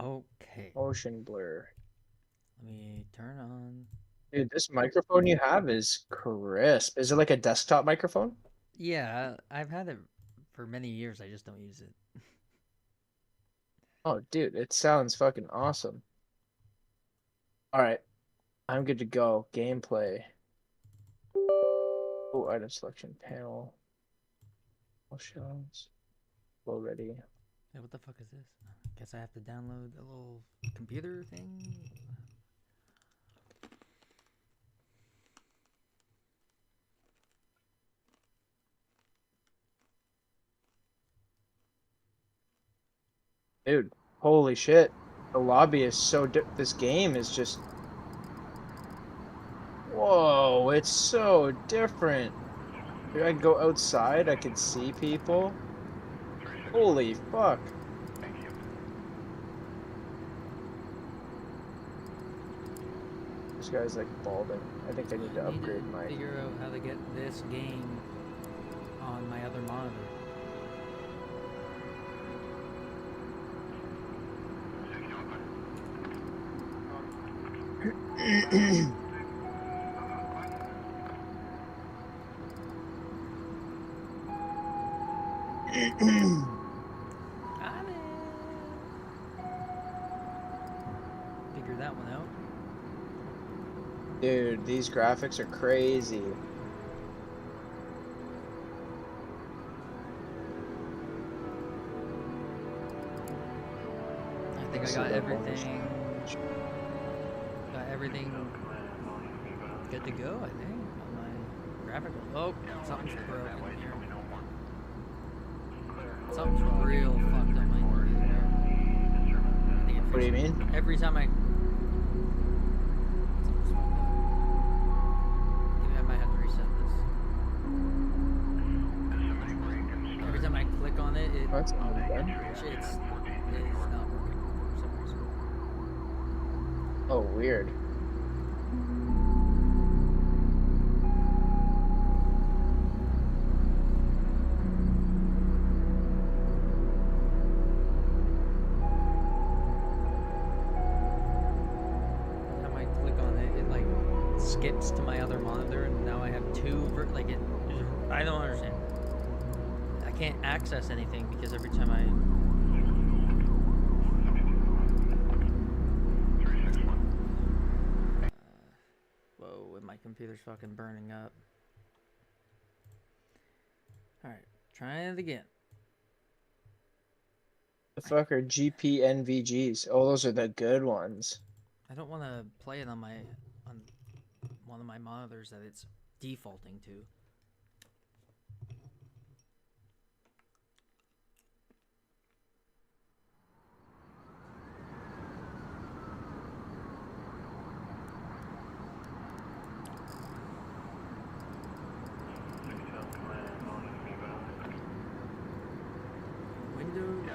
Okay. Motion blur. Let me turn on. Dude, this microphone you have is crisp. Is it like a desktop microphone? Yeah, I've had it for many years. I just don't use it. Oh, dude, it sounds fucking awesome. All right, I'm good to go. Gameplay. Oh, item selection panel. Options. Already. Hey, what the fuck is this? Guess I have to download a little computer thing. Dude, holy shit. The lobby is so this game is just whoa, it's so different. If I go outside, I could see people. Holy fuck. This guy's like balding. I think I need to I need to upgrade my. figure out how to get this game on my other monitor. Got it. Figure that one out. Dude, these graphics are crazy. I think I See got the bonus. everything. Got everything good to go. I think on my graphical. Oh, something's broken here. Something's real fucked on my computer. I think it What do you fixed mean? it. Every time I. Something's fucked up. Maybe I might have to reset this. Every time I click on it, Oh, that's not done. it is not working for some reason. Oh, weird. Every time I click on it, it like skips to my other monitor, and now I have two. Like it. I don't understand. I can't access anything because every time I. Whoa, and my computer's fucking burning up. Alright, trying it again. The fuck are GPNVGs? Oh, those are the good ones. I don't want to play it on on one of my monitors that it's defaulting to. Windows.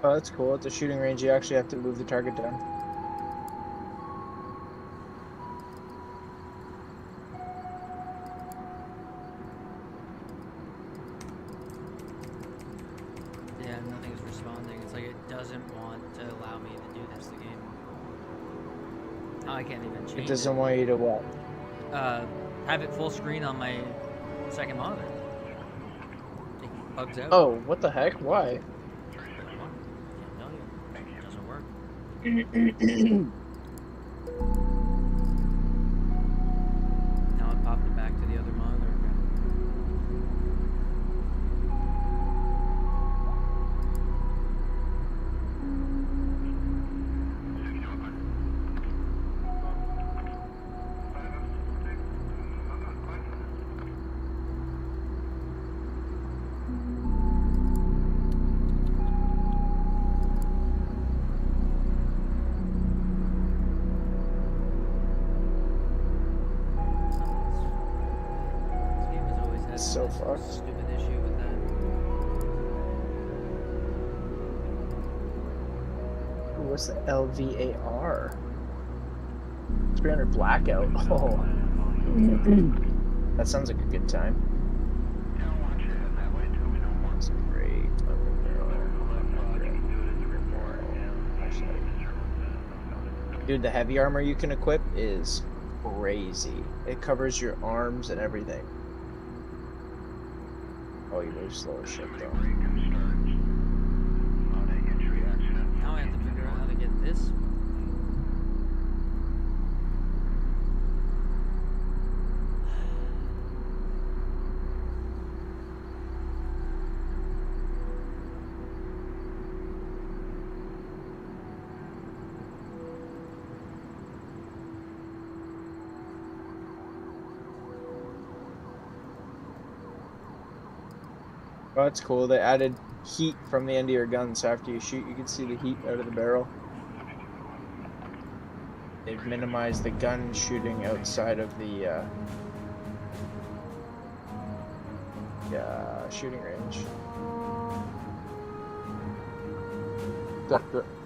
Oh, that's cool. At the shooting range, you actually have to move the target down. Yeah, nothing's responding. It's like it doesn't want to allow me to do this. The game. Oh, I can't even It change it. doesn't want you to what? Have it full screen on my second monitor. It bugs out. Oh, what the heck? Why? Can't tell you. It doesn't work. Now it popped it back to the other monitor again. That's so That's some fucked. stupid issue with that. Ooh, what's the LVAR? 300 blackout. Oh, that sounds like a good time. That's great. Underbarrel, 100. Flashlight. Dude, the heavy armor you can equip is crazy. It covers your arms and everything. Oh, you move slow as shit though. Now I have to figure out how to get this. Oh, that's cool. They added heat from the end of your gun, so after you shoot, you can see the heat out of the barrel. They've minimized the gun shooting outside of the shooting range.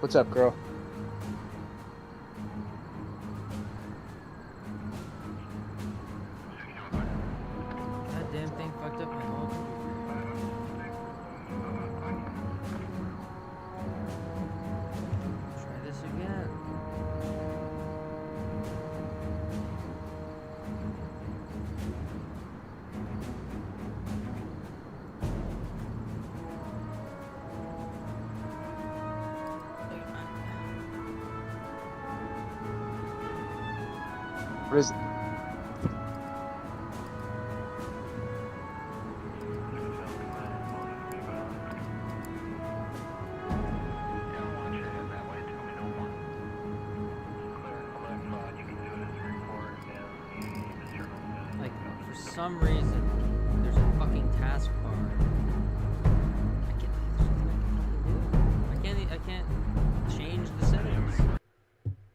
What's up, girl? That damn thing fucked up my whole computer. Try this again. What is Like, for some reason, there's a fucking taskbar. I can't change the settings.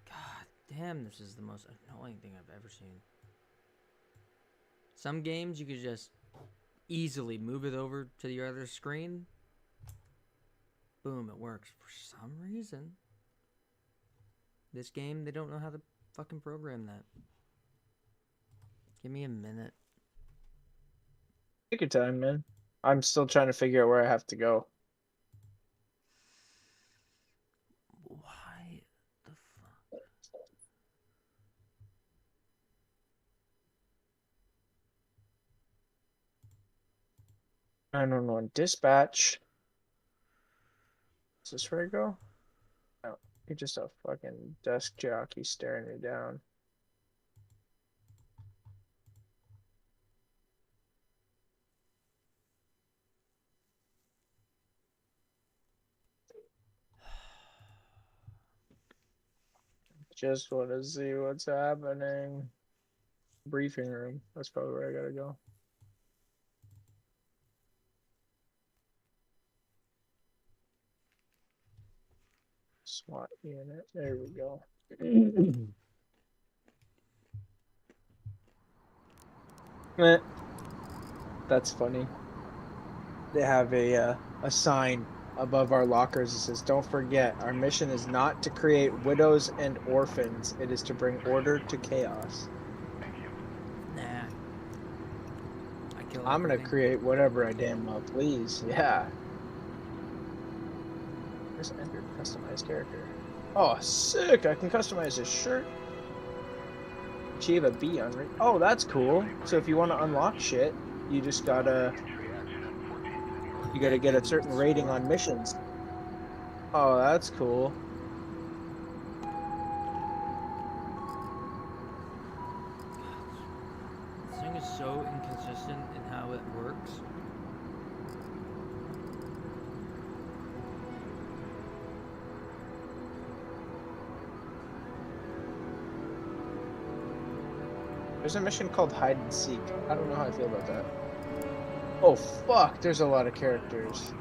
God damn, this is the most annoying thing I've ever seen. Some games you could just easily move it over to the other screen. Boom, it works. For some reason, this game, they don't know how to fucking program that. Give me a minute. Take your time, man. I'm still trying to figure out where I have to go. Why the fuck? I don't know. Dispatch. Is this where I go? No, you're just a fucking desk jockey staring me down. Just want to see what's happening. Briefing room. That's probably where I gotta go. SWAT unit. There we go. That's funny. They have a sign above our lockers that says, "Don't forget, our mission is not to create widows and orphans. It is to bring order to chaos." Nah. I kill I'm gonna everything. create whatever I damn well please. Yeah. Just enter customize character. Oh, sick! I can customize his shirt. Achieve a B on. Oh, that's cool. So if you want to unlock shit, you just gotta get a certain rating on missions. Oh, that's cool. This thing is so inconsistent in how it works. There's a mission called Hide and Seek. I don't know how I feel about that. Oh, fuck. There's a lot of characters.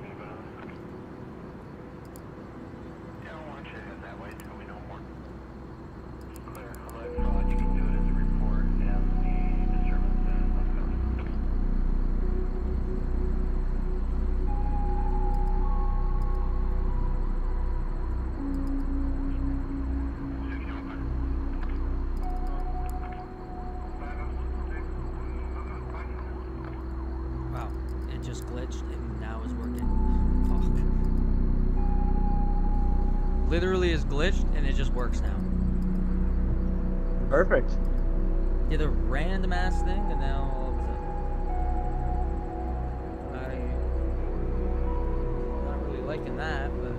just glitched and now is working. Fuck. Literally is glitched and it just works now. Perfect. Did a random ass thing and now all of a sudden. I'm not really liking that, but.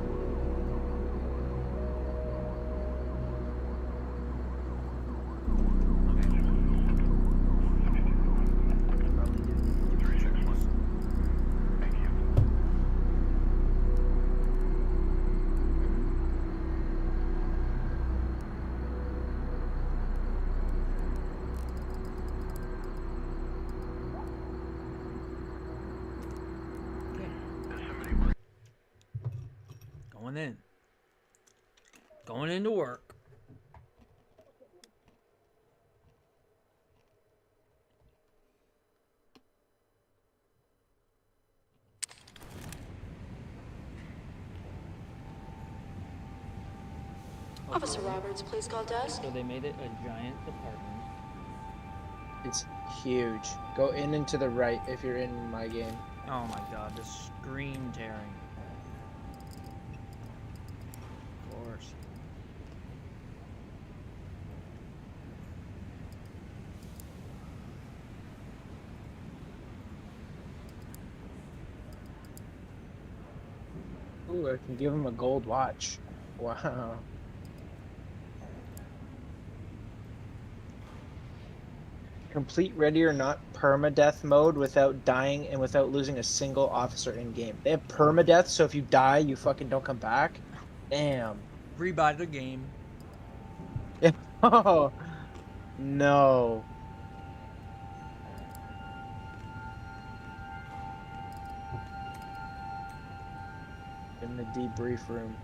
Going into work. Officer Roberts, please call desk. So they made it a giant department. It's huge. Go in and to the right if you're in my game. Oh my god, the screen tearing. Of course. Ooh, I can give him a gold watch. Wow. Complete ready or not permadeath mode without dying and without losing a single officer in game. They have permadeath, so if you die, you fucking don't come back. Damn. Rebuy the game. Oh no. In the debrief room.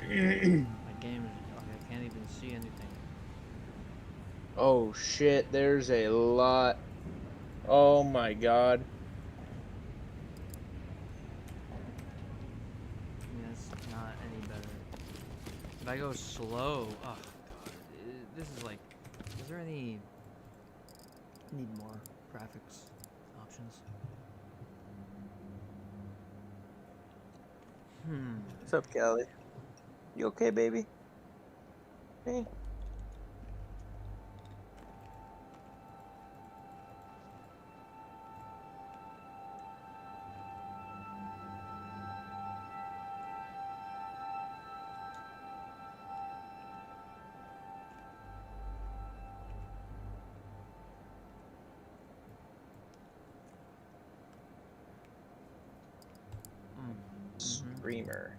My game is. Okay, I can't even see anything. Oh shit, there's a lot. Oh my god. That's not any better. If I go slow, oh god, this is like. Is there any? Need more graphics options. What's up, Callie? You okay, baby? Hey. Screamer.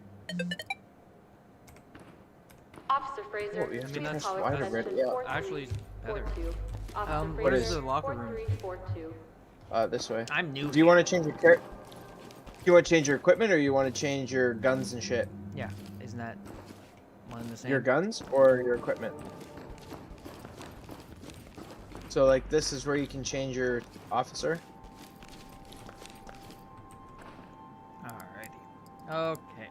Officer Fraser, Oh, yeah, please that's call why I read extension it, yeah. 4342. Actually, better. Officer What is Fraser, the locker room? 4342. This way. I'm new. Do you want to change your Do you want to change your equipment or you want to change your guns and shit? Yeah, isn't that one and the same? Your guns or your equipment? So like this is where you can change your officer. Alrighty. Okay.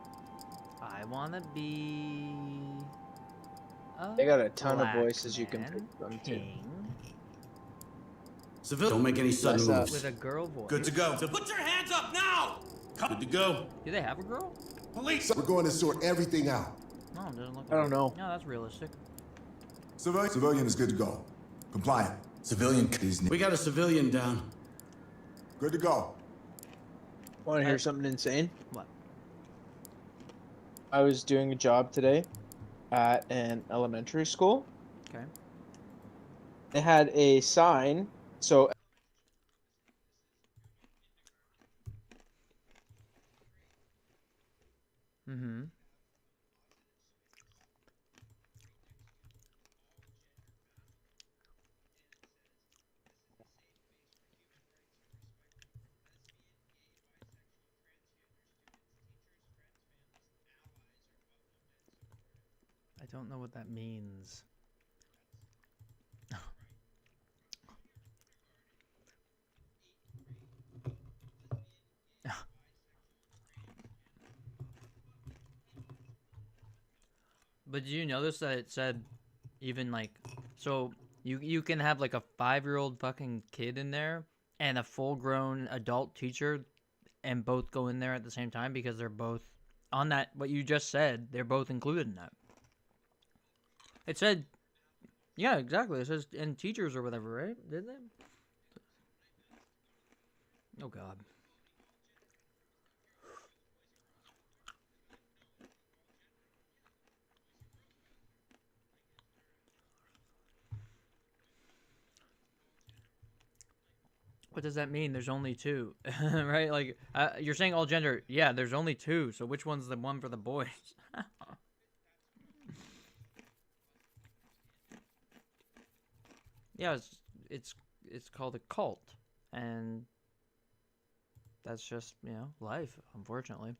I wanna be. They got a ton of voices you can pick from too. Civilian, don't make any sudden Bless up. moves. With a girl voice. Good to go. So put your hands up now! Good to go. Do they have a girl? Police! We're going to sort everything out. No, it doesn't look. I don't know. No, that's realistic. Civilian is good to go. Compliant. Civilian. We got a civilian down. Good to go. Want to hear something insane? What? I was doing a job today at an elementary school. Okay. They had a sign. So Mm-hmm. I don't know what that means. But did you notice that it said even like so you can have like a 5-year-old fucking kid in there and a full-grown adult teacher and both go in there at the same time because they're both on that. What you just said, they're both included in that. It said, yeah, exactly. It says in teachers or whatever, right? Didn't it? Oh God. What does that mean? There's only two, right? Like, you're saying all gender. Yeah, there's only two. So which one's the one for the boys? Yeah, it's called a cult, and that's just, you know, life, unfortunately.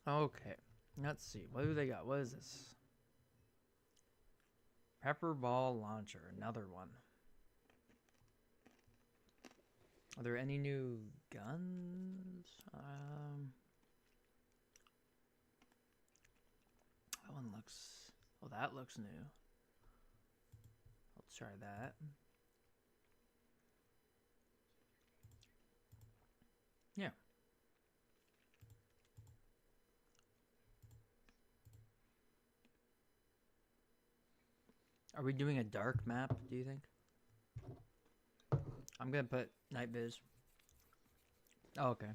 Okay, let's see. What do they got? What is this? Pepper ball launcher, another one. Are there any new guns? That one looks... Oh, that looks new. Let's try that. Yeah. Are we doing a dark map, do you think? I'm gonna put night viz. Oh, okay.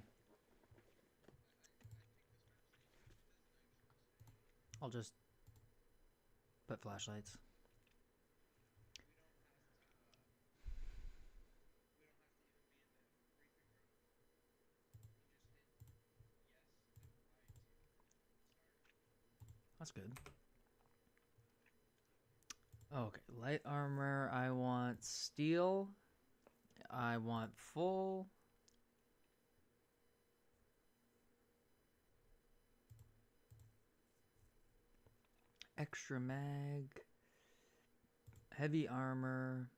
I'll just put flashlights. That's good. Okay, light armor. I want steel. I want full. Extra mag. Heavy armor.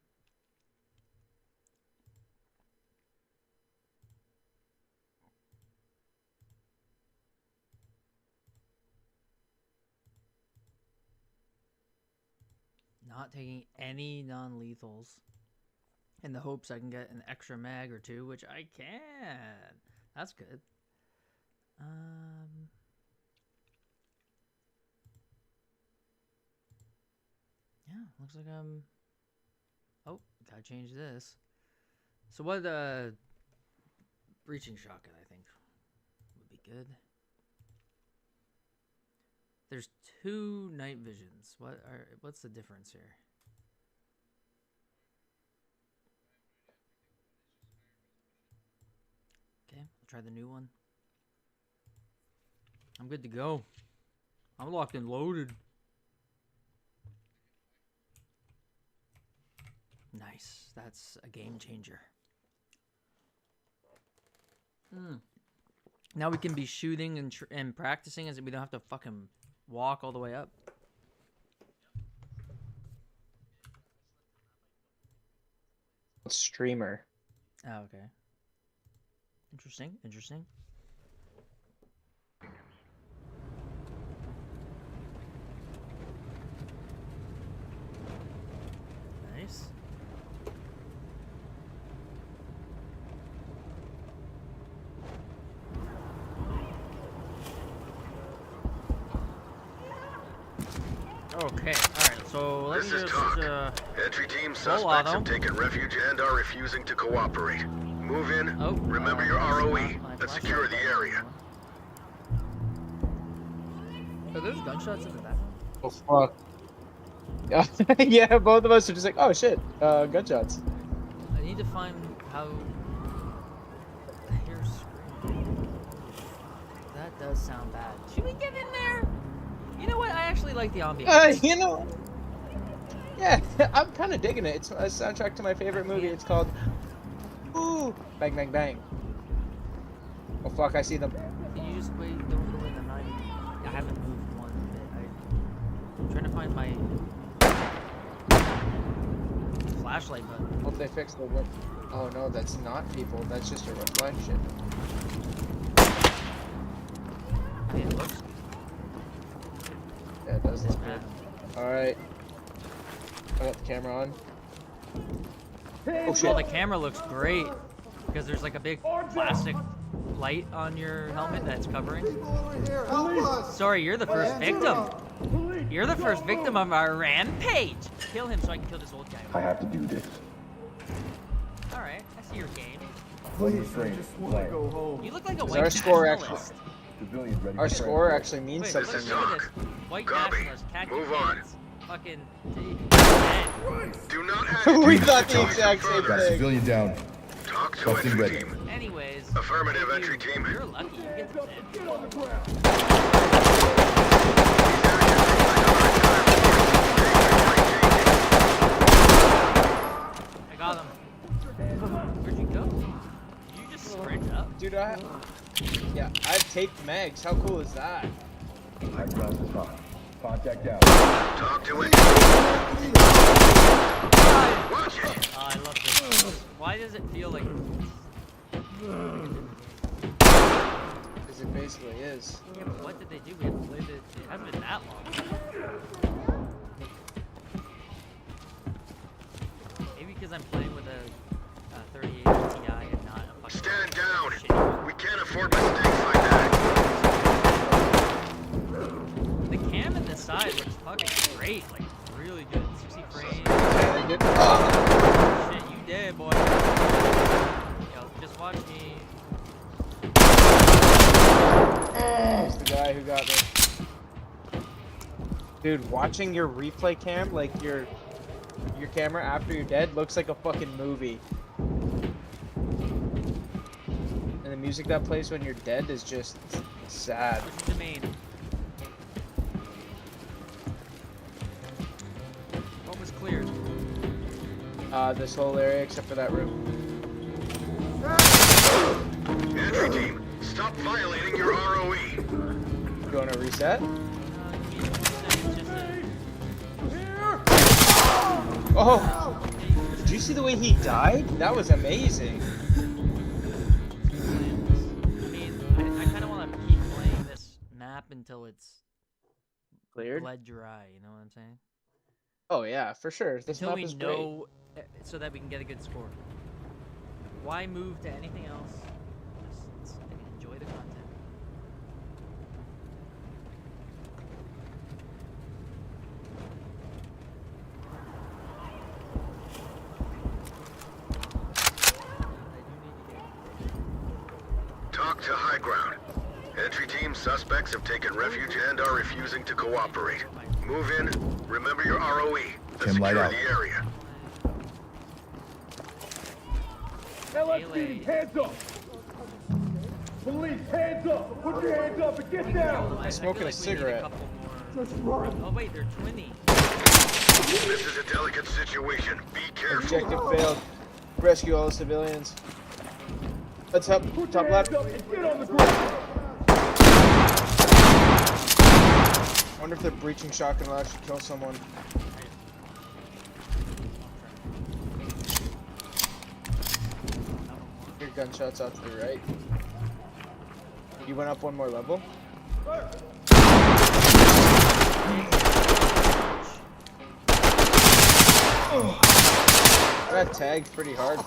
Not taking any non-lethals in the hopes I can get an extra mag or two, which I can. That's good. Yeah, looks like I'm... Oh, gotta change this. So what, breaching shotgun, I think, would be good. There's two night visions. What's the difference here? Okay, I'll try the new one. I'm good to go. I'm locked and loaded. Nice. That's a game changer. Now we can be shooting and practicing as we don't have to fucking walk all the way up. Streamer. Oh, okay. Interesting. Interesting. Nice. Okay, alright, so let me This is just, talk. Entry team roll suspects auto. have taken refuge and are refusing to cooperate. Move in. Oh, Remember your my ROE flashlight and secure the area. Are those gunshots in the background? Oh fuck. Yeah, both of us are just like, oh shit, gunshots. I need to find how... I hear screaming. That does sound bad. Should we get in there? You know what? I actually like the ambiance. You know, yeah, I'm kind of digging it. It's a soundtrack to my favorite movie. It's called Ooh, Bang Bang Bang. Oh fuck, I see them. Can you just wait? Don't go in the night. I haven't moved one bit. I'm trying to find my flashlight button. Hope they fix the wind. Oh no, that's not people. That's just a reflection. It looks Yeah, it does this look map. Alright. I got the camera on. Oh Well, shit. the camera looks great because there's like a big plastic light on your helmet that's covering. Sorry, you're the first victim. You're the first victim of our rampage. Kill him so I can kill this old guy. I have to do this. Alright, I see your game. Please, I just want to go home. You look like a Is white our score nationalist. Civilians ready Our for score transport. actually means Wait, something. listen now. to this. White Copy. nationalist, khaki Move on. pants, fucking Do not add We thought the exact same Got a thing. civilian down. Talk to Something entry ready. team. Anyways, Affirmative, you- entry team. You're lucky. You get to live. I got him. Where'd you go? Did you just sprint up? Dude, I have taped mags. How cool is that? High ground is hot. Contact out. Talk to entry. Watch it. Oh, I love this. Why does it feel like... Because it basically is. Yeah, but what did they do? We haven't played it. It hasn't been that long. Maybe because I'm playing with a 38 Ti and not a fucking... Stand down. shitty We can't afford mistakes like that. one. The cam in this side looks fucking great. Like, really good. 60 frames. Yeah, they did. Shit, you dead, boy. Yo, just watch me. He's the guy who got me. Dude, watching your replay cam, like your camera after you're dead, looks like a fucking movie. And the music that plays when you're dead is just sad. Which is the main. What was cleared? This whole area except for that room. Entry team, stop violating your ROE. You wanna reset? Oh! Did you see the way he died? That was amazing. I mean, I kind of want to keep playing this map until it's Cleared? bled dry, you know what I'm saying? Oh yeah, for sure. This Until map we is great. know, so that we can get a good score. Why move to anything else? Just enjoy the content. Talk to high ground. Entry team, suspects have taken refuge and are refusing to cooperate. Move in. Remember your ROE. Tim, light Secure out. the area. LSPD, hands up! Police, hands up! Put your hands up and get down! I smoking feel a like we need cigarette. couple more. Oh wait, they're twinning. This is a delicate situation. Be careful. Objective failed. Rescue all the civilians. Let's up. Top left. Get on the ground! Wonder if the breaching shotgun will actually kill someone. Hear gunshots out to the right. You went up one more level. Got tagged pretty hard.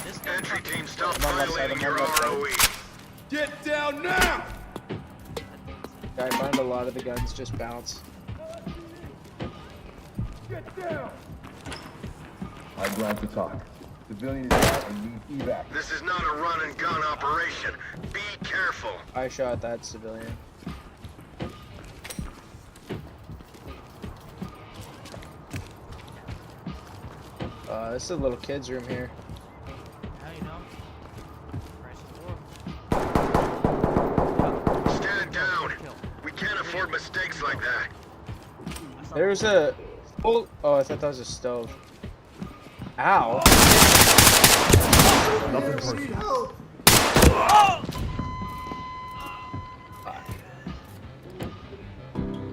This guy Entry team, stop I'm on left side, violating I'm on your left side. ROE. Get down now! I find a lot of the guns just bounce. Get down! High ground to talk. Civilian is out and needs evac. This is not a run and gun operation. Be careful. I shot that civilian. This is a little kid's room here. How you know? Price of war. Stand down. We can't afford mistakes like that. There's a... Oh, I thought that was a stove. Ow. Nothing personal.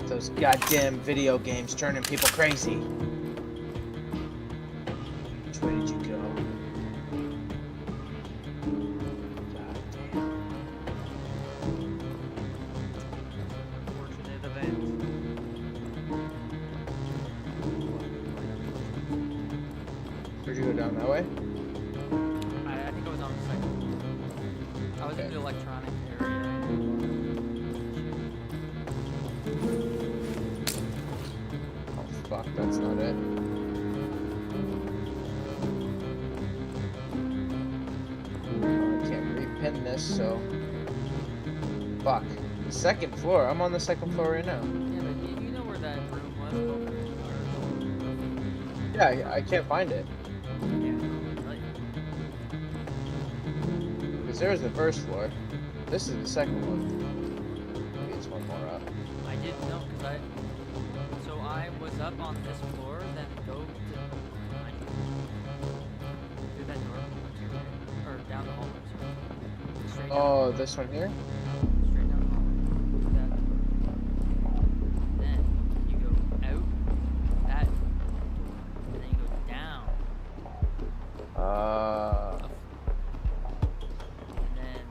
Those goddamn video games turning people crazy. Which way did you go? Fortunate event. that way? I think I was on the second. I was in the electronic area. Oh fuck, that's not it. I can't repin this, so fuck. The second floor. I'm on the second floor right now. Yeah, but you know where that room was? Yeah, I can't find it. Because there's the first floor. This is the second one. Maybe it's one more up. I didn't know because so I was up on this floor, then go to through that door, or down the hallway. Straight down. Oh, this one here? Straight down the hallway. Then you go out that door, and then you go down. And then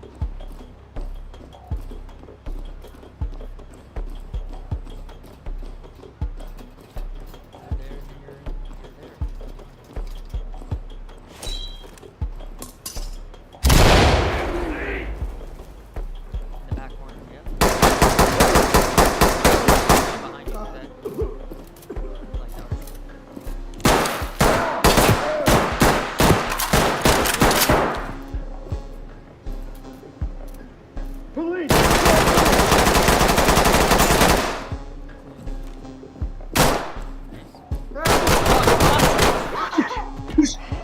the back corner, yep. Behind you, that. Like that.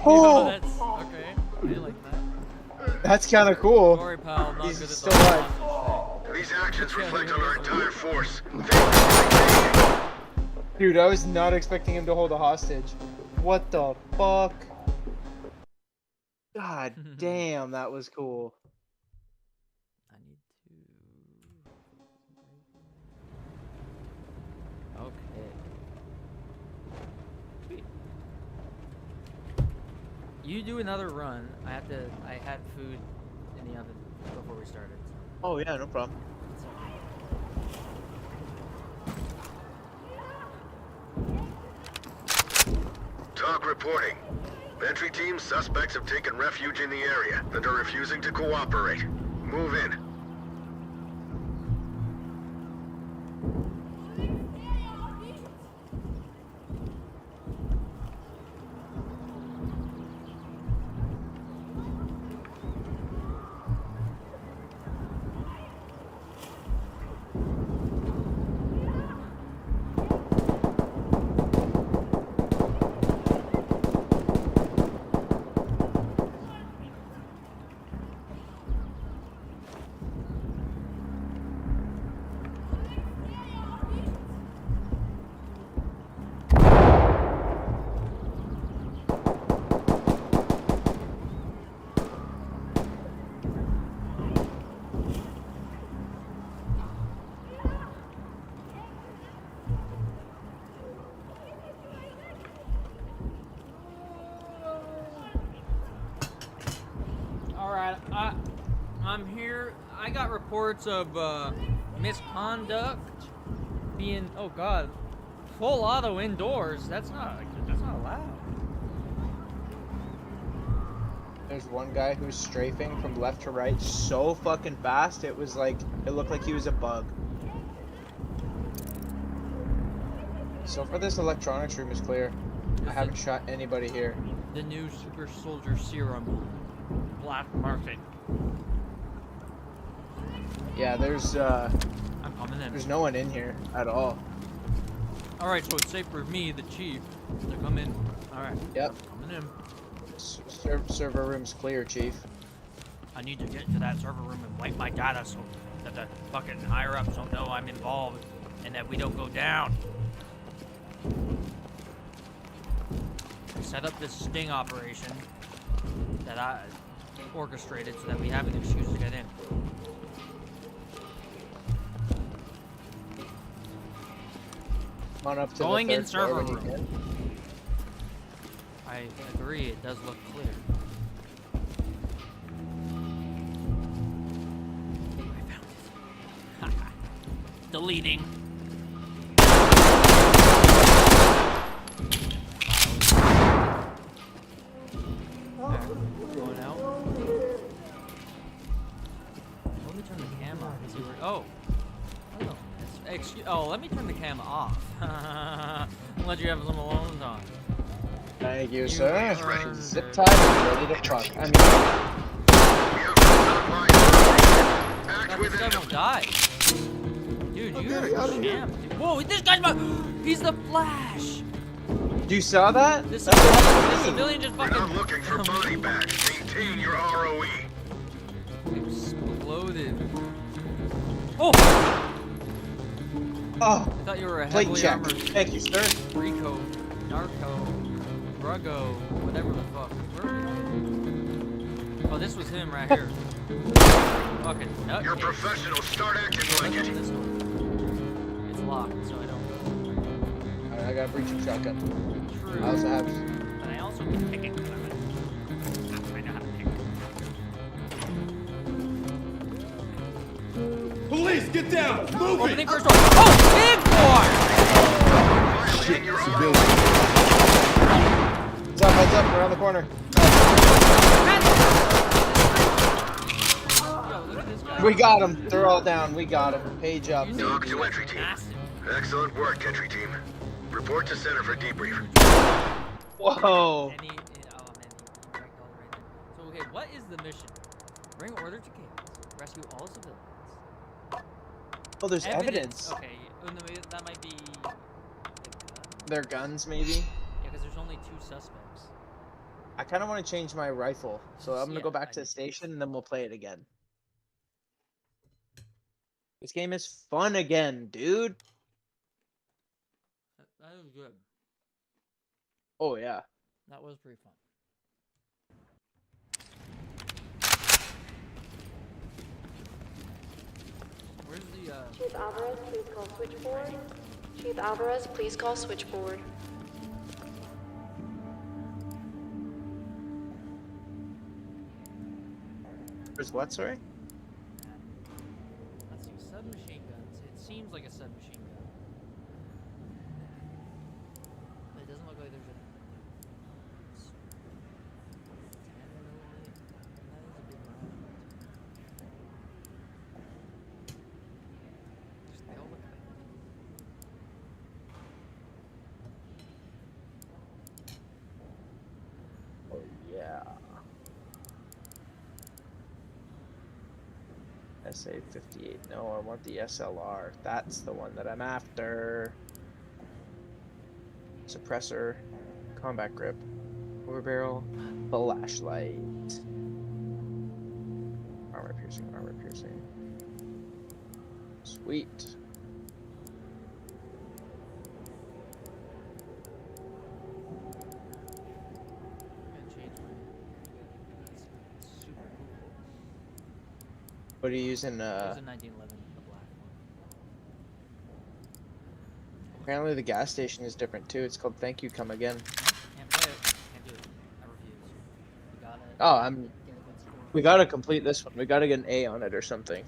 Oh! That's okay. I like that. That's kind of cool. Sorry, pal. I'm not He's good at still the alive. hostage These actions reflect on our entire force. Dude, I was not expecting him to hold a hostage. What the fuck? God damn, that was cool. I need to. Okay. Sweet. You do another run. I had food in the oven before we started. Oh yeah, no problem. Talk reporting. Entry team, suspects have taken refuge in the area and are refusing to cooperate. Move in. Alright, I'm here. I got reports of misconduct being, oh god, full auto indoors. That's not allowed. There's one guy who's strafing from left to right so fucking fast, it was like, it looked like he was a bug. So far this electronics room is clear. I haven't shot anybody here. The new super soldier serum. Black market. Yeah, there's I'm coming in. there's no one in here at all. Alright, so it's safe for me, the chief, to come in. Alright. Yep. Coming in. Server room's clear, chief. I need to get into that server room and wipe my data so that the fucking higher ups don't know I'm involved and that we don't go down. I set up this sting operation that I orchestrated so that we have an excuse to get in. Come on up to Going the in third floor server when you room. can. I agree, it does look clear. I found it. Deleting. Is he oh. Hello. Oh, let me turn the cam off. Let you have some alone time. Thank you, You sir. earned Zip it. tied and ready to fuck. I mean, Act God, this within guy them. won't die. Dude, you're a champ. Dude. Whoa, this guy's he's the Flash. you saw that? This That's what happened to me. civilian just We're fucking not looking for body bags. Maintain your ROE. exploded. Oh! Oh, I thought you were a plate heavily check. armored Thank you, sir. Rico, Narco, Druggo, whatever the fuck. Where are we? Oh, this was him right here. Fucking nut. You're professional. Start acting like it. This one. It's locked, so I don't. Alright, I got a breaching shotgun. True. I also have. But I also can pick it. I know how to pick it. Police, get down! Move Opening first door. Oh, big boy! Violating your ROE. Heads up, around the corner. Yo, look at this guy. We got him. They're all down. We got him. Page up. Talk to entry team. Massive. Excellent work, entry team. Report to center for debrief. Whoa. And he oh man, he cracked all the right there. So okay, what is the mission? Bring order to chaos. Rescue all civilians. Oh, there's evidence. Okay, oh, no, that might be the gun. Their guns, maybe. Yeah, because there's only 2 suspects. I kind of want to change my rifle, so I'm gonna go Yeah, back I to the do. station and then we'll play it again. This game is fun again, dude. That was good. Oh yeah. That was pretty fun. Where's the Chief Alvarez, please call switchboard. Chief Alvarez, please call switchboard. There's what, sorry? let's see, submachine guns. It seems like a submachine gun. But it doesn't look like there's a 10 millimeter. That is a big round. They all look like Oh yeah. SA-58. No, I want the SLR. That's the one that I'm after. Suppressor, combat grip, over barrel, flashlight. Armor piercing, armor piercing. Sweet. I'm gonna change my. That's super cool. What are you using? It was a 1911, the black one. Apparently the gas station is different too. It's called Thank You Come Again. Can't play it. Can't do it. I refuse. You gotta. Oh, get a good score. we gotta complete this one. We gotta get an A on it or something.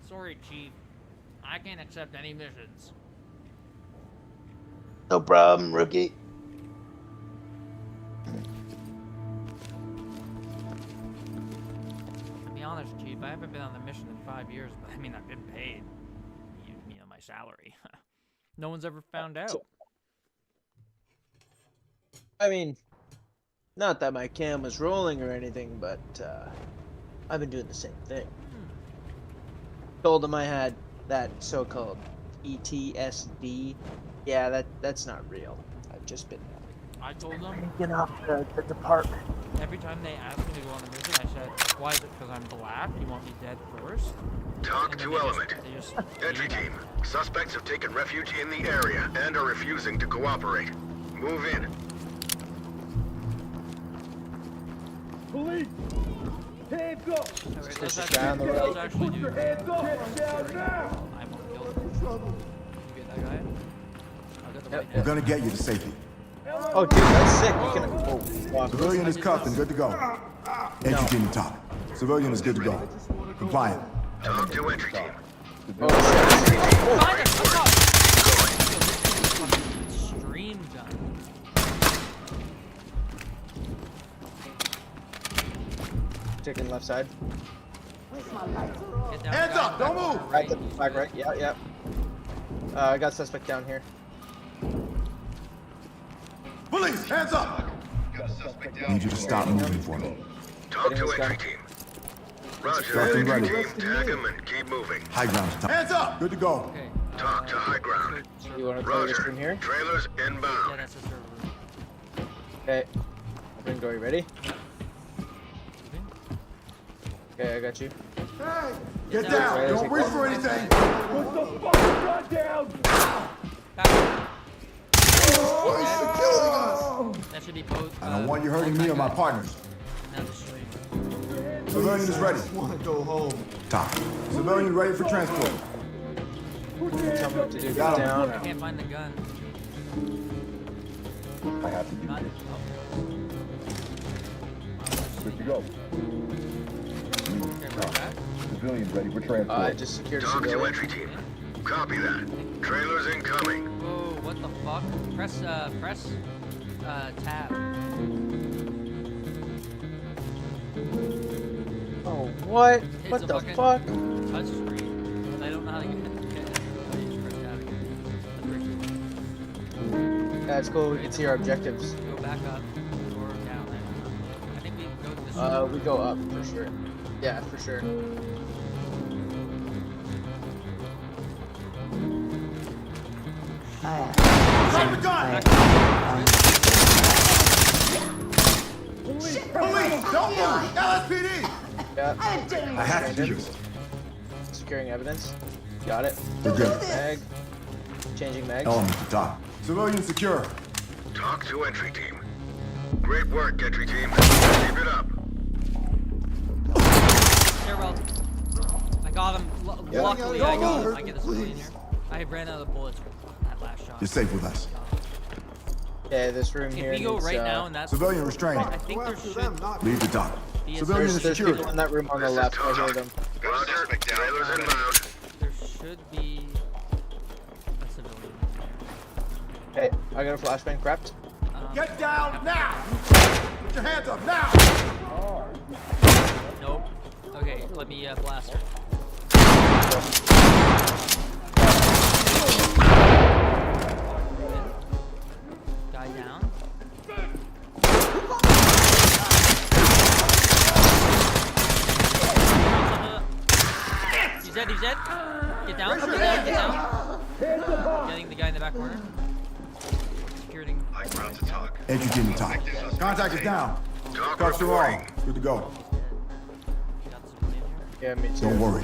Sorry, Chief. I can't accept any missions. No problem, rookie. To be honest, Chief, I haven't been on a mission in 5 years, but I mean, I've been paid. You know, my salary. No one's ever found out. I mean, not that my cam was rolling or anything, but I've been doing the same thing. Told him I had that so-called PTSD. Yeah, that's not real. I've just been I told them get off the park. every time they asked me to go on a mission, I said, why is it because I'm black? You want me dead first? Talk And then to they element. They just Entry team. Suspects have taken refuge in the area and are refusing to cooperate. Move in. Police! Hands up! Alright, Just let's down the road. let's actually do. Hands up! Get down now! I won't kill him. You get that guy? I'll get the Yep. right We're now. gonna get you to safety. Oh, dude, that's sick. You can. Oh, wow. Civilian is cuffed and good to go. Entry team to talk. Civilian is good to go. Compliant. Talk to entry team. Oh, shit. Behind us! Look up! Yo, this thing is fucking stream gun. Taking left side. Get down, Hands guy up, in the don't corner move. Right, right, he's flag good. right. Yeah, yeah. I got suspect down here. Police, hands up. Need you to stop moving for me. Talk Getting to this entry guy. team. Roger, Starting entry ready. team. Tag him and keep moving. High ground to top. Hands up. Good to go. Okay. Talk to high ground. You want to play this Roger. room here? Trailers Yeah, inbound. that's the server room. Okay. Opening door. You ready? Moving. Okay, I got you. Get down. down. Don't reach for anything. Back. Police are killing us. That should be both. I don't want you hurting me or my partners. Now destroying. Civilian is ready. Want to go home. Top. Civilian ready for transport. Tell me what to do. Get Got him. down. I can't find the gun. I have to do Not. this. Oh. Good to go. Okay, we're back. Civilians ready for transport. I just secured Talk to civilian. entry team. Copy that. Trailers incoming. Whoa, what the fuck? Press tab. Oh, what? It's What a the fucking fuck? touch screen. I don't know how to get it. Press tab again. That's pretty cool. That's cool. We can see our objectives. Go back up or down. I think we go to this. We go up for sure. Yeah, for sure. Drop the gun. Police, don't move. LSPD. Yeah. I have to do this. Securing evidence. Got it. We're good. Mag. Changing mags. Element to top. Civilian secure. Talk to entry team. Great work, entry team. Keep it up. Farewell. I got him. Luckily, I got him. I get the civilian here. I ran out of bullets with that last shot. You're safe with us. Yeah, this room If here. we go needs, right now and that's Civilian restrained. I think there should Leave the top. be a Civilian is There's secured. people in that room on the This is left. I hear Talk. them. Roger. Trailers inbound. there should be a civilian. Hey, I got a flashbang prepped. Get down now. Put your hands up now. Nope. Okay, let me blast her. Guy down. He's dead, he's dead. Get down, get down, get down. Getting the guy in the back corner. Securing. High ground to talk. Entry team to top. Contact is down. Talk Cuffs are reporting. on. Good to go. Got the civilian here. Yeah, me too. Don't worry.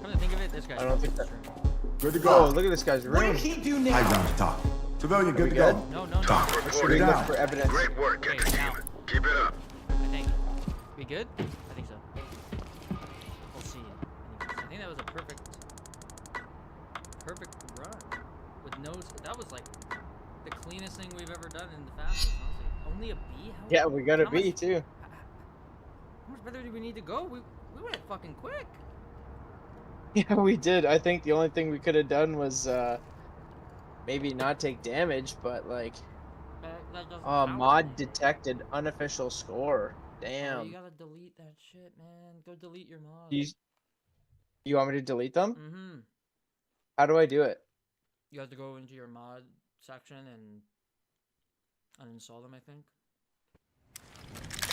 Come to think of it, this guy's I don't think this that- room. Good to Oh, go. look at this guy's room. High ground to top. Civilian good we to good? go. No, no, no. Top. Should we Reporting. look down. for evidence? Great work, Okay, entry team. now. Keep it up. I think. We good? I think so. We'll see. Anyways, I think that was a perfect run. With no, that was like the cleanest thing we've ever done in the fastest, honestly. Only a B? How, Yeah, we got a how B much- too. How much further do we need to go? We went fucking quick. Yeah, we did. I think the only thing we could have done was maybe not take damage, but like, That doesn't count. mod detected unofficial score. Oh, Damn. you gotta delete that shit, man. Go delete your mod. You want me to delete them? Mm-hmm. How do I do it? You have to go into your mod section and uninstall them, I think.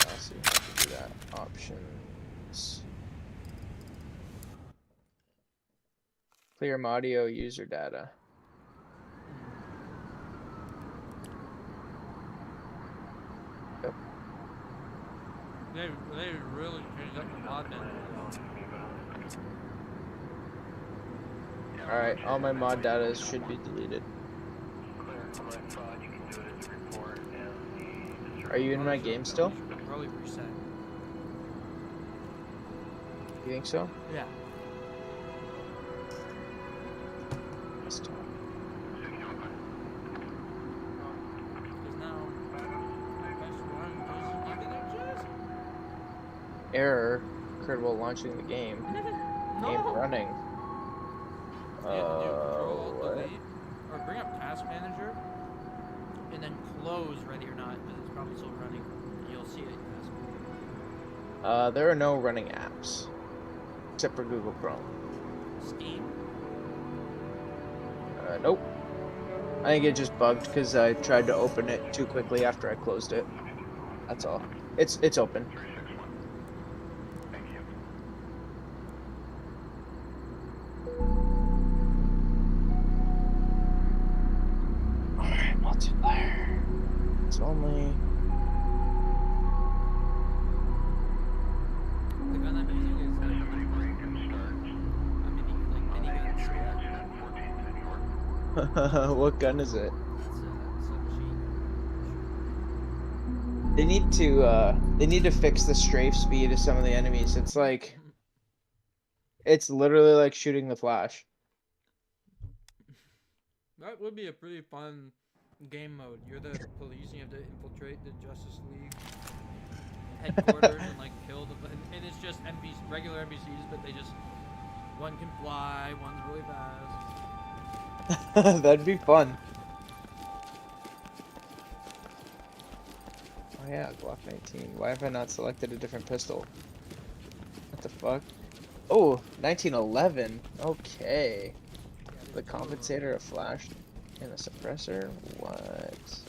I'll see if I can do that. Options. Clear audio user data. Yep. They really changed up the mod menu. Alright, all my mod data should be deleted. Are you in my game still? Probably reset. You think so? Yeah. Let's talk. Because now, best run doesn't even exist. Error occurred while launching the game. Game running. You have to do Control, What? Delete, or bring up Task Manager, and then close Ready or Not, because it's probably still running. And you'll see it in Task There are no running apps except for Google Chrome. Steam. Nope. I think it just bugged because I tried to open it too quickly after I closed it. That's all. It's open. Alright, multiplayer. It's only The gun I'm using is like a minigun. what gun is it? It's a submachine gun. They need to fix the strafe speed of some of the enemies. It's literally like shooting the Flash. That would be a pretty fun game mode. You're the police and you have to infiltrate the Justice League headquarters and like kill the and it's just regular NPCs, but they just one can fly, one's really fast. That'd be fun. Oh yeah, Glock 19. Why have I not selected a different pistol? What the fuck? Oh, 1911. Okay. The compensator, a flash, and a suppressor. What?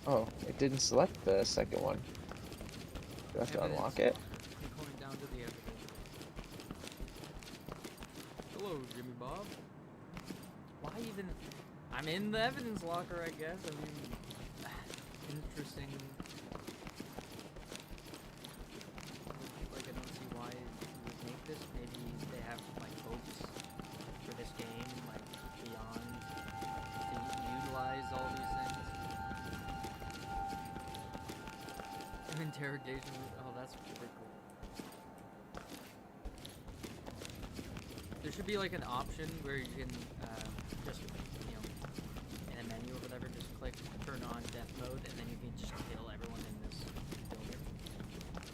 Oh, it didn't select the second one. Do I have to unlock it? I'm going down to the evidence. Hello, Jimmy Bob. Why even? I'm in the evidence locker, I guess. I mean, interesting. Like, I don't see why you would make this. Maybe they have like hopes for this game, like beyond to utilize all these things. An interrogation. Oh, that's pretty cool. There should be like an option where you can just, in a menu or whatever, just click turn on death mode, and then you can just kill everyone in this building.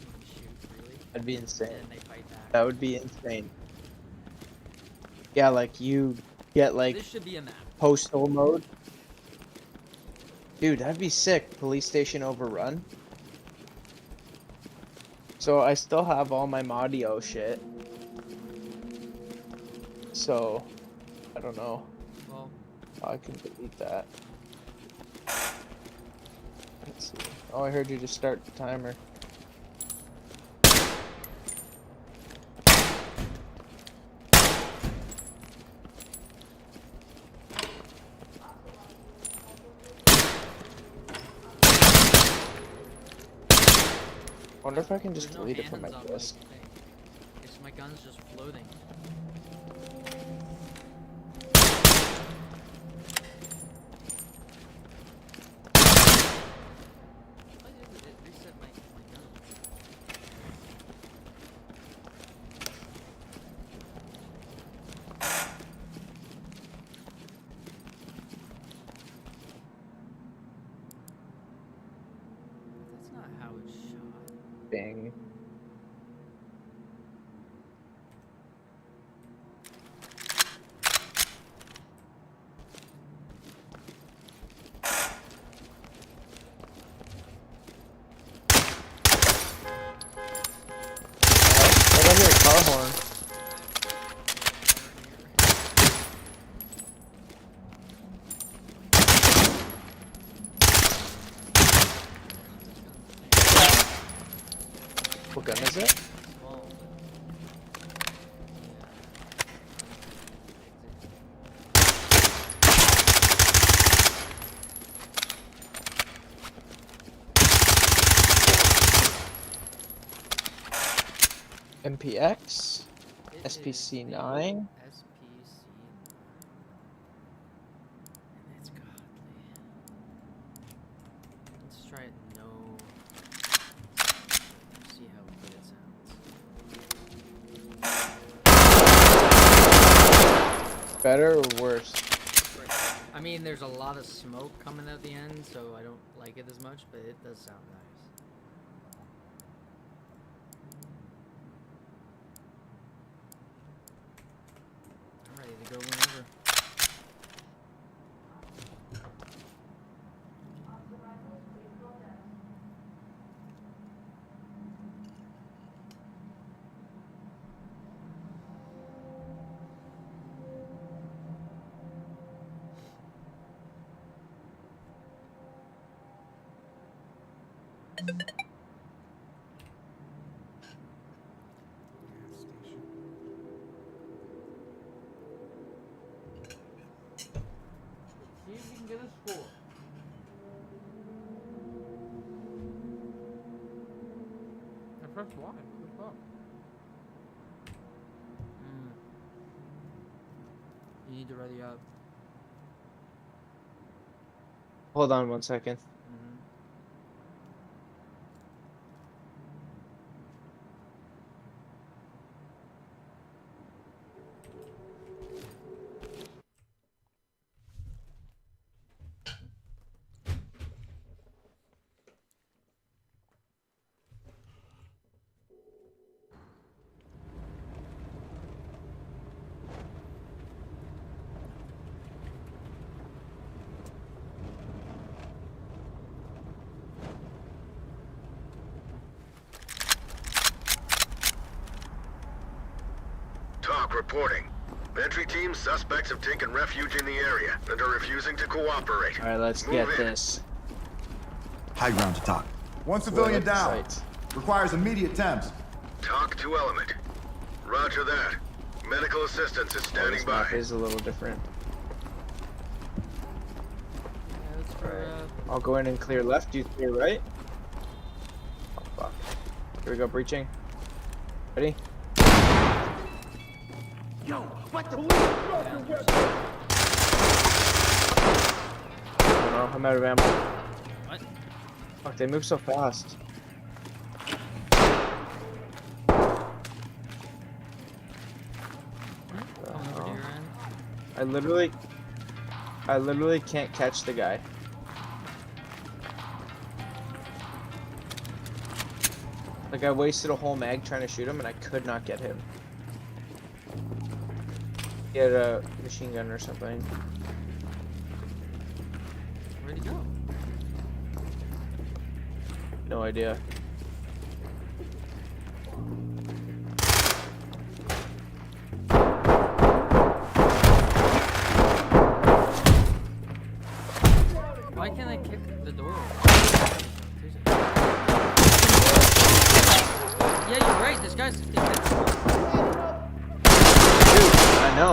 You can shoot freely. That'd be insane. And then they fight back. That would be insane. Yeah, like you get like This should be a map. postal mode. Dude, that'd be sick. Police station overrun. So I still have all my Modio shit. So I don't know. Well, I can delete that. Let's see. Oh, I heard you just start the timer. Wonder if I can just there's no delete it from my hands on disk. thing. It's my gun's just floating. Why did it reset my gun? That's not how it's shot. Bing. I hear a car horn. What gun is it? Small, MPX? It is SPC the 9? SPC. And it's godly. Let's try it no. See how good it sounds. Better or worse? I mean, there's a lot of smoke coming at the end, so I don't like it as much, but it does sound nice. I'm ready to go whenever. See if you can get a score. I pressed Y. What the fuck? You need to ready up. Hold on 1 second. TOC reporting. Entry team, suspects have taken refuge in the area and are refusing to cooperate. All right, let's Move get in. this. High ground to TOC. One civilian We're at the down. site. Requires immediate temps. TOC to element. Roger that. Medical assistance is Oh, standing this by. map is a little different. Yeah, that's for, I'll go in and clear left. You clear right. Oh fuck. Here we go. Breaching. Ready? Yo, what the? Oh no, I'm out of ammo. What? Fuck, they move so fast. Coming over to your end. I literally can't catch the guy. Like, I wasted a whole mag trying to shoot him and I could not get him. He had a machine gun or something. Where'd he go? No idea. Why can't I kick the door open? Yeah, you're right. This guy's invincible. I know.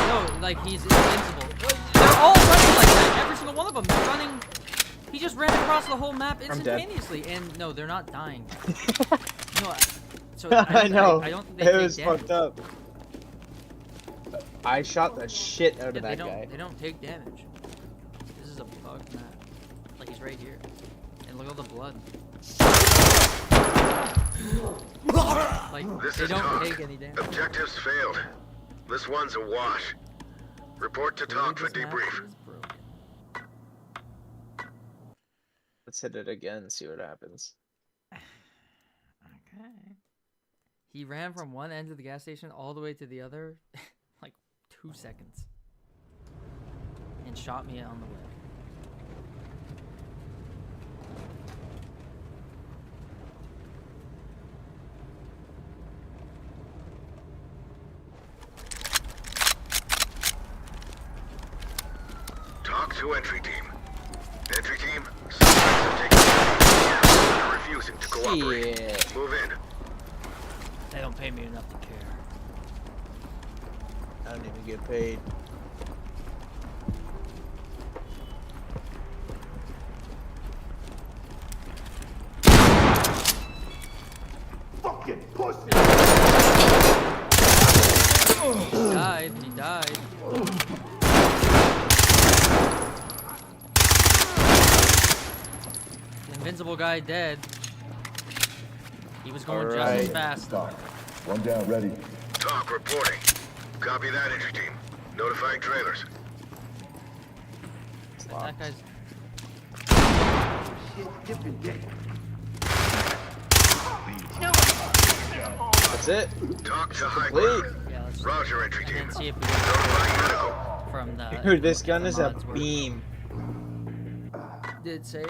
No, like he's invincible. They're all running like that. Every single one of them. They're running. He just ran across the whole map dead. instantaneously, and no, they're not dying. No, so I know. I don't think they It take was damage. fucked up. I shot the shit out Yeah, of that guy. They don't take damage. This is a bugged map. Like he's right here, and look at all the blood. Like This they is don't TOC. take any damage. Objectives failed. This one's a wash. Report to Really, TOC for this map debrief. is broken. Let's hit it again, see what happens. Okay. He ran from one end of the gas station all the way to the other, like 2 seconds, and shot me on the way. TOC to entry team. Entry team, suspects have taken refuge in the area and are refusing to cooperate. Shit. Move in. They don't pay me enough to care. I don't even get paid. Fucking pussy! He died. He died. The invincible guy dead. He was going just as Alright. fast. TOC. One down, ready. TOC reporting. Copy that, entry team. Notifying trailers. That guy's. That's it. TOC to high Complete. ground. Yeah, let's Roger, entry and team. then see if we can Notifying medical. from the. Dude, this what gun the is a mods were. beam. Did say.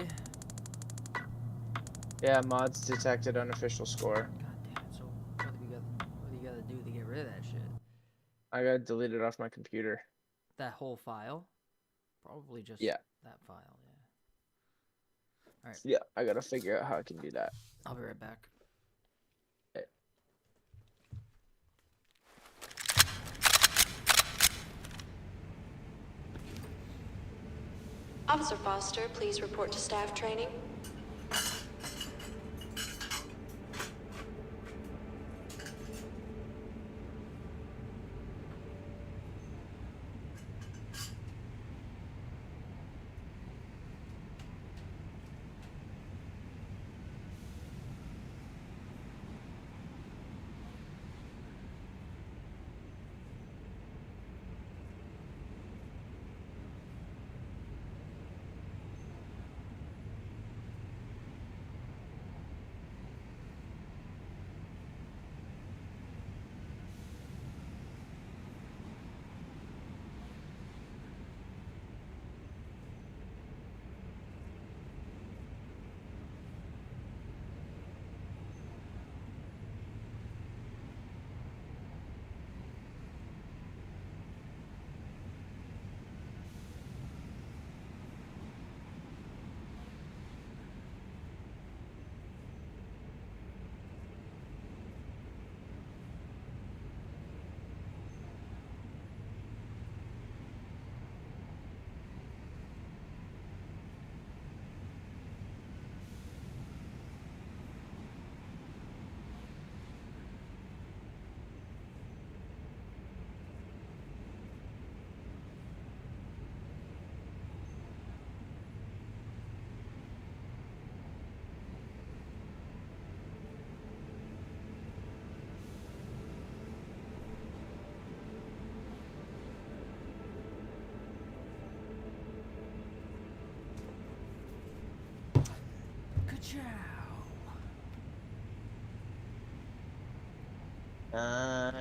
Yeah, mods detected unofficial score. God damn it! So what do you gotta do to get rid of that shit? I got deleted off my computer. That whole file? Probably just Yeah. that file. Yeah. Yeah, I gotta figure out how I can do that. I'll be right back. Officer Foster, please report to staff training.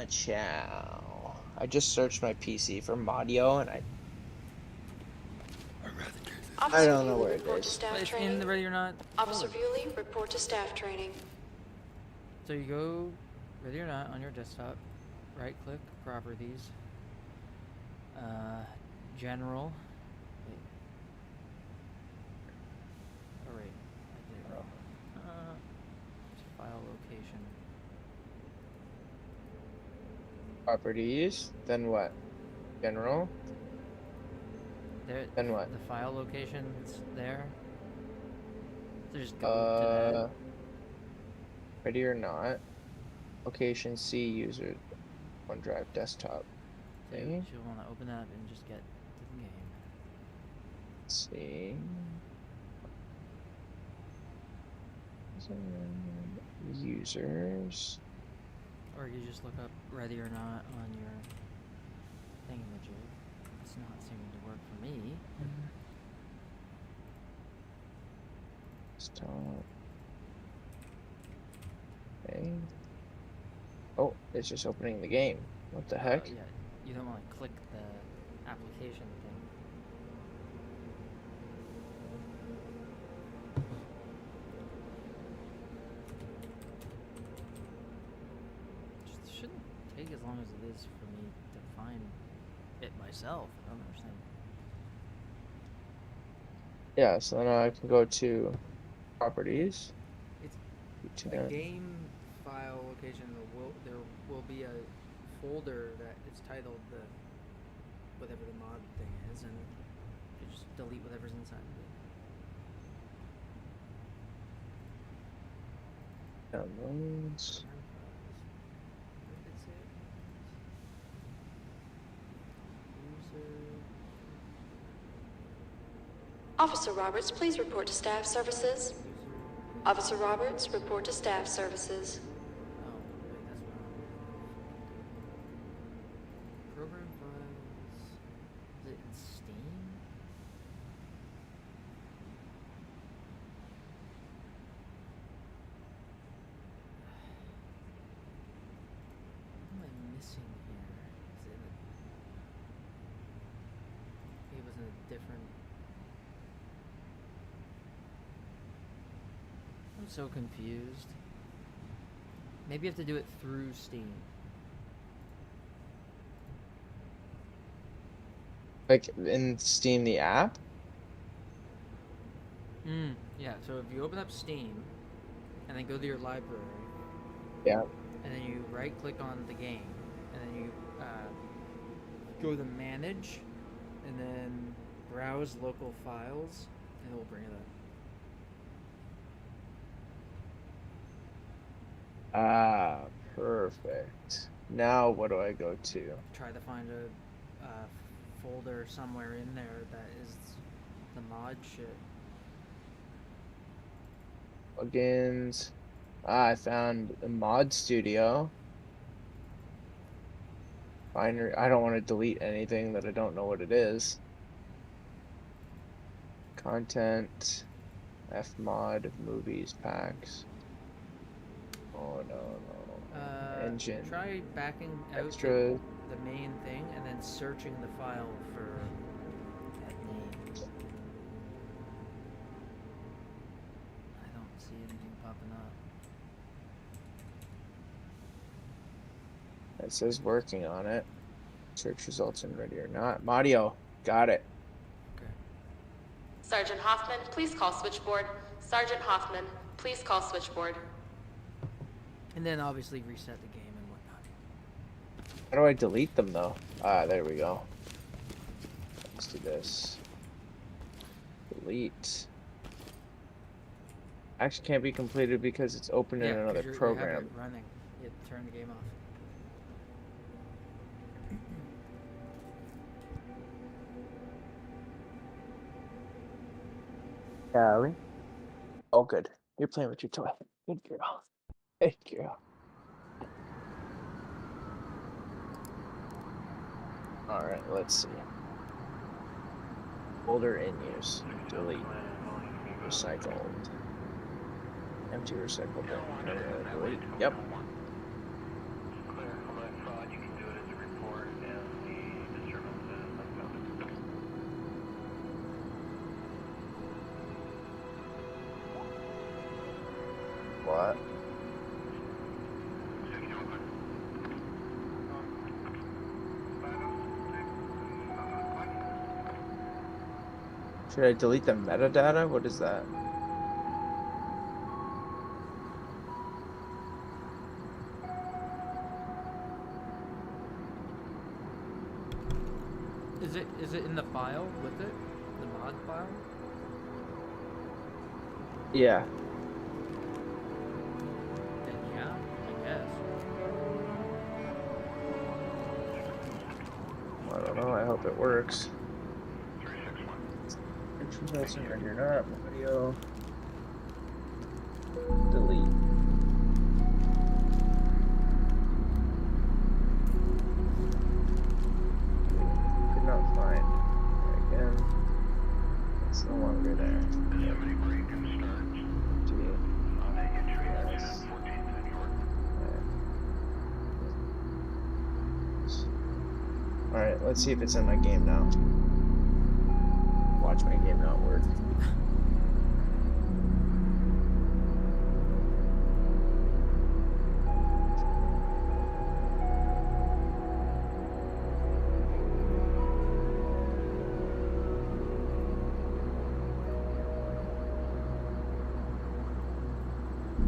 Ciao. I just searched my PC for Madio and I Officer don't know Bewley, where it report to is. staff It's training. in the Ready or Not Officer folder. Bewley, report to staff training. So you go Ready or Not on your desktop, right click, Properties, General. Wait. Oh wait, I did it wrong. It's file location. Properties. Then what? General. There. Then what? The file location's there. So just go to that. Ready or not. Location C user OneDrive desktop. So Okay. you'll want to open that up and just get to the game. Let's see. Users. Or you just look up Ready or Not on your thingamajig. It's not seeming to work for me. Stop. Okay. Oh, it's just opening the game. What the heck? Yeah, you don't want to click the application thing. It shouldn't take as long as it is for me to find it myself. I don't understand. Yeah, so now I can go to properties. It's To the that. game file location. There will be a folder that is titled the whatever the mod thing is, and you just delete whatever's inside of it. Downloads. Where did it say it was? User. Officer Roberts, please report to staff services. Officer Roberts, report to staff services. Oh, wait, that's what program files. Is it in Steam? What am I missing here? Is it maybe it was in a different. I'm so confused. Maybe you have to do it through Steam. Like in Steam, the app? Yeah, so if you open up Steam and then go to your library, Yeah. and then you right click on the game, and then you go to manage, and then browse local files, and it will bring it up. Ah, perfect. Now what do I go to? Try to find a folder somewhere in there that is the mod shit. Plugins. I found a mod studio. Binary. I don't want to delete anything that I don't know what it is. Content. Fmod. Movies. Packs. Oh no. Engine. Try backing out Extra. the main thing and then searching the file for that name. I don't see anything popping up. It says working on it. Search results and ready or not. Mario. Got it. Okay. Sergeant Hoffman, please call switchboard. Sergeant Hoffman, please call switchboard. And then obviously reset the game and whatnot. How do I delete them though? Ah, there we go. Let's do this. Delete. Actually can't be completed because it's open in another 'cause you have program. it running. You have to turn the game off. Callie. Oh, good. You're playing with your toy. Good girl. Good girl. Alright, let's see. Folder in use. Delete. Recycled. Empty recycled bin. Delete. Yep. What? Should I delete the metadata? What is that? Is it in the file with it? The mod file? Yeah. Then yeah, I guess. I don't know. I hope it works. Introduction right here. Not video. Delete. Could not find. Again. It's no longer there. Alright, let's see if it's in my game now. Watch my game not work.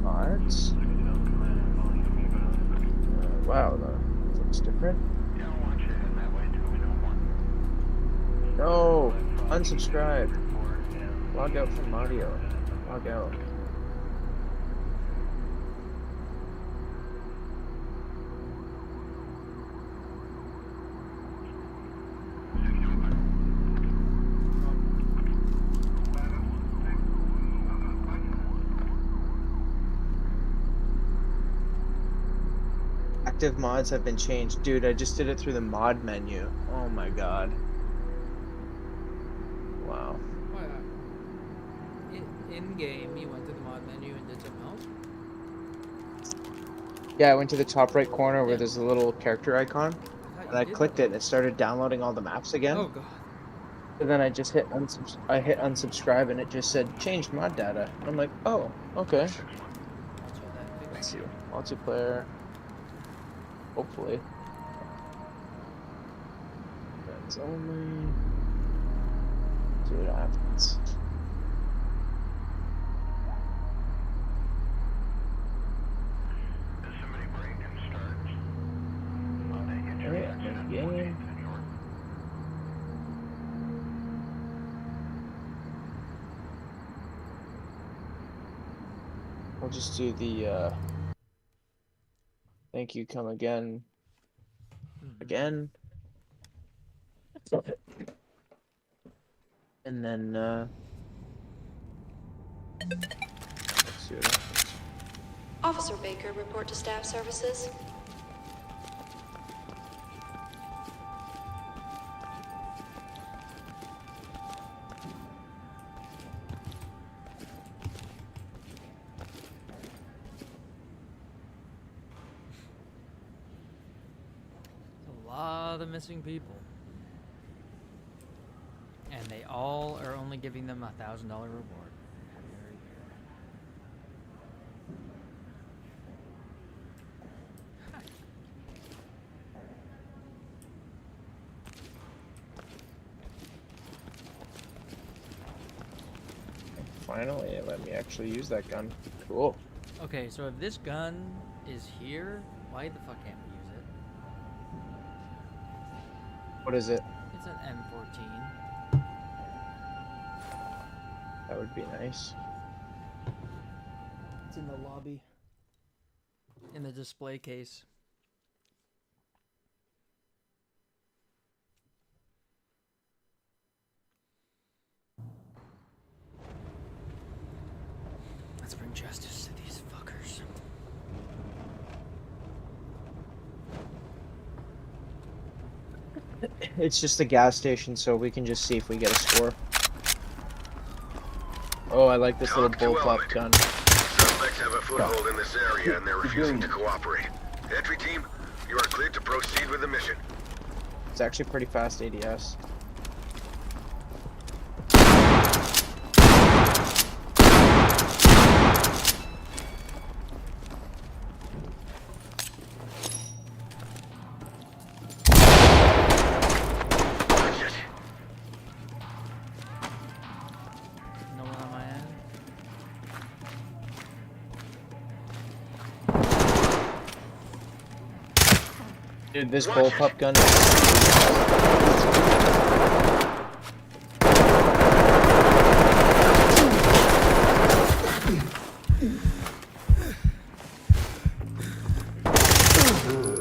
Mods. Wow, that looks different. No! Unsubscribe. Log out from audio. Log out. Active mods have been changed. Dude, I just did it through the mod menu. Oh my god. Wow. Oh yeah. In game, you went to the mod menu and did something else? Yeah, I went to the top right corner where Yeah. there's a little character icon, I and I clicked it and it started downloading all the maps again. Oh god. And then I just hit unsubscribe and it just said changed mod data. I'm like, oh, okay. That's what that Let's fixed. see. Multiplayer. Hopefully. Friends only. See what happens. We'll just do the thank you, come again. Again. And then let's see what happens. Officer Baker, report to staff services. A lot of missing people. And they all are only giving them $1,000 reward. Very good. Finally, it let me actually use that gun. Cool. Okay, so if this gun is here, why the fuck can't we use it? What is it? It's an M14. That would be nice. It's in the lobby. In the display case. Let's bring justice to these fuckers. It's just a gas station, so we can just see if we get a score. Oh, I like this little bullpup gun. Suspects have a foothold in this area and they're refusing to cooperate. Entry team, you are cleared to proceed with the mission. It's actually pretty fast ADS. No one on my end. Dude, this bullpup gun is...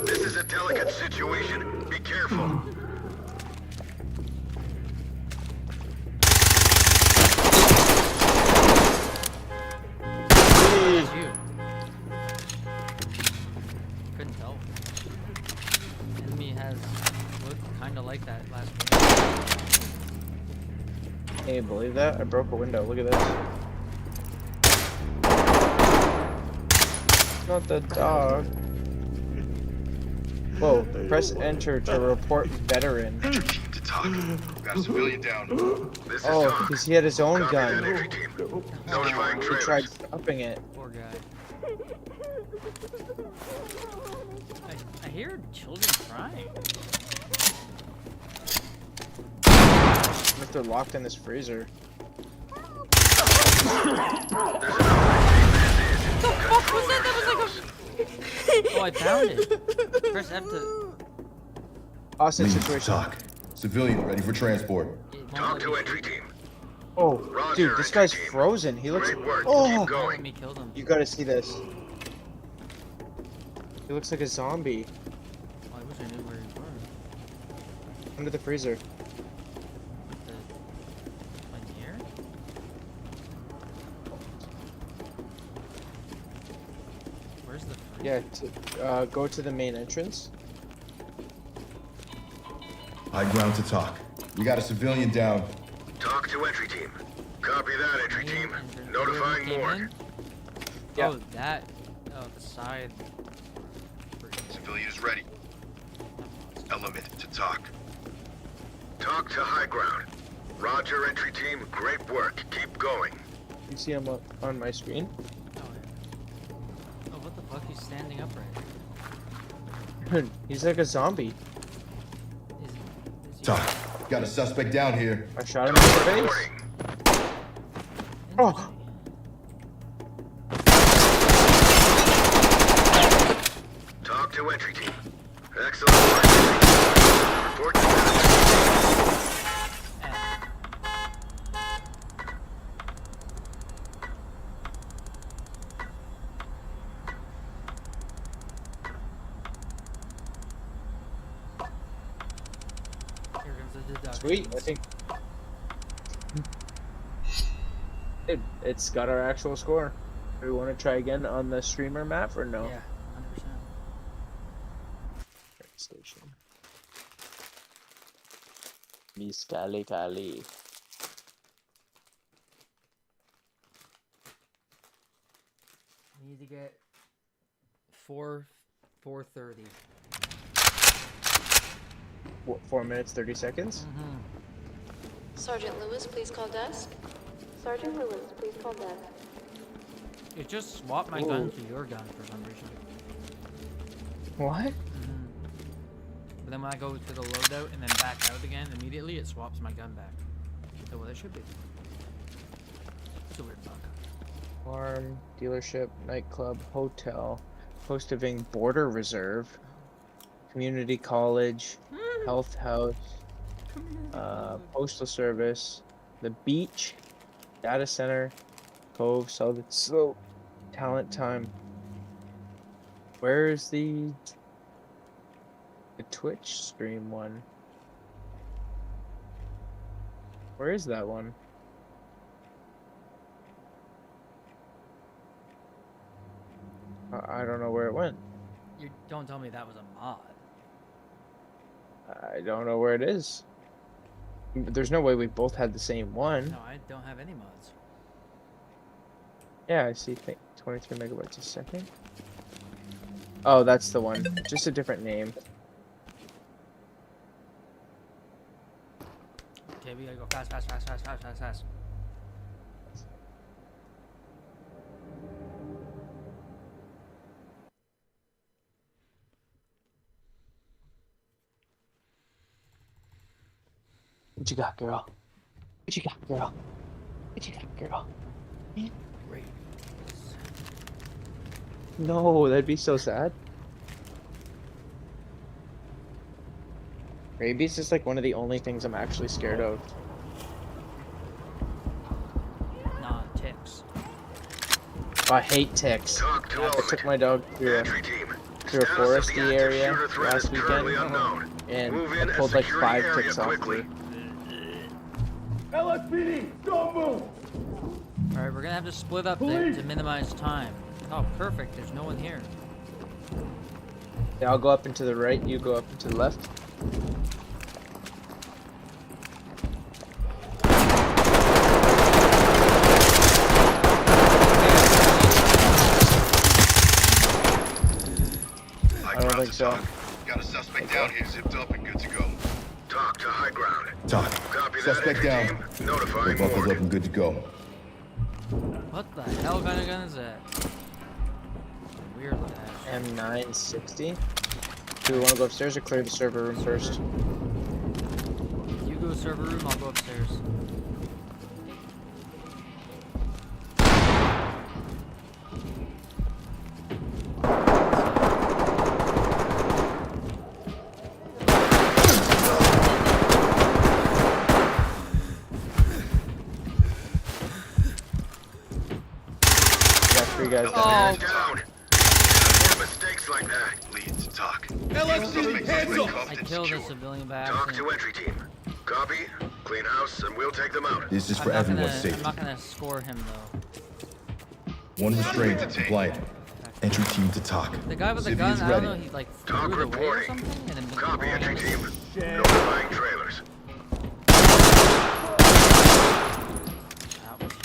This is a delicate situation. Be careful. It's you. Couldn't tell. Enemy has looked kind of like that last game. Can you believe that? I broke a window. Look at this. Not the dog. Whoa, press enter to report veteran. Entry team to talk. Got a civilian down. This is Oh, talk. because he had his own Copy that, gun. entry team. Notifying He trailers. tried stopping it. Poor guy. I hear children crying. If they're locked in this freezer. Oh, I found it. Press F to. Hostage Lead to situation. talk. Civilian ready for transport. It won't Talk let to me- entry team. Oh, Roger, dude, this guy's entry team. frozen. He looks. Great work. Oh, Keep Won't going. let me kill them. you gotta see this. He looks like a zombie Oh, I wish I knew where he was. under the freezer. Like here? Where's the freezer? Yeah, go to the main entrance. High ground to talk. We got a civilian down. Talk to entry team. Copy that, entry team. Notifying Came morgue. in? Yeah. Oh, that. Oh, the side. Civilian is ready. Element to talk. Talk to high ground. Roger, entry team. Great work. Keep going. You see him on my screen? Oh, yeah. Oh, what the fuck? He's standing upright. He's like a zombie. Is he? Talk. Got a suspect down here. I shot him in the face. Reporting. Oh, Talk to entry team. Excellent work. Report to deductions. Sweet. I think. It's got our actual score. Do we want to try again on the streamer map or no? Yeah, 100%. Station. Miss Kali Kali. We need to get 4:30. 4 minutes 30 seconds. Sergeant Lewis, please call desk. Sergeant Lewis, please call desk. It just swapped my gun to your gun for some reason. What? But then when I go to the loadout and then back out again, immediately it swaps my gun back. So well, it should be. It's a weird bug. Farm, dealership, nightclub, hotel, post of Ing border reserve, community college, health house, postal service, the beach, data center, cove, so talent time. Where is the Twitch stream one? Where is that one? I don't know where it went. You don't tell me that was a mod. I don't know where it is. There's no way we both had the same one. No, I don't have any mods. Yeah, I see. 23 megabytes a second. Oh, that's the one. Just a different name. Okay, we gotta go fast. What you got, girl? What you got, girl? What you got, girl? Great. No, that'd be so sad. Rabies is like one of the only things I'm actually scared of. Nah, ticks. I hate ticks. Talk to I took my dog through a Entry team. through a Status of the foresty active area shooter threat last is currently weekend, unknown. and Move I in pulled and like secure 5 the area ticks off quickly. me. LSPD, don't move! Alright, we're gonna have to split up to minimize time. Oh, perfect. There's no one here. Yeah, I'll go up and to the right, you go up and to the left. I don't think so. Got a suspect down here, zipped up and good to go. Talk to high ground. Talk. Copy that, Suspect entry down. team. Notifying Buckles up morgue. and good to go. What the hell kind of gun is that? Weird ass. M960. Do we want to go upstairs or clear the server room first? You go server room, I'll go upstairs. Got 3 guys down. Oh, Down. More mistakes like that lead to talk. LSPD, hands up! I killed a civilian by Talk accident. to entry team. Copy. Clean house, and we'll take them out. This is I'm for not everyone's gonna, safety. I'm not gonna score him though. One restrained, compliant. Entry team to talk. The guy with the Civvians gun, I don't ready. know, he like Talk threw it away or reporting. something, and then Copy, rolling entry on his- team. Notifying trailers.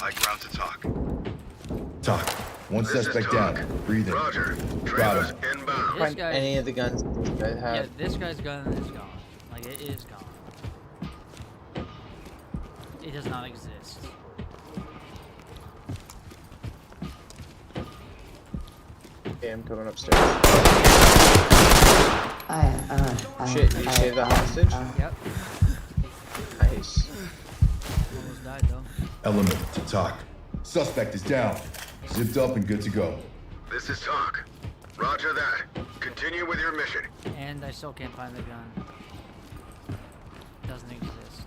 High ground to talk. Talk. One This is suspect talk. down. Breathing. Roger. Got Trailers him. inbound. This Find guy's- any of the guns that you guys Yeah, have. this guy's gun is gone. Like, it is gone. It does not exist. Okay, I'm coming upstairs. I Shit, you saved the hostage? Yep. Nice. Almost died though. Element to talk. Suspect is down. Zipped up and good to go. This is talk. Roger that. Continue with your mission. And I still can't find the gun. Doesn't exist.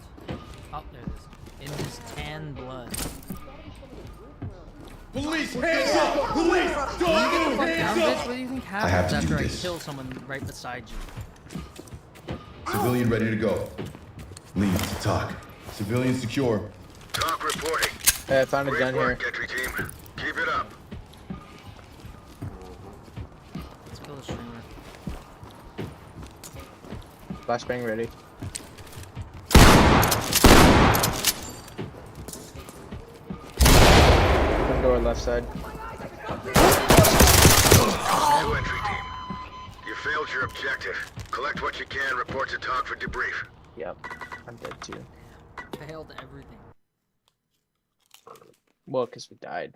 Oh, there it is. In his tan blood. Police, hands up! Police, don't move! Down, bitch, what do you think have happens to do after I this. kill someone right beside you? Civilian ready to go. Lead to talk. Civilian secure. Talk reporting. Hey, I found a Great gun here. work, entry team. Keep it up. Let's kill the streamer. Flashbang ready. One door left side. To entry team. You failed your objective. Collect what you can, report to talk for debrief. Yep. I'm dead too. Failed everything. Well, because we died.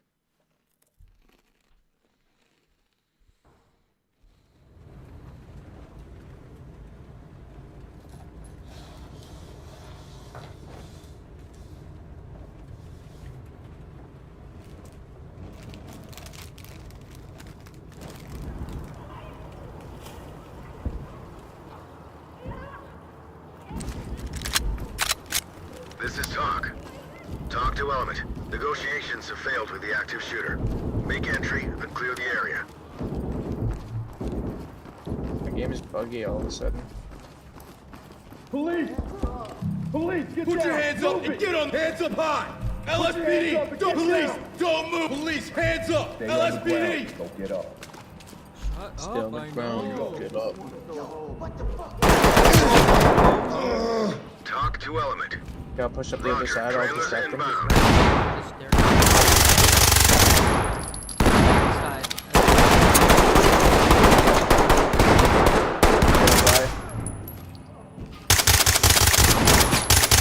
This is Talk. Talk to Element. Negotiations have failed with the active shooter. Make entry and clear the area. The game is buggy all of a sudden. Police! Police, get down! Put your hands up and get on! Hands up high! LSPD! Police! Don't move! Police, hands up! LSPD! Don't get up. Shut Still up, on I the ground. know. Get up. Talk to Element. Gotta push up the other Roger, side. I'll trailers distract them. inbound. This staircase. Side.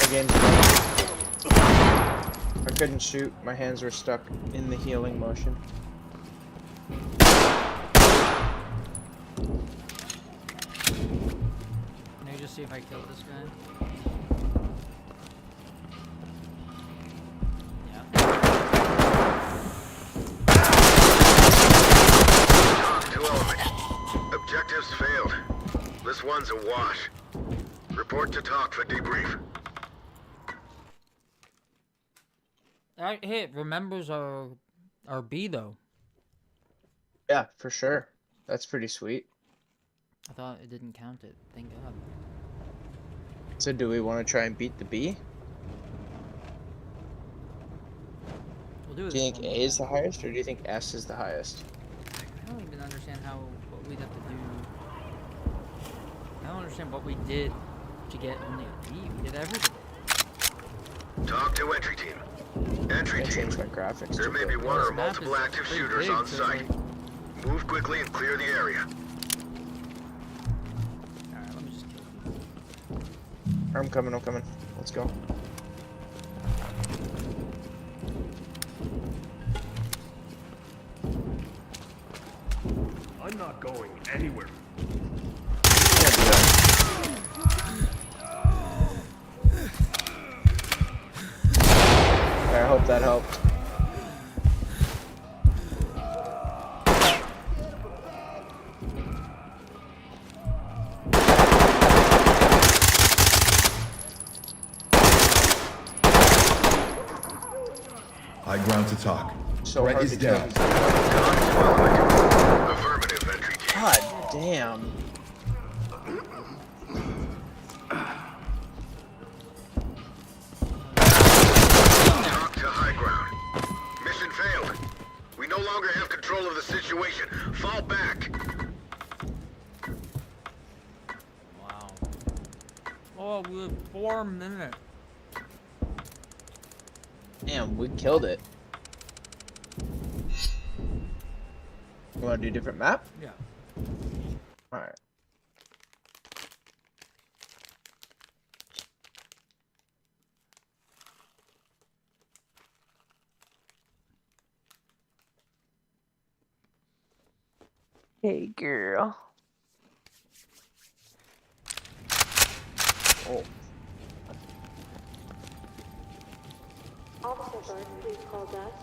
Again's I couldn't shoot. My hands were stuck in the healing motion. Can I just see if I killed this guy? Yeah. Talk to Element. Objectives failed. This one's a wash. Report to Talk for debrief. Hey, it remembers our B though. Yeah, for sure. That's pretty sweet. I thought it didn't count it. Thank God. So do we want to try and beat the B? We'll do it. Do you think one A more is the time. highest, or do you think S is the highest? I don't even understand what we'd have to do. I don't understand what we did to get only a B. We did everything. Talk to entry team. Entry I team. changed my graphics. There to may be bit. one or This map multiple is active pretty shooters big, on so site. like- Move quickly and clear the area. Alright, let me just kill you. I'm coming. Let's go. I'm not going anywhere. Can't do that. I hope that helped. High ground to talk. So Threat hard is to kill down. these- Talk to Element. Affirmative, entry team. God damn. Talk to high ground. Mission failed. We no longer have control of the situation. Fall back. Wow. Oh, we have 4 minutes. Damn, we killed it. You want to do a different map? Yeah. Alright. Hey, girl. Oh. Officer Bird, please call desk.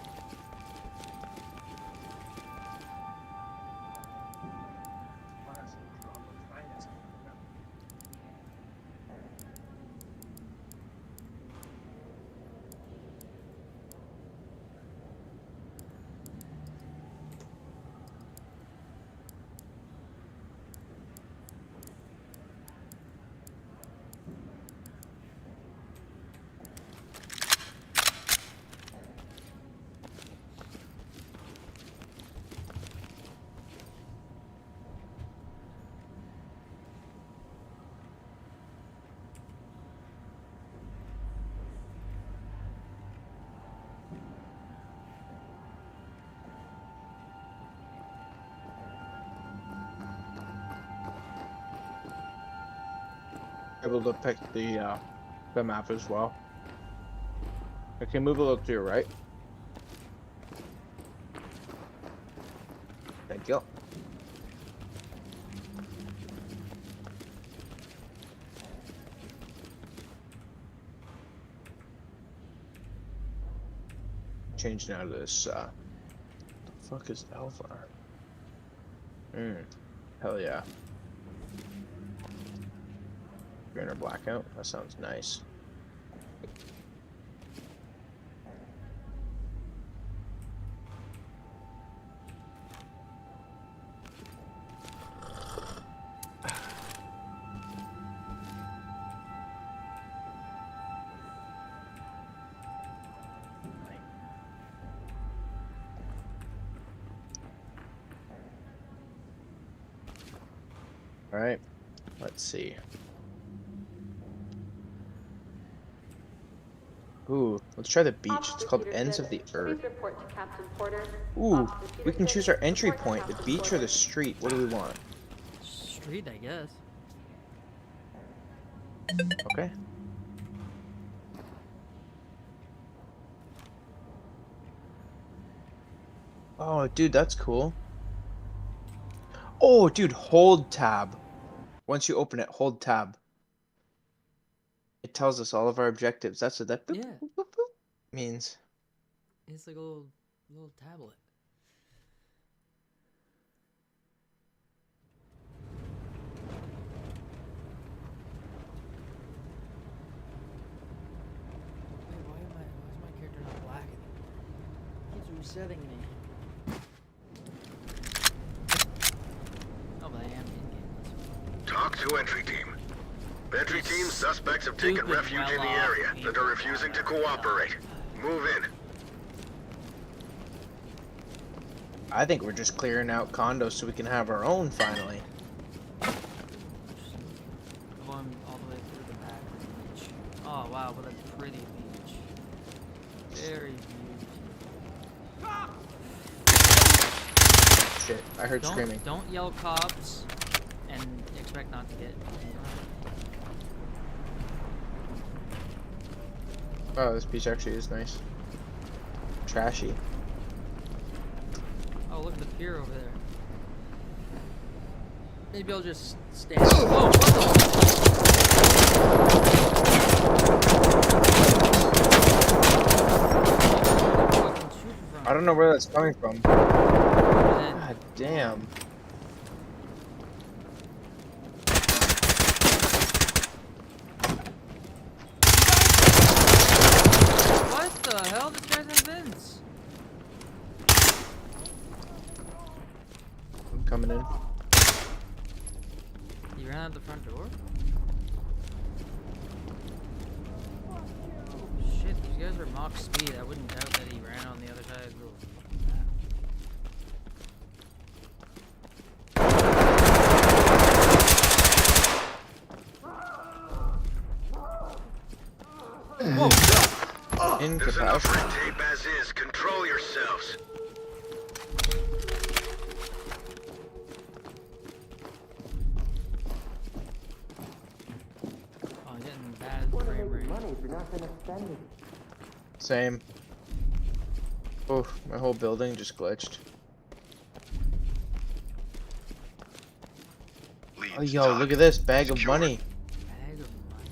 Able to pick the map as well. Okay, move a little to your right. Thank you. Change now to this. The fuck is Elvar? Hell yeah. Green or blackout? That sounds nice. All right, let's see. Ooh, let's try the beach. It's called Ends of the Earth. Please report to Captain Porter. Ooh, Officer we can Peterson, choose our entry report to point, the Captain beach or Porter. the street. What do we want? Street, I guess. Okay. Oh, dude, that's cool. Oh, dude, hold tab. Once you open it, hold tab. It tells us all of our objectives. That's what that boop, Yeah. boop, boop, boop means. It's like a little tablet. Wait, why is my character not black anymore? He's resetting me. Oh, but I am in-game. Talk to entry team. Entry team, suspects have taken Stupid refuge in the area that are refusing to cooperate. Move in. I think we're just clearing out condos so we can have our own finally. Going all the way through the back of the beach. Oh wow, what a pretty beach. Very beautiful. Shit, I heard screaming. Don't yell cops and expect not to get. Oh, this beach actually is nice. Trashy. Oh, look at the pier over there. Maybe I'll just stand. Oh, what the? I don't know where that's coming from. God damn. What the hell? This guy's in vents. I'm coming in. He ran out the front door? Shit, these guys are mock speed. I wouldn't doubt that he ran on the other side of the map. Whoa! There's enough red Incapacitated. tape as is. Control yourselves. Oh, I'm getting bad frame rate. Same. Oh, my whole building just glitched. Oh, Leads yo, talk. look at this bag of Secure. money. Bag of money.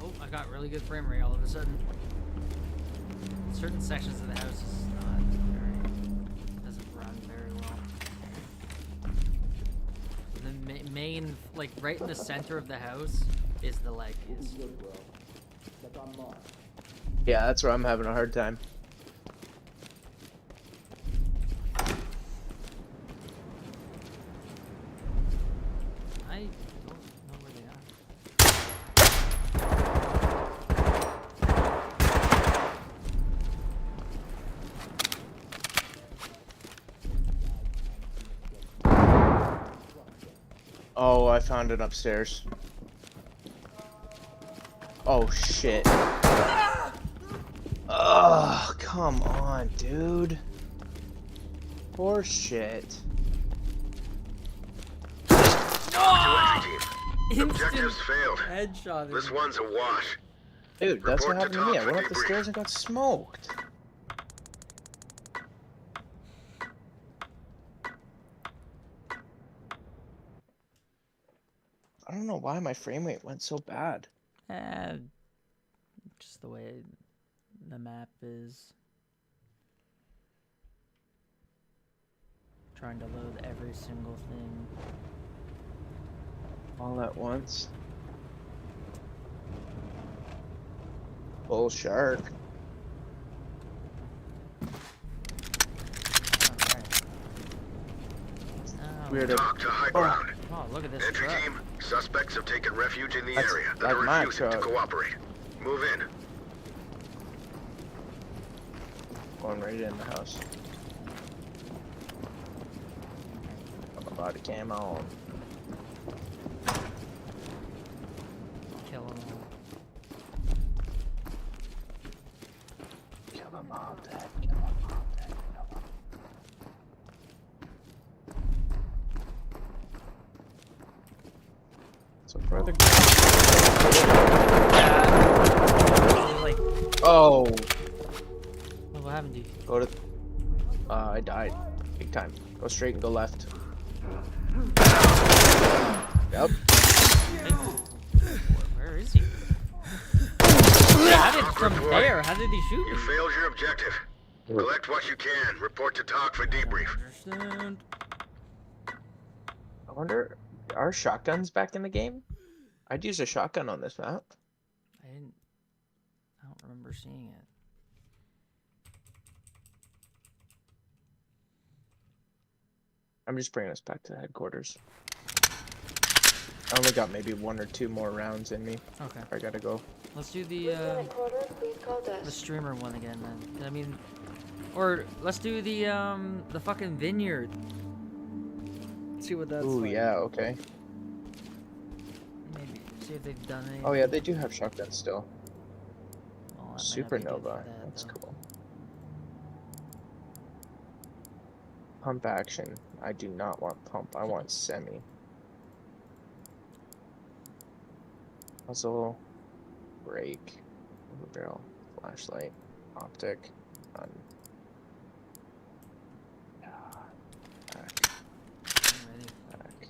Oh, I got really good frame rate all of a sudden. Certain sections of the house is not very, doesn't run very well. The main, like right in the center of the house, is the lag piece. Yeah, that's where I'm having a hard time. I don't know where they are. Oh, I found it upstairs. Oh shit. Ugh, come on, dude. Poor shit. To entry team. Instant Objectives failed. headshot. This one's a wash. Dude, that's what Report to happened to me. I top went for up the debrief. stairs and got smoked. I don't know why my frame rate went so bad. Just the way the map is. Trying to load every single thing. All at once. Bull shark. Alright. Oh, Weird. to- Talk to high ground. oh, look at this Entry truck. team, suspects have taken refuge in the That's area. like They're my refusing to truck. cooperate. Move in. Going right in the house. Got my body cam on. Kill them all. Kill them all, Dad. Kill them all, Dad. Kill them all. So further. Like, Oh, what happened to you? go to. I died. Big time. Go straight and go left. Yep. Where is he? How did from there? How did he shoot You me? failed your objective. Collect what you can. Report to TOC for debrief. Understand. I wonder, are shotguns back in the game? I'd use a shotgun on this map. I don't remember seeing it. I'm just bringing us back to headquarters. I only got maybe 1 or 2 more rounds in me. Okay. I gotta go. Let's do the Headquarters, please call desk. streamer one again then. 'Cause I mean, or let's do the fucking vineyard. See what that's Ooh, like. yeah, okay. Maybe see if they've done anything. Oh yeah, they do have shotguns still. Well, that might not be good for Supernova. that, That's though. cool. Pump action. I do not want pump. I want semi. Puzzle. Brake. Barrel. Flashlight. Optic. Gun. Back. I'm ready. Back.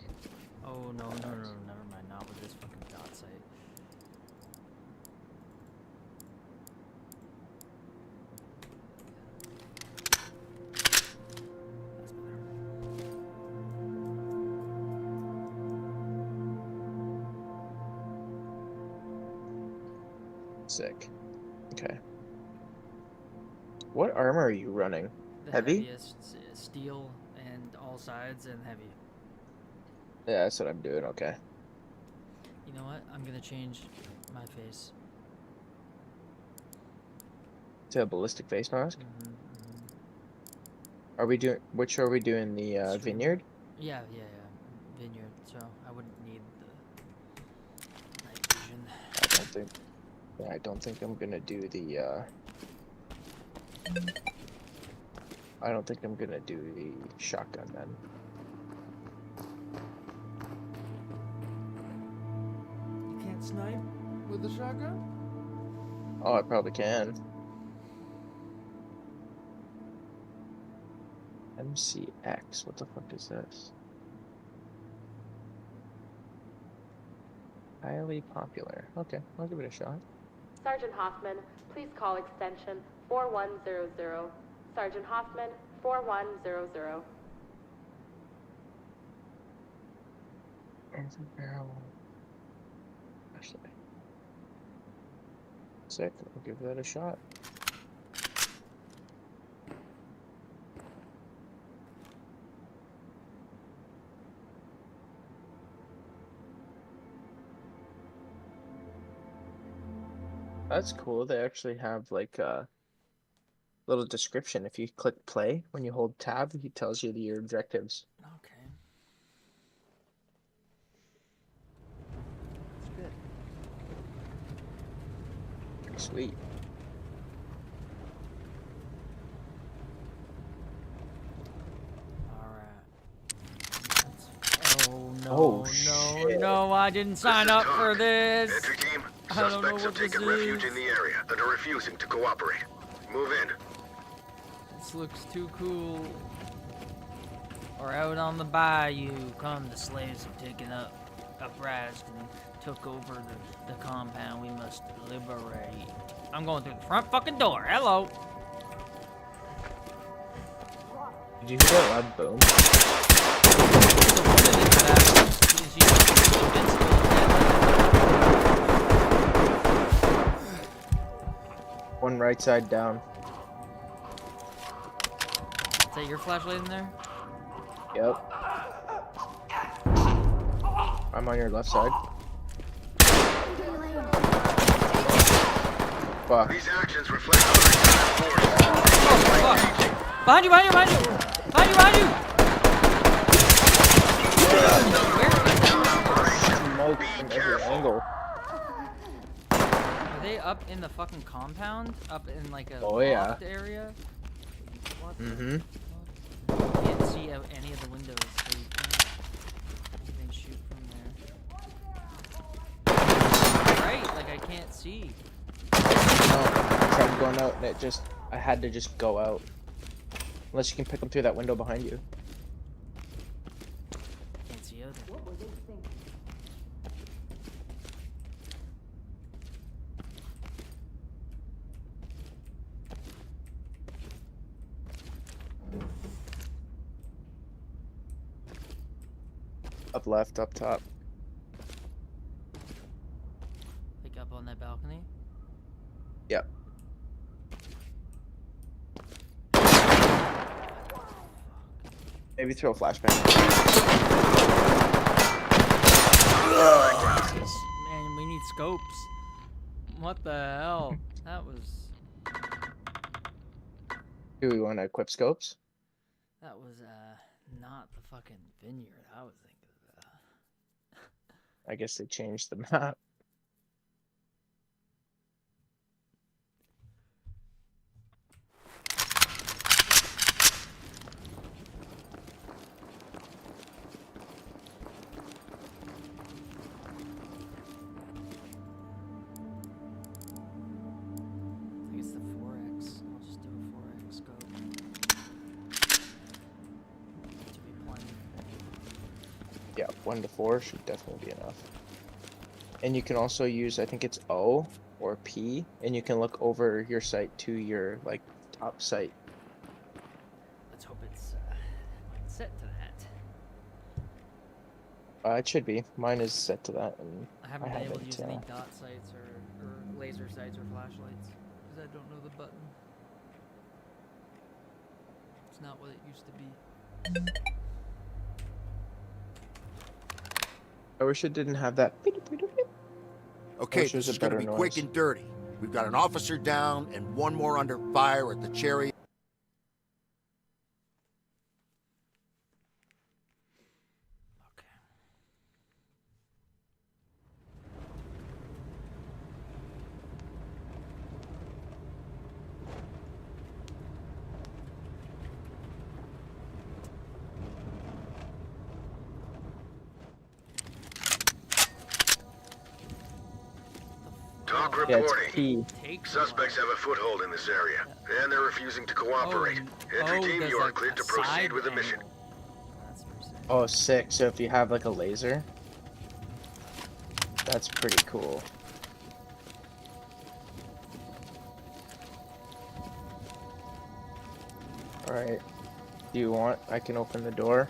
Oh no, never mind. Not with this fucking dot sight. That's better. Sick. Okay. What armor are you running? The Heavy? heaviest, steel and all sides and heavy. Yeah, that's what I'm doing. Okay. You know what? I'm gonna change my face. To a ballistic face mask. Mm-hmm. Are we doing? Which are we doing? The Streamer. vineyard? Yeah. Vineyard. So I wouldn't need the night vision. I don't think. Yeah, I don't think I'm gonna do the. I don't think I'm gonna do the shotgun then. You can't snipe with the shotgun? Oh, I probably can. MCX. What the fuck is this? Highly popular. Okay, I'll give it a shot. Sergeant Hoffman, please call extension 4100. Sergeant Hoffman, 4100. There's a barrel. Actually. Sick. I'll give that a shot. That's cool. They actually have like a little description. If you click play, when you hold tab, he tells you your objectives. Okay. That's good. Sweet. Alright. Oh no, Oh, no, shit. no, I didn't sign This is up for Talk. this. Entry team, I don't know suspects have what this taken refuge is. in the area and are refusing to cooperate. Move in. This looks too cool. Or out on the bayou, come the slaves have taken uprised and took over the compound. We must liberate. I'm going through the front fucking door. Hello. Did you hear that loud boom? One right side down. Is that your flashlight in there? Yep. I'm on your left side. Fuck. These actions reflect our force. Behind you, behind you, behind you! Behind you, behind you! Smoke from every angle. Are they up in the fucking compound? Up in like a loft area? What the Mm-hmm. fuck? You can't see out any of the windows, so you can't even shoot from there. Right, like I can't see. No, I tried going out and I had to just go out. Unless you can pick them through that window behind you. Can't see out there. Up left, up top. Like up on that balcony? Yep. Maybe throw a flashbang. Man, we need scopes. What the hell? That was Do we want to equip scopes? not the fucking vineyard I was thinking of. I guess they changed the map. I guess the 4X. I'll just do a 4X scope. To be plenty. Yeah, 1 to 4 should definitely be enough. And you can also use, I think it's O or P, and you can look over your sight to your like top sight. Let's hope it's set to that. It should be. Mine is set to that, and I haven't been able to use any dot sights or laser sights or flashlights because I don't know the button. It's not what it used to be. I wish it didn't have that. Okay, wish it was this a is going to better be quick noise. and dirty. We've got an officer down and one more under fire at the Cherry. Okay. Talk Yeah, it's reporting. P. Take Suspects have a foothold in this area, and they're refusing to cooperate. Entry team, there's you are like cleared a to proceed side with the mission. angle. That's for sure. Oh, sick. So if you have like a laser, that's pretty cool. Alright. Do you want? I can open the door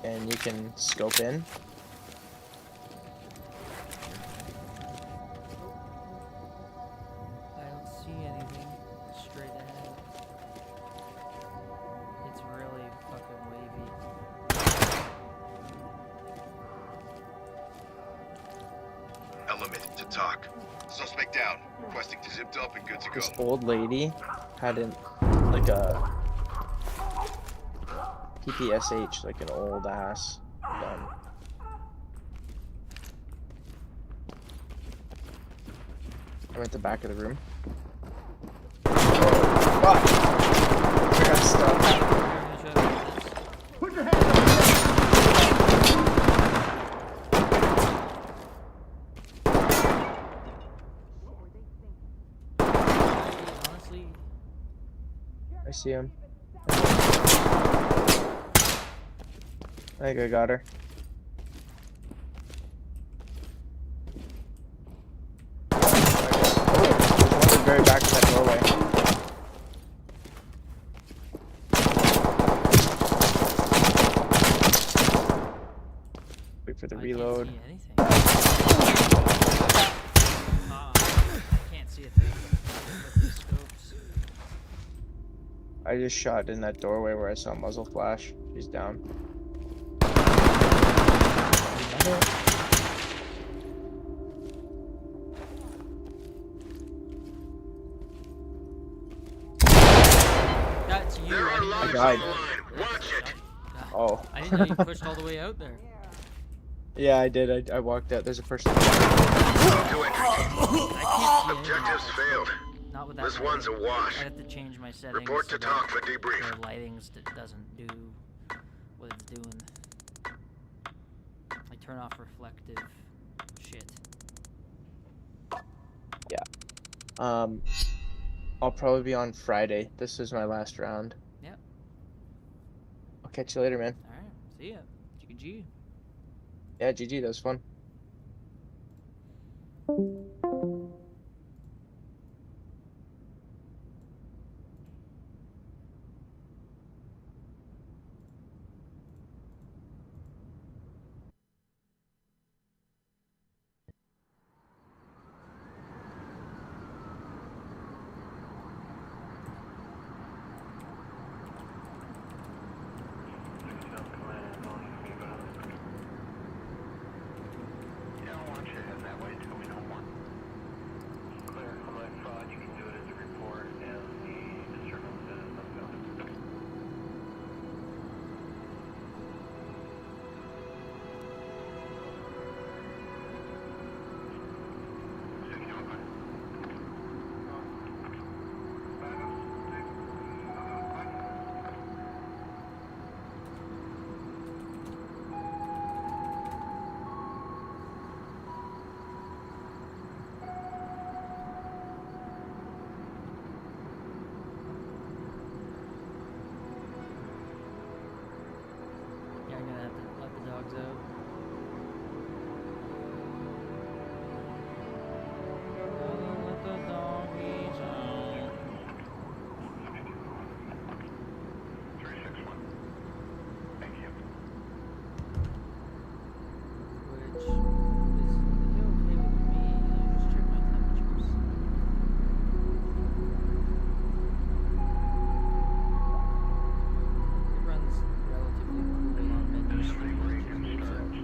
and you can scope in. I don't see anything straight ahead. It's really fucking wavy. Element to talk. Suspect down. Requesting to zipped up and good to go. This old lady had like a PPSH, like an old ass gun. I'm at the back of the room. Fuck! I got stuck. Put your hands up. see him. I think I got her. There's one very back in that doorway. Wait for the reload. Can't see a thing with these scopes. I just shot in that doorway where I saw muzzle flash. She's down. That's you. I died. Watch it. Oh. I didn't know you pushed all the way out there. Yeah, I did. I walked out. There's a person. Talk to entry team. I can't see Objectives failed. Not with that This lighting. one's a wash. I have to change my settings. Report to so talk that for debrief. The lighting doesn't do what it's doing. I turn off reflective shit. Yeah. I'll probably be on Friday. This is my last round. Yep. I'll catch you later, man. All right. See ya. GG. Yeah, GG. That was fun. Yeah, I'm gonna have to let the dogs out. Let the doggies out. 361. Thank you. Which is okay with me. Let me just check my temperatures. It runs relatively cool on menu screen, which is good, so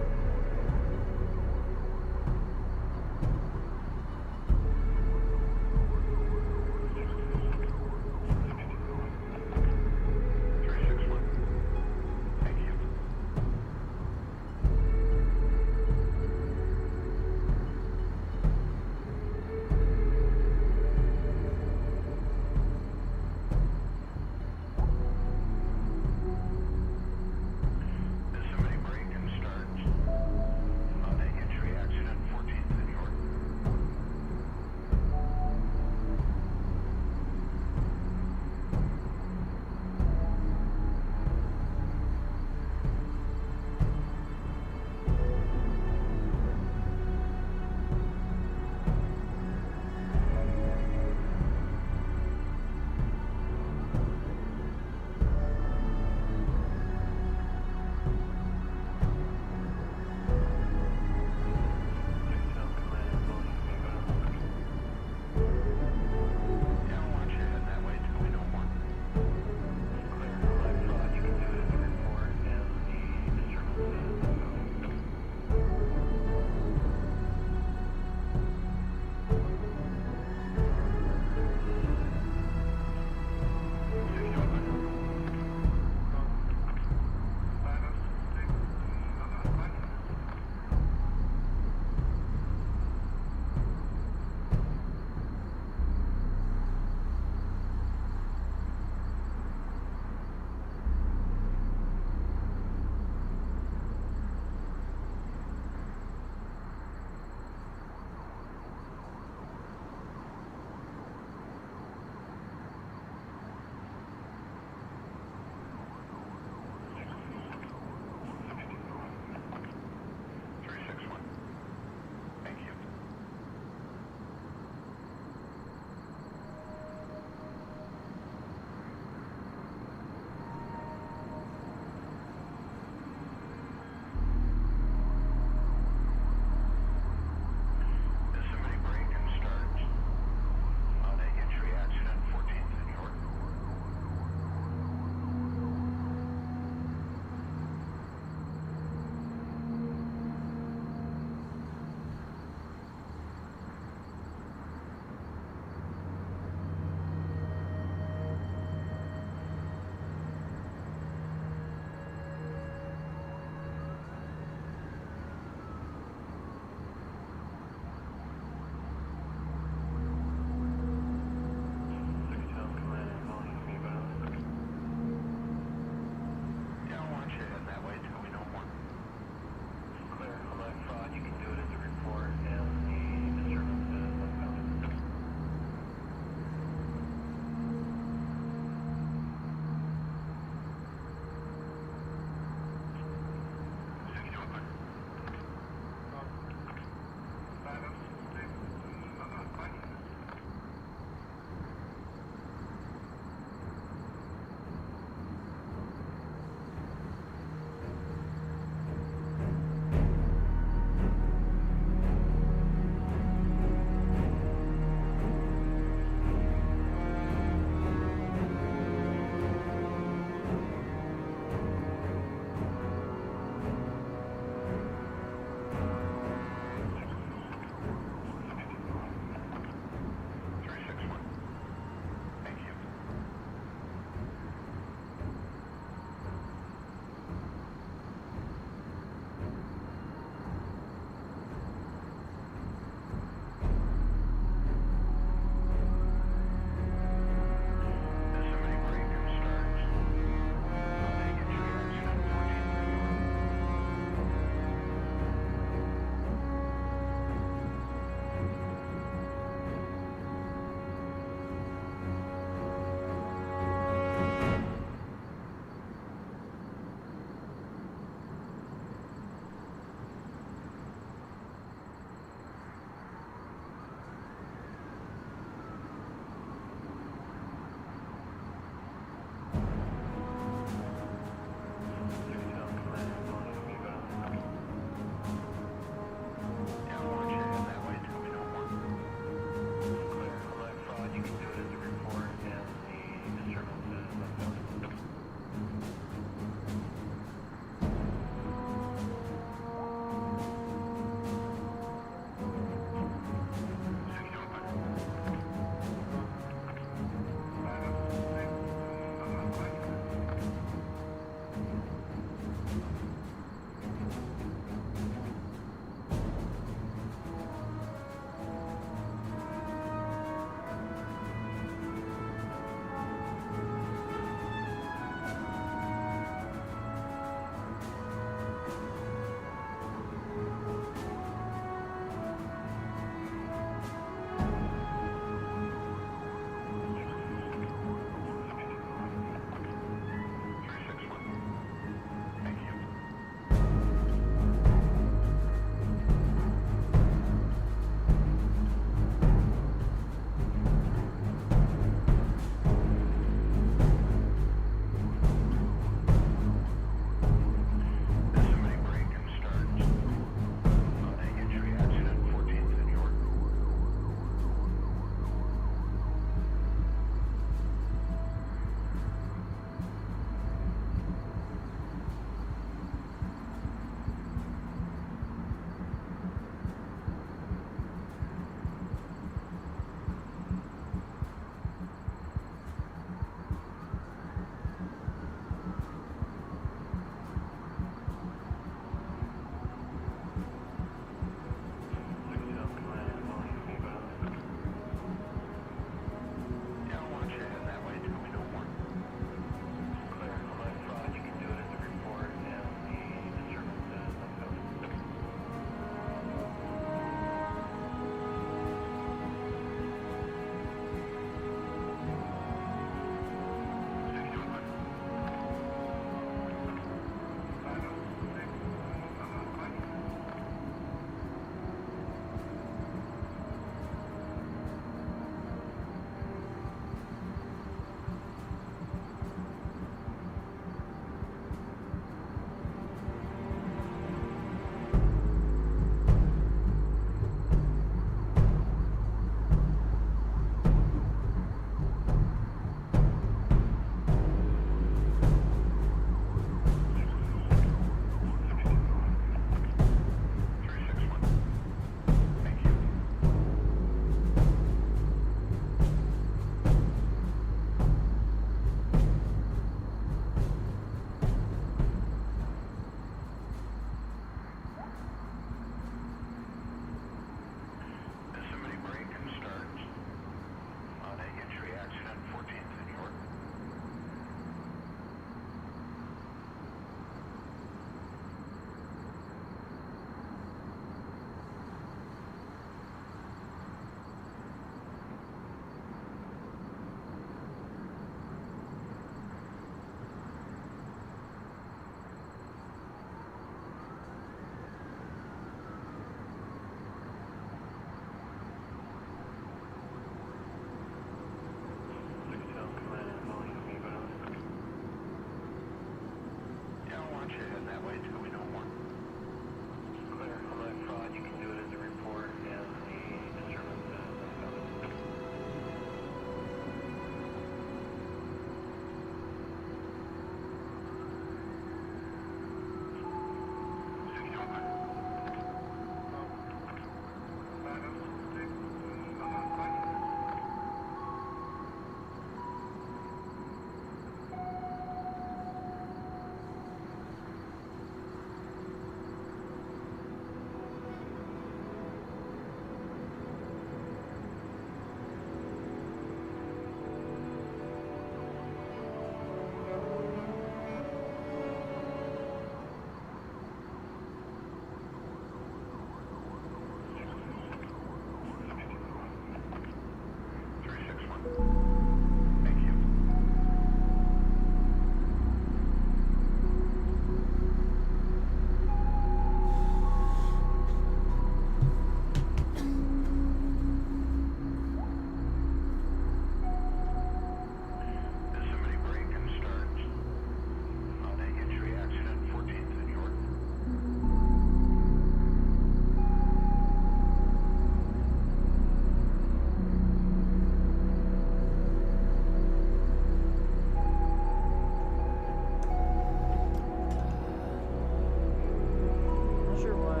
Not sure why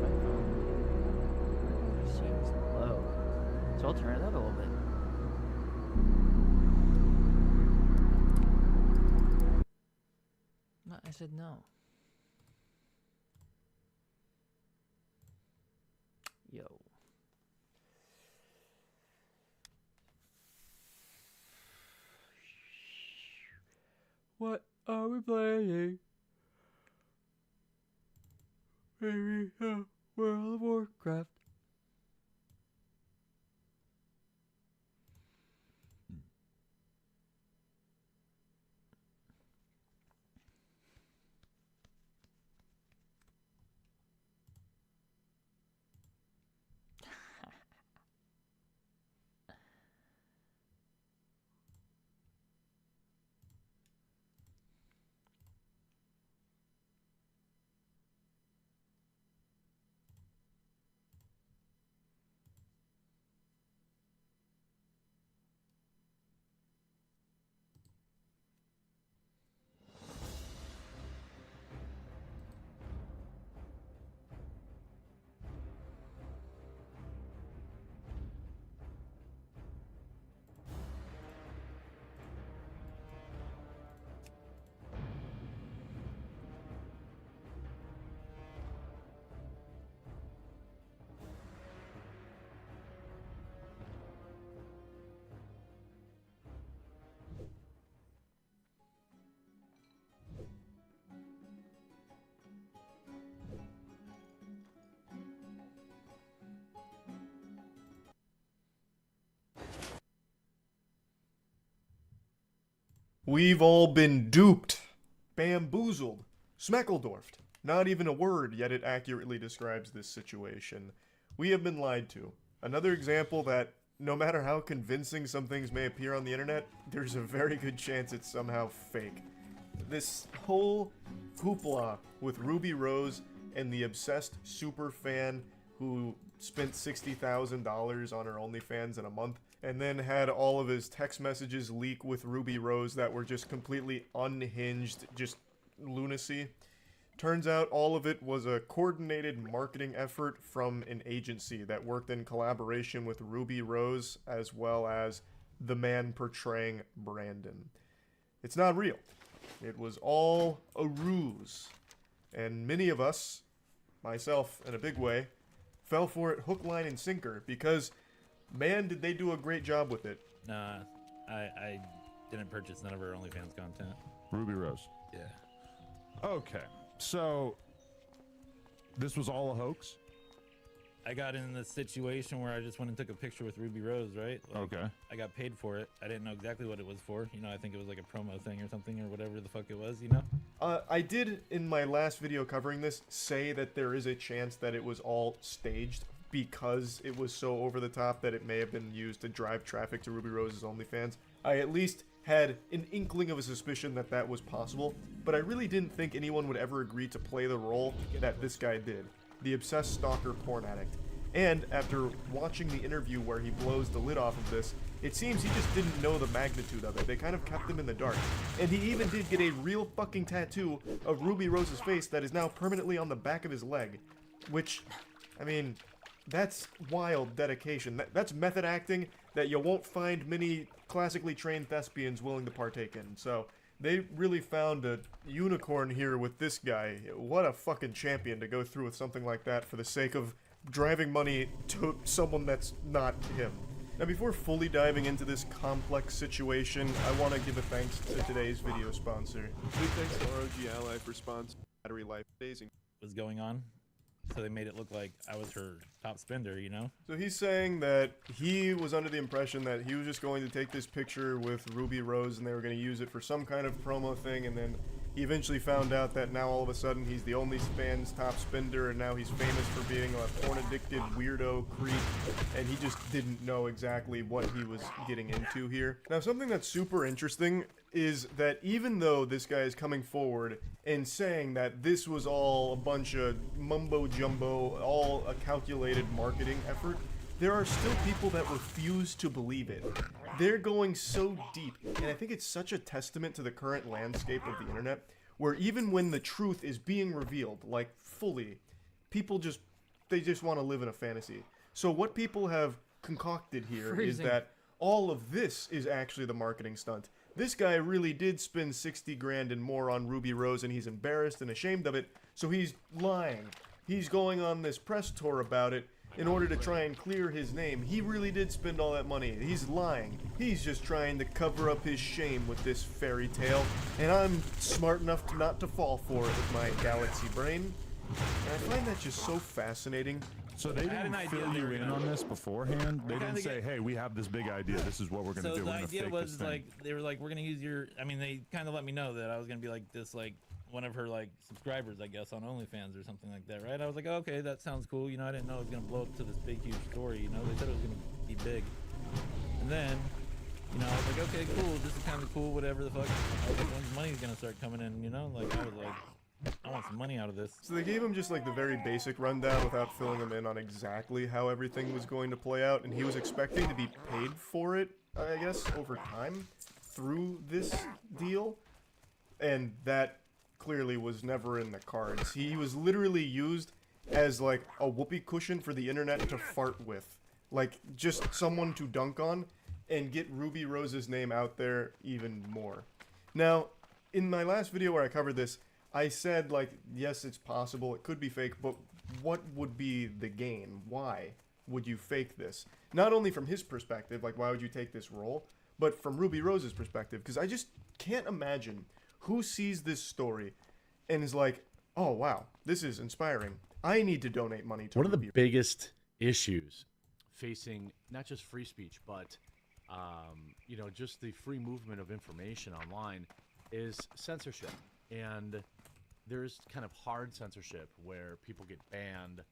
my phone seems low. So I'll turn it up a little bit. No, I said no. Yo. What are we playing? Maybe World of Warcraft. We've all been duped, bamboozled, smeckledorfed. Not even a word, yet it accurately describes this situation. We have been lied to. Another example that, no matter how convincing some things may appear on the internet, there's a very good chance it's somehow fake. This whole hoopla with Ruby Rose and the obsessed super fan who spent $60,000 on her OnlyFans in a month, and then had all of his text messages leak with Ruby Rose that were just completely unhinged, just lunacy. Turns out all of it was a coordinated marketing effort from an agency that worked in collaboration with Ruby Rose as well as the man portraying Brandon. It's not real. It was all a ruse. And many of us, myself in a big way, fell for it hook, line, and sinker because, man, did they do a great job with it. Nah, I didn't purchase none of her OnlyFans content. Ruby Rose. Yeah. Okay, so this was all a hoax? I got in the situation where I just went and took a picture with Ruby Rose, right? Like, okay. I got paid for it. I didn't know exactly what it was for. You know, I think it was like a promo thing or something or whatever the fuck it was, you know? I did, in my last video covering this, say that there is a chance that it was all staged because it was so over the top that it may have been used to drive traffic to Ruby Rose's OnlyFans. I at least had an inkling of a suspicion that that was possible, but I really didn't think anyone would ever agree to play the role that this guy did, the obsessed stalker porn addict. And after watching the interview where he blows the lid off of this, it seems he just didn't know the magnitude of it. They kind of kept him in the dark. And he even did get a real fucking tattoo of Ruby Rose's face that is now permanently on the back of his leg. Which, I mean, that's wild dedication. That's method acting that you won't find many classically trained thespians willing to partake in. So, they really found a unicorn here with this guy. What a fucking champion to go through with something like that for the sake of driving money to someone that's not him. Now, before fully diving into this complex situation, I want to give a thanks to today's video sponsor. Big thanks to ROG Ally for sponsoring battery life days. What's going on? So they made it look like I was her top spender, you know? So he's saying that he was under the impression that he was just going to take this picture with Ruby Rose and they were going to use it for some kind of promo thing, and then he eventually found out that now all of a sudden he's the only fan's top spender, and now he's famous for being a porn-addicted weirdo creep, and he just didn't know exactly what he was getting into here. Now, something that's super interesting is that even though this guy is coming forward and saying that this was all a bunch of mumbo-jumbo, all a calculated marketing effort, there are still people that refuse to believe it. They're going so deep, and I think it's such a testament to the current landscape of the internet, where even when the truth is being revealed, like fully, people just want to live in a fantasy. So what people have concocted here is that all of this is actually the marketing stunt. This guy really did spend 60 grand and more on Ruby Rose, and he's embarrassed and ashamed of it, so he's lying. He's going on this press tour about it in order to try and clear his name. He really did spend all that money. He's lying. He's just trying to cover up his shame with this fairy tale, and I'm smart enough to not to fall for it with my galaxy brain. And I find that just so fascinating. So they didn't fill you in on this beforehand? They didn't say, hey, we have this big idea, this is what we're going to do, we're going to fake this thing. So the idea was, like, they were like, we're going to use your, I mean, they kind of let me know that I was going to be like this, like, one of her, like, subscribers, I guess, on OnlyFans or something like that, right? I was like, oh, okay, that sounds cool. You know, I didn't know it was going to blow up to this big, huge story, you know? They said it was going to be big. And then, you know, I was like, okay, cool, this is kind of cool, whatever the fuck. I was like, when's money's going to start coming in, you know? Like, I was like, I want some money out of this. So they gave him just like the very basic rundown without filling him in on exactly how everything was going to play out, and he was expecting to be paid for it, I guess, over time through this deal, and that clearly was never in the cards. He was literally used as like a whoopee cushion for the internet to fart with, like just someone to dunk on and get Ruby Rose's name out there even more. Now, in my last video where I covered this, I said, like, yes, it's possible, it could be fake, but what would be the gain? Why would you fake this? Not only from his perspective, like, why would you take this role, but from Ruby Rose's perspective, because I just can't imagine who sees this story and is like, oh, wow, this is inspiring. I need to donate money to One of the Ruby. biggest issues facing not just free speech, but, you know, just the free movement of information online is censorship. And there's kind of hard censorship where people get banned,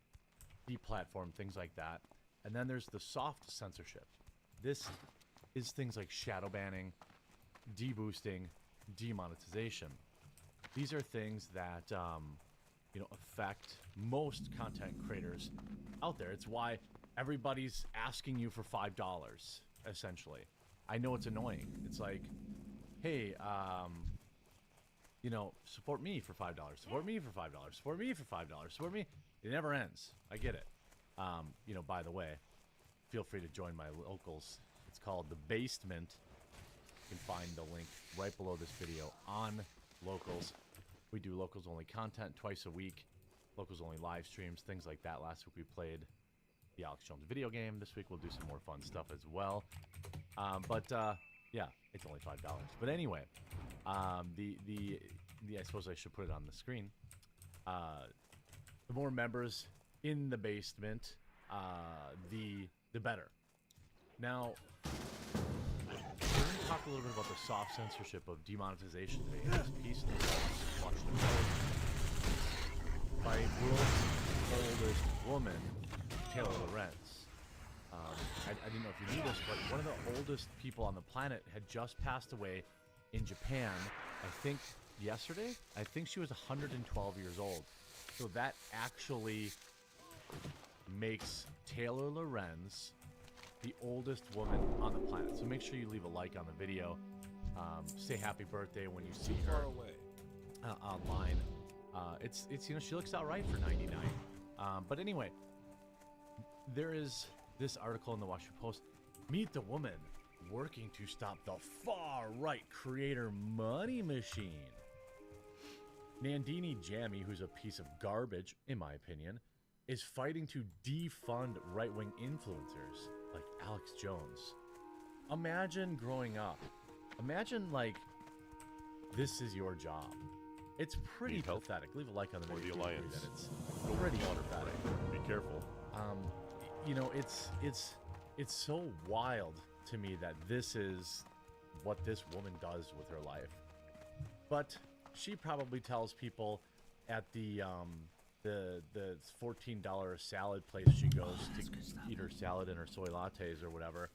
deplatformed, things like that. And then there's the soft censorship. This is things like shadow banning, deboosting, demonetization. These are things that, you know, affect most content creators out there. It's why everybody's asking you for $5, essentially. I know it's annoying. It's like, hey, you know, support me for $5, support me for $5, support me for $5, support me. It never ends. I get it. You know, by the way, feel free to join my locals. It's called The Basement. You can find the link right below this video on locals. We do locals only content twice a week, locals only live streams, things like that. Last week we played the Alex Jones video game. This week we'll do some more fun stuff as well. Yeah, it's only $5. But anyway, I suppose I should put it on the screen. The more members in the basement, the better. Now, we're going to talk a little bit about the soft censorship of demonetization today. In this piece in the Washington Post by world's oldest woman, Taylor Lorenz. I didn't know if you knew this, but one of the oldest people on the planet had just passed away in Japan, I think yesterday. I think she was 112 years old. So that actually makes Taylor Lorenz the oldest woman on the planet. So make sure you leave a like on the video. Say happy birthday when you see her online. It's she looks all right for 99. But anyway, there is this article in the Washington Post. Meet the woman working to stop the far-right creator money machine. Nandini Jammy, who's a piece of garbage, in my opinion, is fighting to defund right-wing influencers like Alex Jones. Imagine growing up. Imagine, like, this is your job. It's pretty pathetic. Leave a like on the video. Or the Alliance. That it's pretty pathetic. Be careful. You know, it's so wild to me that this is what this woman does with her life. But she probably tells people at the $14 salad place she goes to eat her salad and her soy lattes or whatever,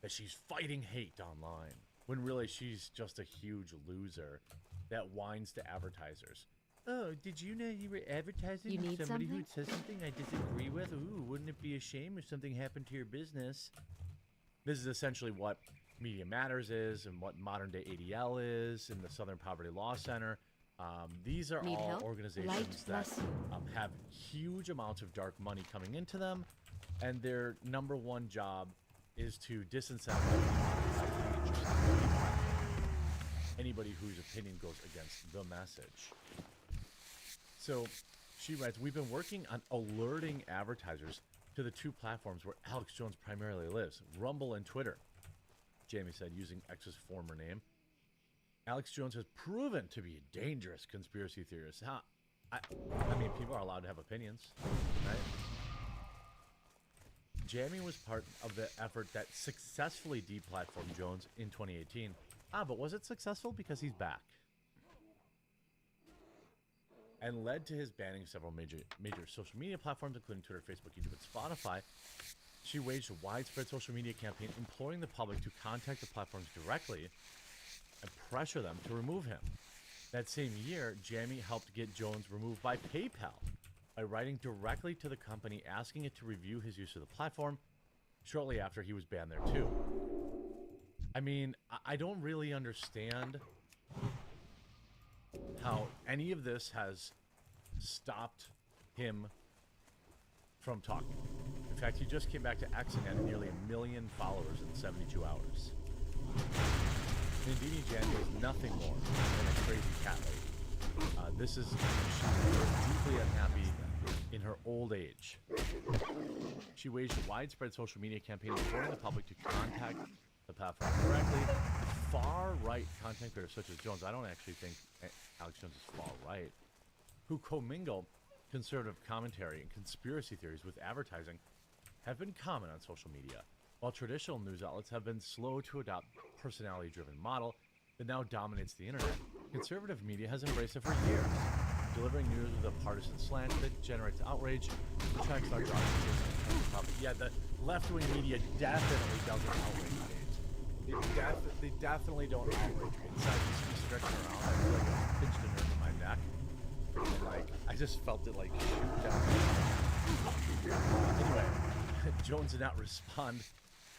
that she's fighting hate online, when really she's just a huge loser that whines to advertisers. Oh, did you know you were advertising to somebody who says something I disagree with? Ooh, wouldn't it be a shame if something happened to your business? This is essentially what Media Matters is and what modern day ADL is and the Southern Poverty Law Center. These are all organizations that have huge amounts of dark money coming into them, and their number one job is to disincentivize anybody whose opinion goes against the message. So she writes, we've been working on alerting advertisers to the two platforms where Alex Jones primarily lives, Rumble and Twitter. Jamie said, using X's former name. Alex Jones has proven to be a dangerous conspiracy theorist. I mean, people are allowed to have opinions, right? Jamie was part of the effort that successfully deplatformed Jones in 2018. But was it successful? Because he's back. And led to his banning several major social media platforms, including Twitter, Facebook, YouTube, and Spotify. She waged a widespread social media campaign imploring the public to contact the platforms directly and pressure them to remove him. That same year, Jamie helped get Jones removed by PayPal by writing directly to the company asking it to review his use of the platform shortly after he was banned there too. I mean, I don't really understand how any of this has stopped him from talking. In fact, he just came back to X and had nearly 1 million followers in 72 hours. Nandini Jammy is nothing more than a crazy cat lady. She's deeply unhappy in her old age. She waged a widespread social media campaign imploring the public to contact the platform directly. Far-right content creators such as Jones, I don't actually think Alex Jones is far-right, who commingle conservative commentary and conspiracy theories with advertising, have been common on social media, while traditional news outlets have been slow to adopt personality-driven model that now dominates the internet. Conservative media has embraced it for years, delivering news with a partisan slant that generates outrage, attracts large audiences. Yeah, the left-wing media definitely doesn't outrage me. They definitely don't outrage me. Inside, you see me stretching around, I feel like I pinched a nerve in my neck. And, like, I just felt it, like, shoot down. Anyway, Jones did not respond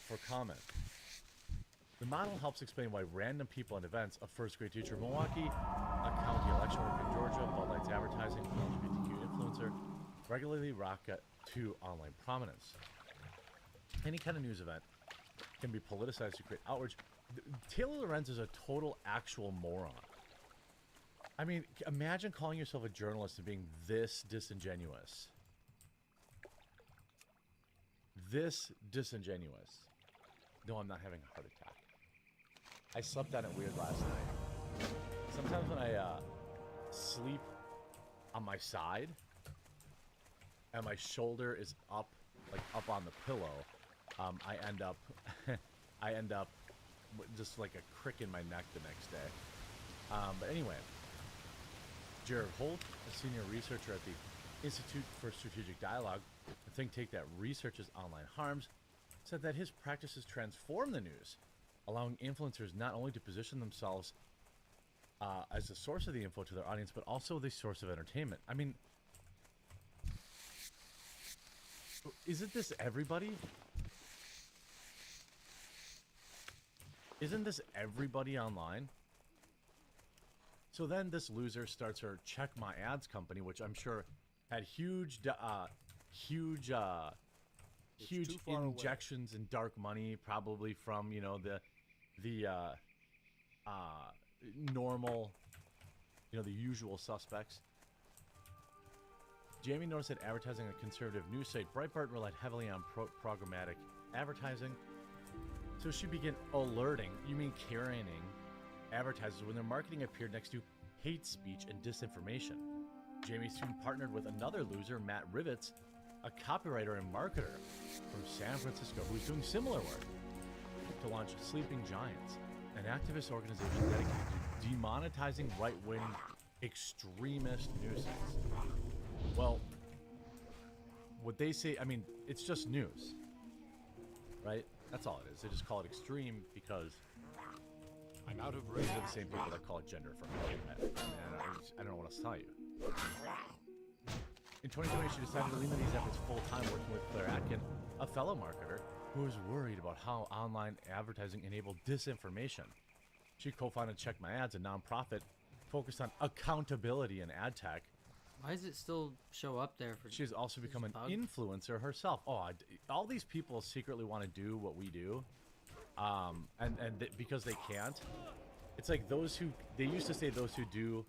for comment. The model helps explain why random people and events, a first-grade teacher in Milwaukee, a county election worker in Georgia, Bud Light's advertising, an LGBTQ influencer, regularly rocket to online prominence. Any kind of news event can be politicized to create outrage. Taylor Lorenz is a total actual moron. I mean, imagine calling yourself a journalist and being this disingenuous. This disingenuous. No, I'm not having a heart attack. I slept on it weird last night. Sometimes when I sleep on my side and my shoulder is up, like up on the pillow, I end up just like a crick in my neck the next day. But anyway, Jared Holt, a senior researcher at the Institute for Strategic Dialogue, a think tank that researches online harms, said that his practices transform the news, allowing influencers not only to position themselves as the source of the info to their audience, but also the source of entertainment. I mean, isn't this everybody? Isn't this everybody online? So then this loser starts her Check My Ads company, which I'm sure had huge injections in dark money, probably from, you know, the normal, you know, the usual suspects. Jamie noticed that advertising on a conservative news site, Breitbart, relied heavily on programmatic advertising. So she began alerting, you mean carrying, advertisers when their marketing appeared next to hate speech and disinformation. Jamie soon partnered with another loser, Matt Rivets, a copywriter and marketer from San Francisco who's doing similar work, to launch Sleeping Giants, an activist organization dedicated to demonetizing right-wing extremist news sites. Well, what they say, I mean, it's just news, right? That's all it is. They just call it extreme because I'm out of range. These are the same people that call it gender affirmation. I don't know what else to tell you. In 2020, she decided to lean on these efforts full-time, working with Claire Atkin, a fellow marketer who was worried about how online advertising enabled disinformation. She co-founded Check My Ads, a nonprofit focused on accountability in ad tech. Why does it still show up there? She's also become an influencer herself. Oh, all these people secretly want to do what we do, because they can't. It's like they used to say those who can't do,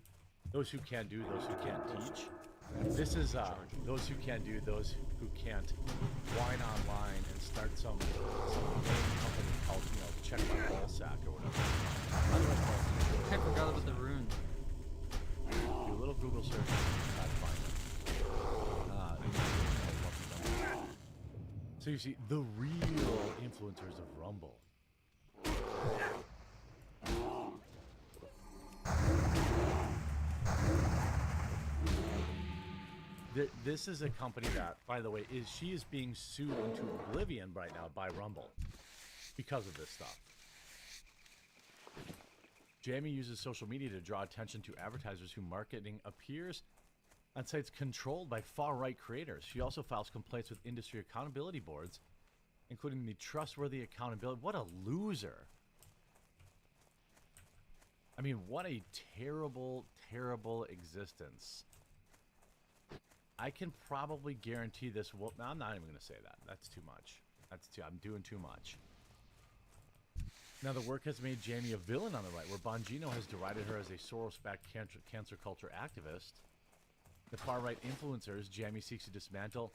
those who can't teach. This is those who can't do, those who can't whine online and start some company called, you know, Check My Ball Sack or whatever. I forgot about the runes. Do a little Google search. So you see, the real influencers of Rumble. This is a company that, by the way, she is being sued into oblivion right now by Rumble because of this stuff. Jamie uses social media to draw attention to advertisers whose marketing appears on sites controlled by far-right creators. She also files complaints with industry accountability boards, including the Trustworthy Accountability. What a loser. I mean, what a terrible, terrible existence. I can probably guarantee this will... No, I'm not even going to say that. That's too much. I'm doing too much. Now, the work has made Jamie a villain on the right, where Bongino has derided her as a Soros-backed cancer culture activist. The far-right influencers Jamie seeks to dismantle,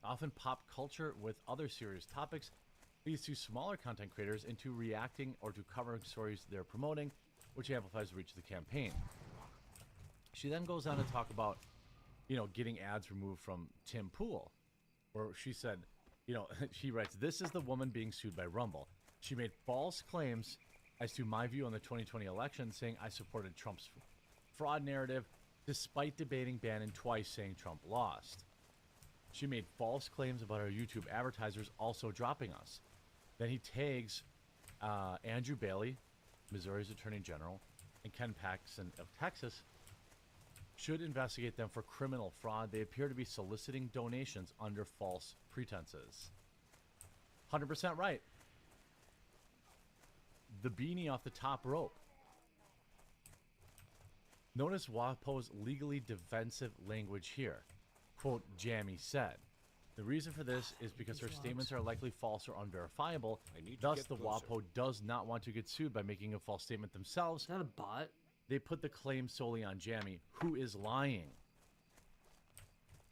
often pop culture with other serious topics, leads to smaller content creators into reacting or to covering stories they're promoting, which amplifies the reach of the campaign. She then goes on to talk about, you know, getting ads removed from Tim Pool, where she said, you know, she writes, "This is the woman being sued by Rumble. She made false claims as to my view on the 2020 election, saying I supported Trump's fraud narrative, despite debating Bannon twice, saying Trump lost. She made false claims about our YouTube advertisers also dropping us." Then he tags Andrew Bailey, Missouri's Attorney General, and Ken Paxton of Texas, should investigate them for criminal fraud. They appear to be soliciting donations under false pretenses. 100% right. The beanie off the top rope. Notice WAPO's legally defensive language here. Quote, Jamie said. The reason for this is because her statements are likely false or unverifiable. Thus, the WAPO does not want to get sued by making a false statement themselves. Is that a bot? They put the claim solely on Jamie, who is lying.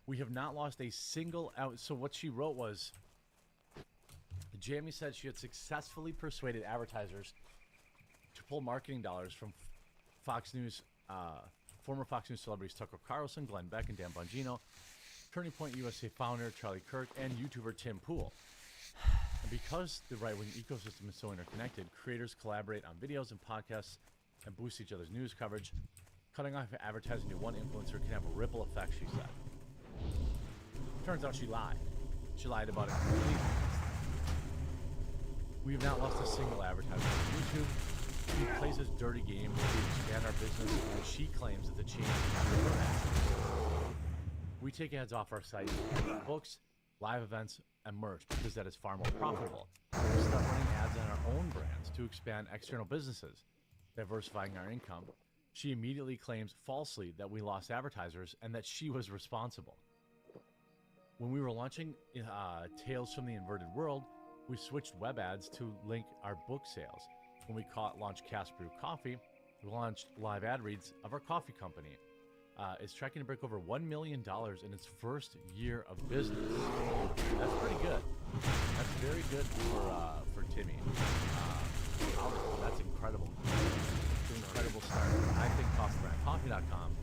We have not lost a single out. So what she wrote was, Jamie said she had successfully persuaded advertisers to pull marketing dollars from Fox News, former Fox News celebrities Tucker Carlson, Glenn Beck, and Dan Bongino, Turning Point USA founder Charlie Kirk, and YouTuber Tim Pool. And because the right-wing ecosystem is so interconnected, creators collaborate on videos and podcasts and boost each other's news coverage. Cutting off advertising to one influencer can have a ripple effect, she said. Turns out she lied. She lied about it completely. We have not lost a single advertiser on YouTube. She plays this dirty game where we expand our business, and she claims that the change is her ads. We take ads off our site, books, live events, and merch because that is far more profitable. We start running ads on our own brands to expand external businesses, diversifying our income. She immediately claims falsely that we lost advertisers and that she was responsible. When we were launching Tales from the Inverted World, we switched web ads to link our book sales. When we launched Cast Brew Coffee, we launched live ad reads of our coffee company. It's tracking to break over $1 million in its first year of business. That's pretty good. That's very good for Timmy. That's incredible. It's an incredible start. I think CoffeeBrandCoffee.com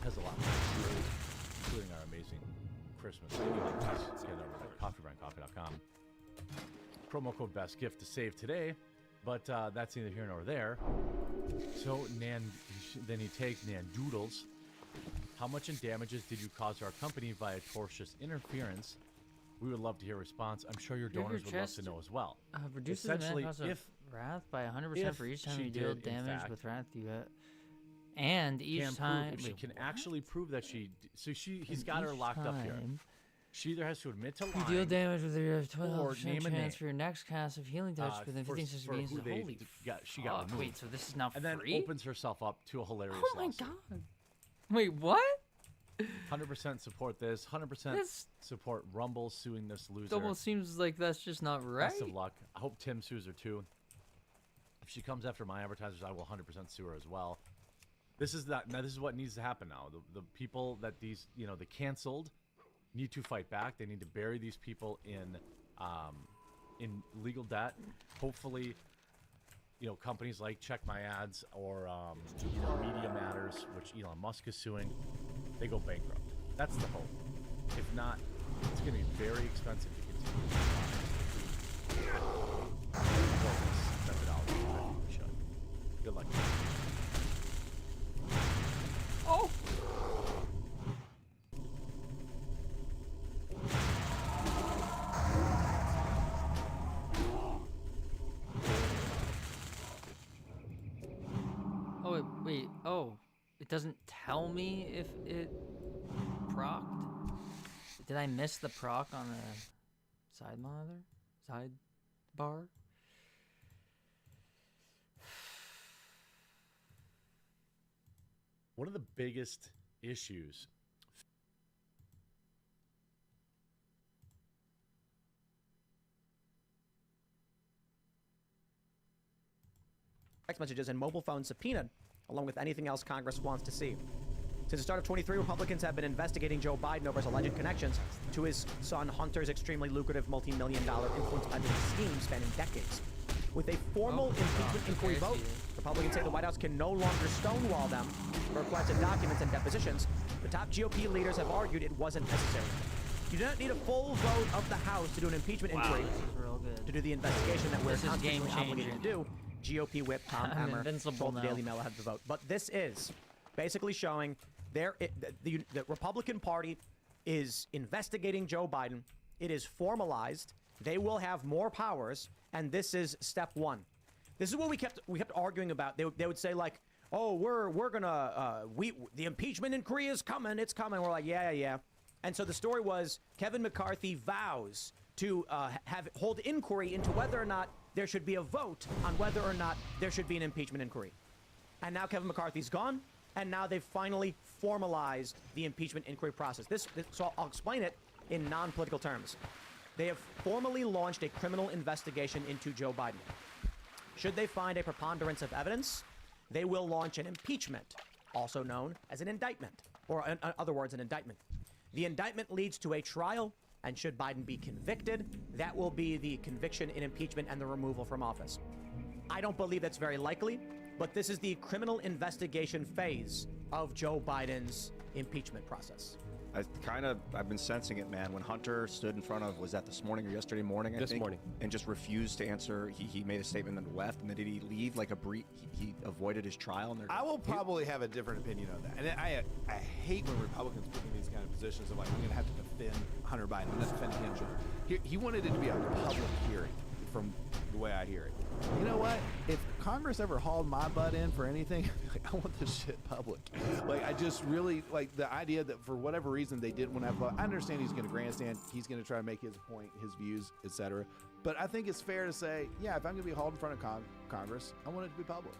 has a lot more stories, including our amazing Christmas. Anyway, just get over there. CoffeeBrandCoffee.com. Promo code best gift to save today, but that's neither here nor there. So then he takes Nandoodles. How much in damages did you cause our company via tortious interference? We would love to hear a response. I'm sure your donors would love to know as well. Reduces the net cost of wrath by 100% for each time you deal damage with wrath you get. And each time she can actually prove that he's got her locked up here. She either has to admit to lying. You deal damage with your 12% name a chance name for your next cast of healing touch within 15 seconds of being holy. She got removed. Wait, so this is now and free? Then opens herself up to a hilarious Oh my lawsuit. god! Wait, what? 100% support this. 100% support Rumble suing this loser. It almost seems like that's just not right. Best of luck. I hope Tim sues her too. If she comes after my advertisers, I will 100% sue her as well. This is what needs to happen now. The people that the canceled need to fight back. They need to bury these people in legal debt. Hopefully, companies like Check My Ads or Media Matters, which Elon Musk is suing, they go bankrupt. That's the hope. If not, it's going to be very expensive to continue. Good luck. Oh! Oh, wait. Oh, it doesn't tell me if it procced. Did I miss the proc on the side monitor? Sidebar? One of the biggest issues text messages and mobile phones subpoenaed, along with anything else Congress wants to see. Since the start of 23, Republicans have been investigating Joe Biden over his alleged connections to his son Hunter's extremely lucrative multi-million-dollar influence spending scheme spanning decades. With a formal impeachment inquiry vote, Republicans say the White House can no longer stonewall them for requested documents and depositions. The top GOP leaders have argued it wasn't necessary. You do not need a full vote of the House to do an impeachment inquiry to do the investigation that we're constitutionally obligated to do. GOP whip Tom Emmer told the Daily Mail ahead of the vote. But this is basically showing the Republican Party is investigating Joe Biden. It is formalized. They will have more powers, and this is step one. This is what we kept arguing about. They would say like, "Oh, we're gonna the impeachment inquiry is coming. It's coming." We're like, yeah. And so the story was Kevin McCarthy vows to hold inquiry into whether or not there should be a vote on whether or not there should be an impeachment inquiry. And now Kevin McCarthy's gone, and now they've finally formalized the impeachment inquiry process. So I'll explain it in non-political terms. They have formally launched a criminal investigation into Joe Biden. Should they find a preponderance of evidence, they will launch an impeachment, also known as an indictment, or in other words, an indictment. The indictment leads to a trial, and should Biden be convicted, that will be the conviction in impeachment and the removal from office. I don't believe that's very likely, but this is the criminal investigation phase of Joe Biden's impeachment process. I've been sensing it, man. When Hunter stood in front of, was that this morning or yesterday morning, I think? This morning. And just refused to answer. He made a statement and left, and then did he leave like a he avoided his trial? And I will probably have a different opinion on that. And I hate when Republicans put in these kind of positions of like, I'm going to have to defend Hunter Biden. I'm going to defend him. He wanted it to be a public hearing. If from the way I hear it. You know what? If Congress ever hauled my butt in for anything, I want this shit public. Like, I just really like the idea that for whatever reason they didn't want to have. I understand he's going to grandstand. He's going to try to make his point, his views, etc. But I think it's fair to say, yeah, if I'm going to be hauled in front of Congress, I want it to be public.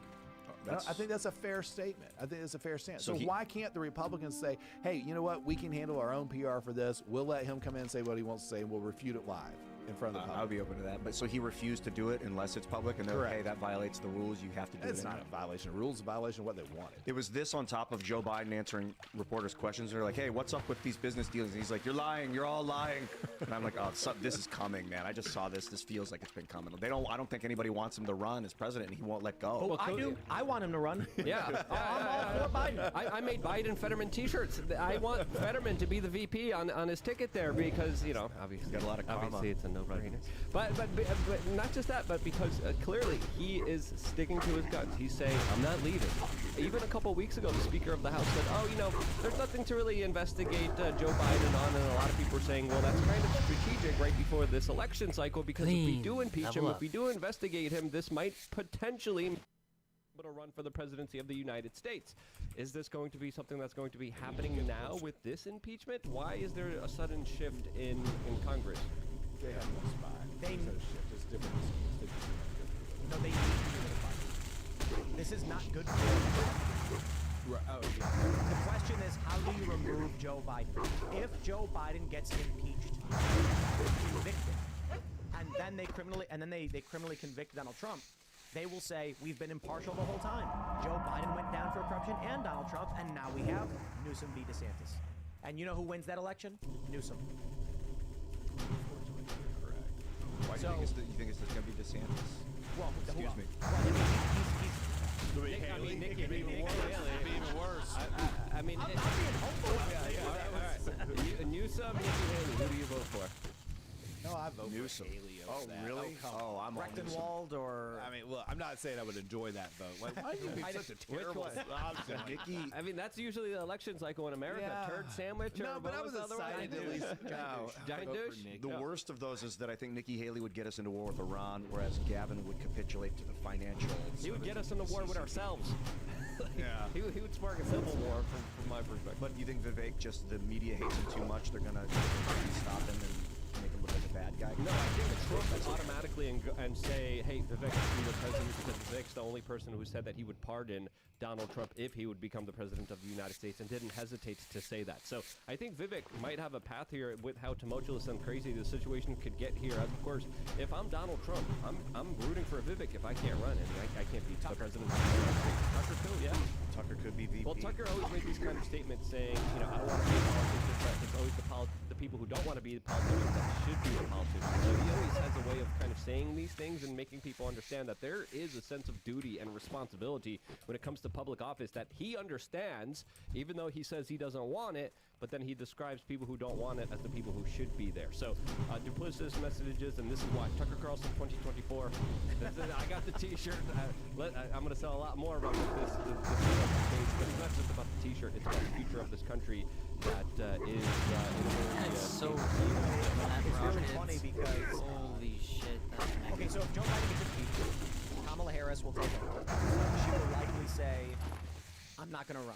I think that's a fair statement. I think that's a fair stance. So why can't the Republicans say, hey, you know what? We can handle our own PR for this. We'll let him come in and say what he wants to say, and we'll refute it live in front of the public. I would be open to that. But so he refused to do it unless it's public, and they're like, hey, that violates the rules. You have to do it. It's not a violation of rules. It's a violation of what they wanted. It was this on top of Joe Biden answering reporters' questions. They're like, hey, what's up with these business deals? And he's like, you're lying. You're all lying. And I'm like, oh, this is coming, man. I just saw this. This feels like it's been coming. I don't think anybody wants him to run as president, and he won't let go. Oh, I do. I want him to run. Yeah. I'm all for Biden. I made Biden Fetterman T-shirts. I want Fetterman to be the VP on his ticket there because, you know, obviously, got a lot of karma. obviously it's a no-brainer. But not just that, but because clearly he is sticking to his guns. He's saying, I'm not leaving. Even a couple weeks ago, the Speaker of the House said, oh, you know, there's nothing to really investigate Joe Biden on, and a lot of people are saying, well, that's kind of strategic right before this election cycle because if we do impeach him, if we do investigate him, this might potentially to run for the presidency of the United States. Is this going to be something that's going to be happening now with this impeachment? Why is there a sudden shift in Congress? They have no spy. They shift. It's different. No, they need to be. This is not good for them. Right. Oh, yeah. The question is, how do you remove Joe Biden? If Joe Biden gets impeached, convicted, and then they criminally convict Donald Trump, they will say, we've been impartial the whole time. Joe Biden went down for corruption and Donald Trump, and now we have Newsom v. DeSantis. And you know who wins that election? Newsom. Correct. Why do you think it's going to be DeSantis? Well, excuse me. Well, Nikki, it'd be even worse. I mean, I'm being hopeful. Newsom, Nikki Haley, who do you vote for? No, I vote Newsom. for Haley over that. Really? Oh, I'm on Newsom. Rechtenwald or... I mean, well, I'm not saying I would enjoy that vote. Like, why do you be such a terrible option, Nikki? I mean, that's usually the election cycle in America. Yeah. Turd sandwich or no, but I was excited to at least. Giant douche. The worst of those is that I think Nikki Haley would get us into war with Iran, whereas Gavin would capitulate to the financial. He would get us into war with ourselves. Yeah. He would spark a civil war from my perspective. But you think Vivek, just the media hates him too much, they're going to stop him and make him look like a bad guy? No, I think Trump would automatically and say, hey, Vivek should be the president because Vivek's the only person who said that he would pardon Donald Trump if he would become the president of the United States and didn't hesitate to say that. So I think Vivek might have a path here with how tumultuous and crazy the situation could get here. As of course, if I'm Donald Trump, I'm rooting for Vivek if I can't run. I mean, I can't be the president of the United States. Tucker could, yeah. Tucker could be VP. Well, Tucker always makes these kind of statements saying, you know, I don't want to be in politics. It's always the people who don't want to be the politicians that should be the politicians. So he always has a way of kind of saying these things and making people understand that there is a sense of duty and responsibility when it comes to public office that he understands, even though he says he doesn't want it, but then he describes people who don't want it as the people who should be there. So duplicitous messages, and this is why Tucker Carlson 2024. I got the T-shirt. I'm going to sell a lot more about this case, but it's not just about the T-shirt. It's about the future of this country that is. That's so cute. It's really funny because holy shit. That's okay, so if Joe Biden gets impeached, Kamala Harris will take over. She will likely say, I'm not going to run.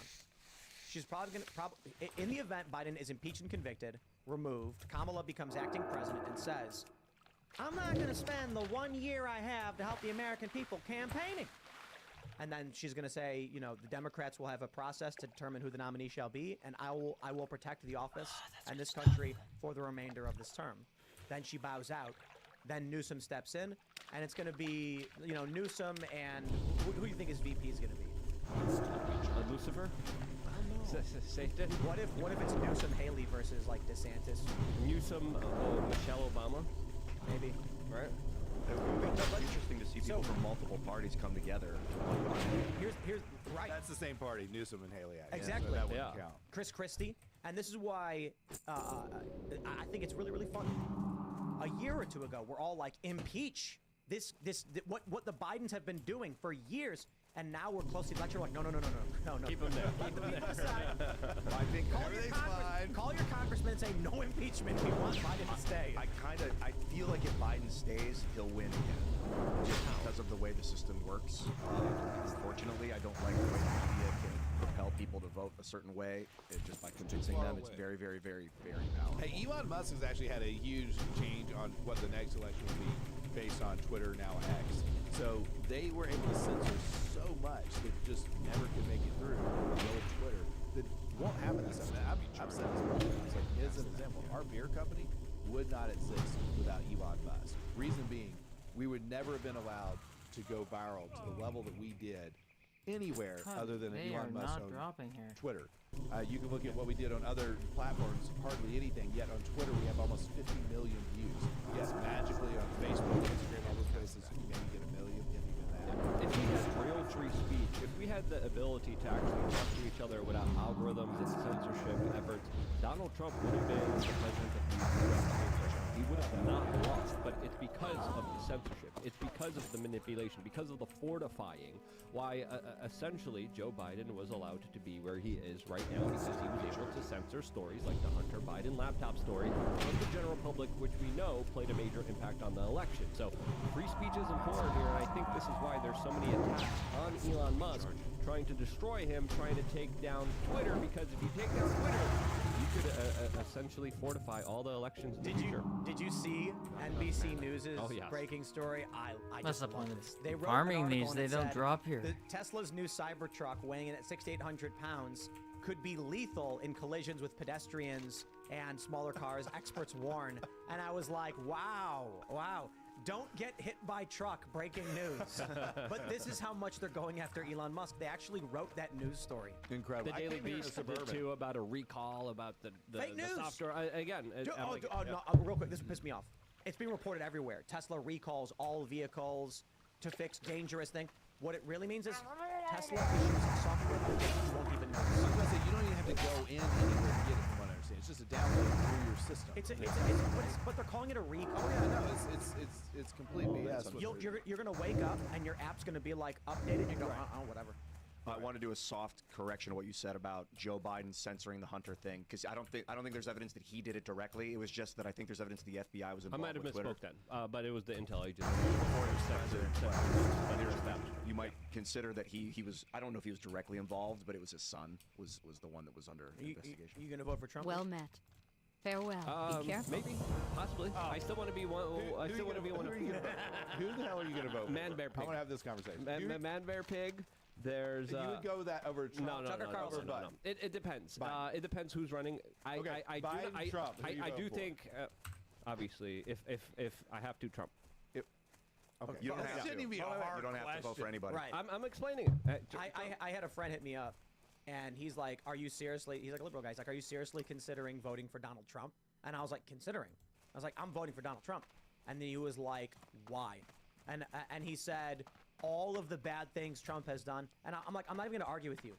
She's probably going to, in the event Biden is impeached and convicted, removed, Kamala becomes acting president and says, I'm not going to spend the 1 year I have to help the American people campaigning. And then she's going to say, you know, the Democrats will have a process to determine who the nominee shall be, and I will protect the office and this country for the remainder of this term. Then she bows out. Then Newsom steps in, and it's going to be, you know, Newsom and who do you think his VP is going to be? Lucifer? Safety? What if it's Newsom Haley versus like DeSantis? Newsom Michelle Obama? Maybe. Right? It would be interesting to see people from multiple parties come together. Here's right. That's the same party, Newsom and Haley. I guess, exactly. So that wouldn't count. Chris Christie, and this is why I think it's really, really funny. A year or two ago, we're all like, impeach what the Bidens have been doing for years. And now we're close to the election. We're like, no. Keep them there. Keep the people aside. I think Everything's fine. Call your congressman and say no impeachment. We want Biden to stay. I feel like if Biden stays, he'll win again. Just because of the way the system works. Unfortunately, I don't like the way the media can propel people to vote a certain way. Just by convincing them, it's very, very, very, very powerful. Hey, Elon Musk has actually had a huge change on what the next election will be based on Twitter, now X. So they were able to censor so much that just never could make it through the old Twitter that won't happen this time. I've said this before. It's like, as an example, our beer company would not exist without Elon Musk. Reason being, we would never have been allowed to go viral to the level that we did anywhere other than Elon Musk on Twitter. You can look at what we did on other platforms, hardly anything, yet on Twitter we have almost 50 million views. Yes, magically on Facebook, Instagram, all those places, you maybe get a million, if even that. If we had real free speech, if we had the ability to actually talk to each other without algorithms and censorship efforts, Donald Trump would have been the president of the United States. He would have not lost, but it's because of the censorship. It's because of the manipulation, because of the fortifying, why essentially Joe Biden was allowed to be where he is right now, because he was able to censor stories like the Hunter Biden laptop story from the general public, which we know played a major impact on the election. So free speech is important here, and I think this is why there's so many attacks on Elon Musk, trying to destroy him, trying to take down Twitter, because if you take down Twitter, you could essentially fortify all the elections in the future. Did you see NBC News' breaking story? That's the point of they wrote farming these. They don't drop here. Tesla's new Cybertruck, weighing in at 600 to 800 pounds, could be lethal in collisions with pedestrians and smaller cars. Experts warn. And I was like, wow. Don't get hit by truck, breaking news. But this is how much they're going after Elon Musk. They actually wrote that news story. Incredible. The Daily Beast did too, about a recall, about the Fake news. software. No, real quick, this will piss me off. It's being reported everywhere. Tesla recalls all vehicles to fix dangerous things. What it really means is Tesla issues software updates you won't even know. I was going to say, you don't even have to go in anywhere to get it, from what I understand. It's just a download through your system. But they're calling it a recall. Oh yeah, no, it's complete BS. You're gonna wake up and your app's gonna be like updated. You go, whatever. I want to do a soft correction of what you said about Joe Biden censoring the Hunter thing, because I don't think there's evidence that he did it directly. It was just that I think there's evidence the FBI was involved. I might have with Twitter. misspoke then, but it was the intel agency. You might consider that he was. I don't know if he was directly involved, but it was his son was the one that was under investigation. You gonna vote for Trump? Well met. Farewell. Be careful. Maybe, possibly. I still want to be one. I still want to be one. Who the hell are you gonna vote? Man, bear, pig. I want to have this conversation. Man, bear, pig. There's. You would go that over Trump. No. It depends. It depends who's running. Biden, Trump. I do think, obviously, if I have to, Trump. Okay. You don't have to. You don't have to vote for anybody. Right. I'm explaining it. I had a friend hit me up, and he's like, "Are you seriously?" He's like a liberal guy. He's like, "Are you seriously considering voting for Donald Trump?" And I was like, "Considering." I was like, "I'm voting for Donald Trump," and then he was like, "Why?" And he said all of the bad things Trump has done, and I'm like, I'm not even going to argue with you.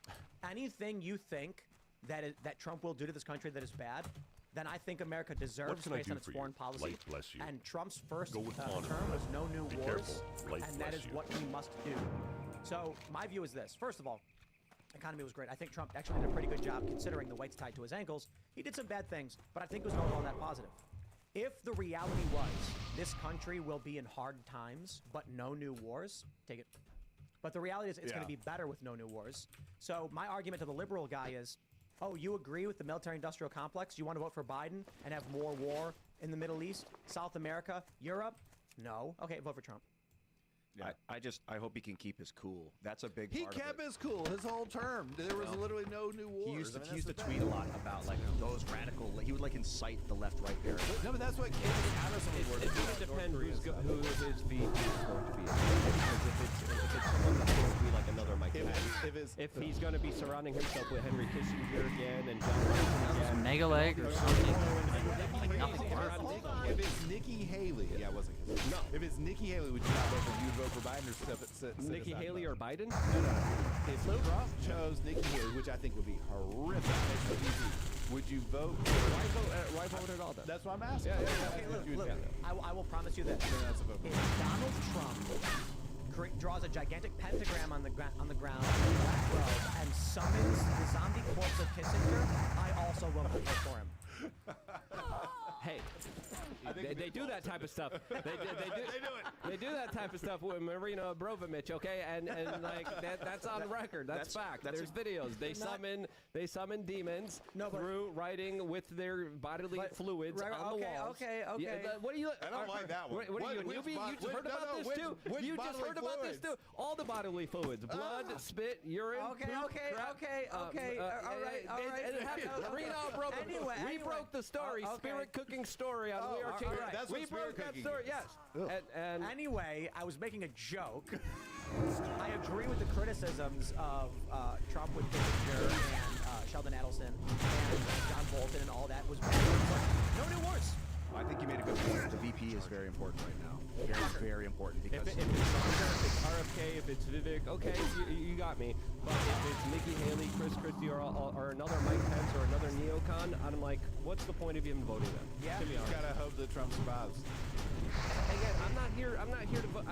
Anything you think that Trump will do to this country that is bad, then I think America deserves based on its foreign policy. Light bless you. And Trump's first Go with term honor. was no new Be wars, careful. Light and that bless is you. what we must do. So my view is this. First of all, economy was great. I think Trump actually did a pretty good job considering the weight's tied to his ankles. He did some bad things, but I think it was overall net positive. If the reality was this country will be in hard times, but no new wars, take it. But the reality is it's going to be better with no new wars. So my argument to the liberal guy is, oh, you agree with the military-industrial complex? You want to vote for Biden and have more war in the Middle East, South America, Europe? No. Okay, vote for Trump. Yeah, I hope he can keep his cool. That's a big He part of kept it. his cool his whole term. There was literally no new wars. He used to tweet a lot about like those radical. He would like incite the left right there. No, but that's what came out of some of the It's going to depend who his VP is going to be. If it's someone that's going to be like another Mike Pence, if he's going to be surrounding himself with Henry Kissinger again and John Bolton again, Mega leg or something. If it's Nikki Haley, yeah, it wasn't. No. If it's Nikki Haley, would you not vote for? You would vote for Biden or sit Nikki aside Haley or Biden? No. If Trump chose Nikki Haley, which I think would be horrific, would you vote? Why vote at all then? That's what I'm asking. Okay, look, I will promise you this. If Donald Trump draws a gigantic pentagram on the ground in a black robe and summons the zombie corpse of Kissinger, I also will not vote for him. Hey, they do that type of stuff. They do that type of stuff with Marina Abrovich, okay? And like that's on record. That's fact. There's videos. They summon demons through writing with their bodily fluids on the walls. Okay. What do you? I don't like that one. What are you, a newbie? You just heard about this too? You just heard about this too? All the bodily fluids: blood, spit, urine. Okay. All right. Marina Abrovich. We broke the story. Spirit cooking story on We Are Changing. That's We what broke spirit that cooking story. is. Yes. And anyway, I was making a joke. I agree with the criticisms of Trump with Kissinger and Sheldon Adelson and John Bolton and all that was bad. No new wars. I think you made a good point. The VP is very important right now. Very important because if it's Sandra, if it's RFK, if it's Vivek, okay, you got me. But if it's Nikki Haley, Chris Christie, or another Mike Pence or another neocon, I'm like, what's the point of even voting them? Yeah, to be you honest. gotta hope that Trump survives. Again, I'm not here to vote.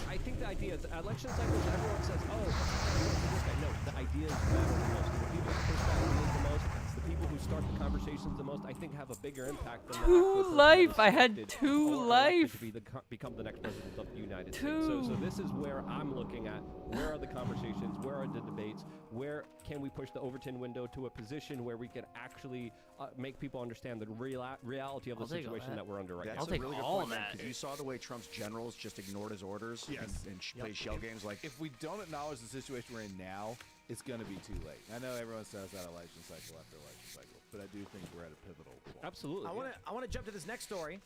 I think the idea is election cycles. Everyone says, "Oh, this guy." No, the ideas matter the most. The people who push the ideas the most, the people who start the conversations the most, I think have a bigger impact than Two life. I had two life. To become the next president of the United States. So this is where I'm looking at. Where are the conversations? Where are the debates? Where can we push the Overton window to a position where we can actually make people understand the reality of the situation that we're under right now? I'll take all of that. Because you saw the way Trump's generals just ignored his orders and played shell games. Like, if we don't acknowledge the situation we're in now, it's going to be too late. I know everyone says that election cycle after election cycle, but I do think we're at a pivotal point. Absolutely. I want to jump to this next story.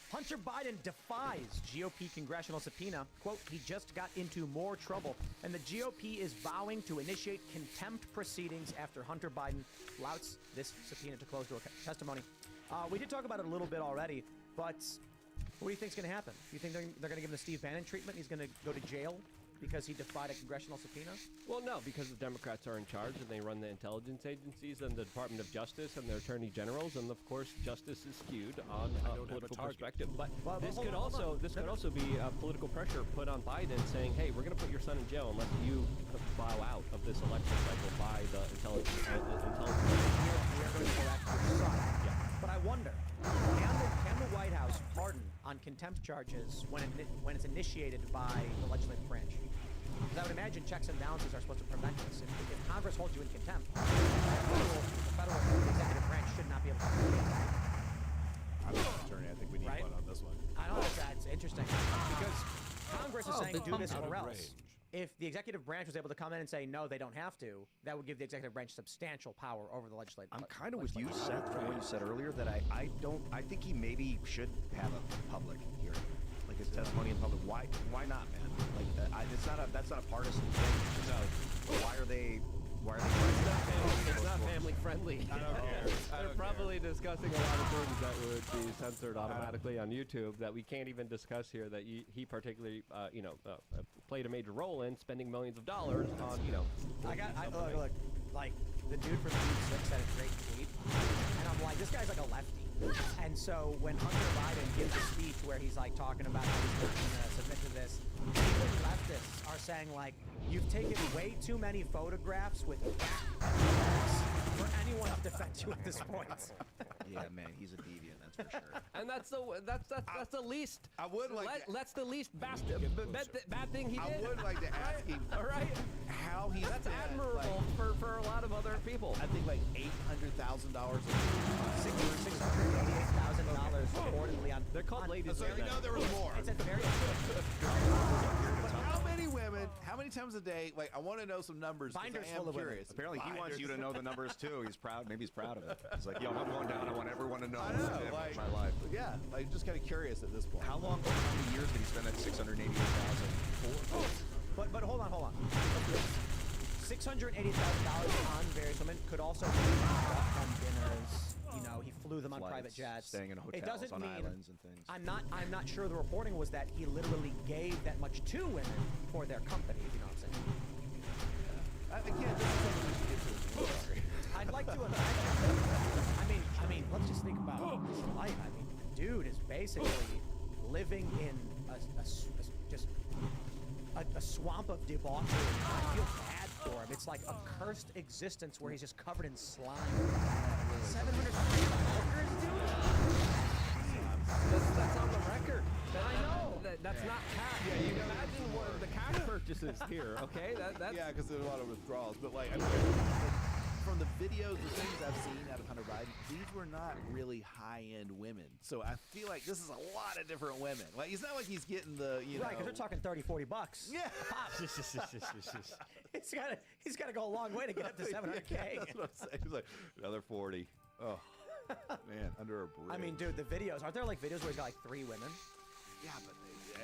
Hunter Biden defies GOP congressional subpoena. Quote, he just got into more trouble. And the GOP is vowing to initiate contempt proceedings after Hunter Biden flouts this subpoena to close door testimony. We did talk about it a little bit already, but what do you think is going to happen? Do you think they're going to give him the Steve Bannon treatment? He's going to go to jail because he defied a congressional subpoena? Well, no, because the Democrats are in charge and they run the intelligence agencies and the Department of Justice and their attorney generals, and of course, justice is skewed on a political perspective. But this could also be political pressure put on Biden, saying, "Hey, we're going to put your son in jail unless you bow out of this election cycle by the intelligence." We are going to go after your son. Yeah. But I wonder, can the White House pardon on contempt charges when it's initiated by the legislative branch? Because I would imagine checks and balances are supposed to prevent this. If Congress holds you in contempt, the federal executive branch should not be able to do it. I'm not an attorney. I think we need one on this one. I know that's interesting because Congress is saying do this or else. If the executive branch was able to come in and say no, they don't have to, that would give the executive branch substantial power over the legislature. I'm kind of with you, Seth, from what you said earlier, that I think he maybe should have a public hearing, like his testimony in public. Why not, man? Like that's not a partisan thing. No. Why are they? It's not family friendly. I don't care. They're probably discussing a lot of things that would be censored automatically on YouTube that we can't even discuss here. That he particularly, played a major role in, spending millions of dollars on, Look, like the dude from Deep 6 had a great tweet, and I'm like, this guy's like a lefty. And so when Hunter Biden gives a speech where he's like talking about how he's going to submit to this, even leftists are saying like, you've taken way too many photographs with for anyone to defend you at this point. Yeah, man, he's a deviant, that's for sure. And that's the least. I would like. That's the least bad thing he did. I would like to ask him. All right. How he. That's admirable for a lot of other people. I think like $800,000. $688,000 reportedly on. They're called ladies. So you know there was more. It's a very. But how many women? How many times a day? Like, I want to know some numbers. Binders I am full of women. curious. Apparently, he wants you to know the numbers too. He's proud. Maybe he's proud of it. He's like, yo, I'm going down. I want everyone to know. I know, like, my life. Yeah, like just kind of curious at this point. How long? How many years did he spend that $688,000 for? But hold on. $680,000 on various women could also be on dinners. You know, he flew them on Flights, private jets. staying in hotels, it doesn't on mean, islands and things. I'm not sure the reporting was that he literally gave that much to women for their company. If you know what I'm saying. Again, this is something we should get to. Sorry. I'd like to imagine. I mean, let's just think about his life. I mean, the dude is basically living in a just a swamp of debauchery. I feel bad for him. It's like a cursed existence where he's just covered in slime. 700 hookers, dude? That's on the record. I know. That's not cash. Yeah, you can imagine what the cash purchases here, okay? That's Yeah, because there's a lot of withdrawals. But like, I mean, from the videos, the things I've seen out of Hunter Biden, these were not really high-end women. So I feel like this is a lot of different women. Like, it's not like he's getting the, you Right, know. because they're talking 30, 40 bucks. Yeah. Pop. He's got to go a long way to get up to 700K. Yeah, that's what I'm saying. He's like, another 40. Oh, man, under a bridge. I mean, dude, the videos, aren't there like videos where he's got like 3 women? Yeah, but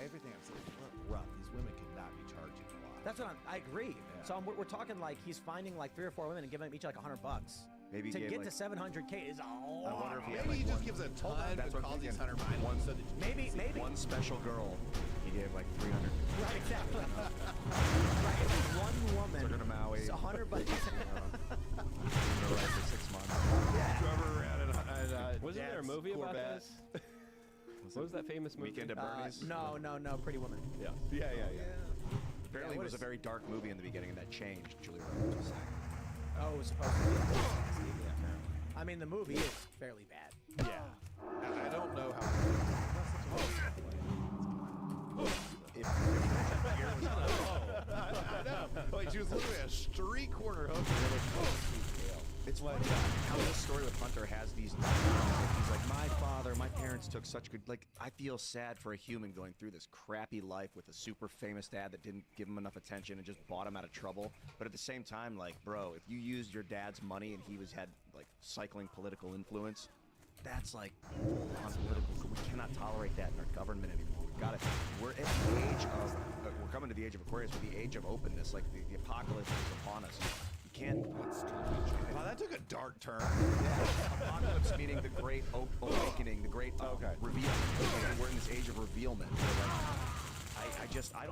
everything I'm saying look rough. These women could not be charging a lot. That's what I agree. Yeah. So we're talking like he's finding like 3 or 4 women and giving them each like $100. Maybe to he get gave, to 700K is a lot. I wonder if he had, Maybe like, he just one- gives a ton That's and what I'm calls these thinking. Hunter Biden. One- So that Maybe One special girl, he gave like 300. Right, exactly. Right, it was one woman. Took her to Maui. It's $100. For 6 months. Yeah. Trevor wasn't there a movie about this? What was that famous movie? Weekend at Bernie's? No, Pretty Woman. Yeah. Yeah. Apparently Yeah, it was a very dark movie in the beginning, and that changed, Julie Roberts was saying. Oh, it was supposed to be. Yeah. I mean, the movie is fairly bad. Yeah. I don't know how. I know. Like, she was literally a street corner hooker. It's like how this story with Hunter has these. He's like, my parents took such good. Like, I feel sad for a human going through this crappy life with a super famous dad that didn't give him enough attention and just bought him out of trouble. But at the same time, like, bro, if you used your dad's money and he had like cycling political influence, that's like full on political. So we cannot tolerate that in our government anymore. We've got it. We're at the age of. We're coming to the age of Aquarius, with the age of openness. Like the apocalypse is upon us. Can't. Wow, that took a dark turn. Yeah, apocalypse meaning the great awakening, the great reveal. We're in this age of revealment. I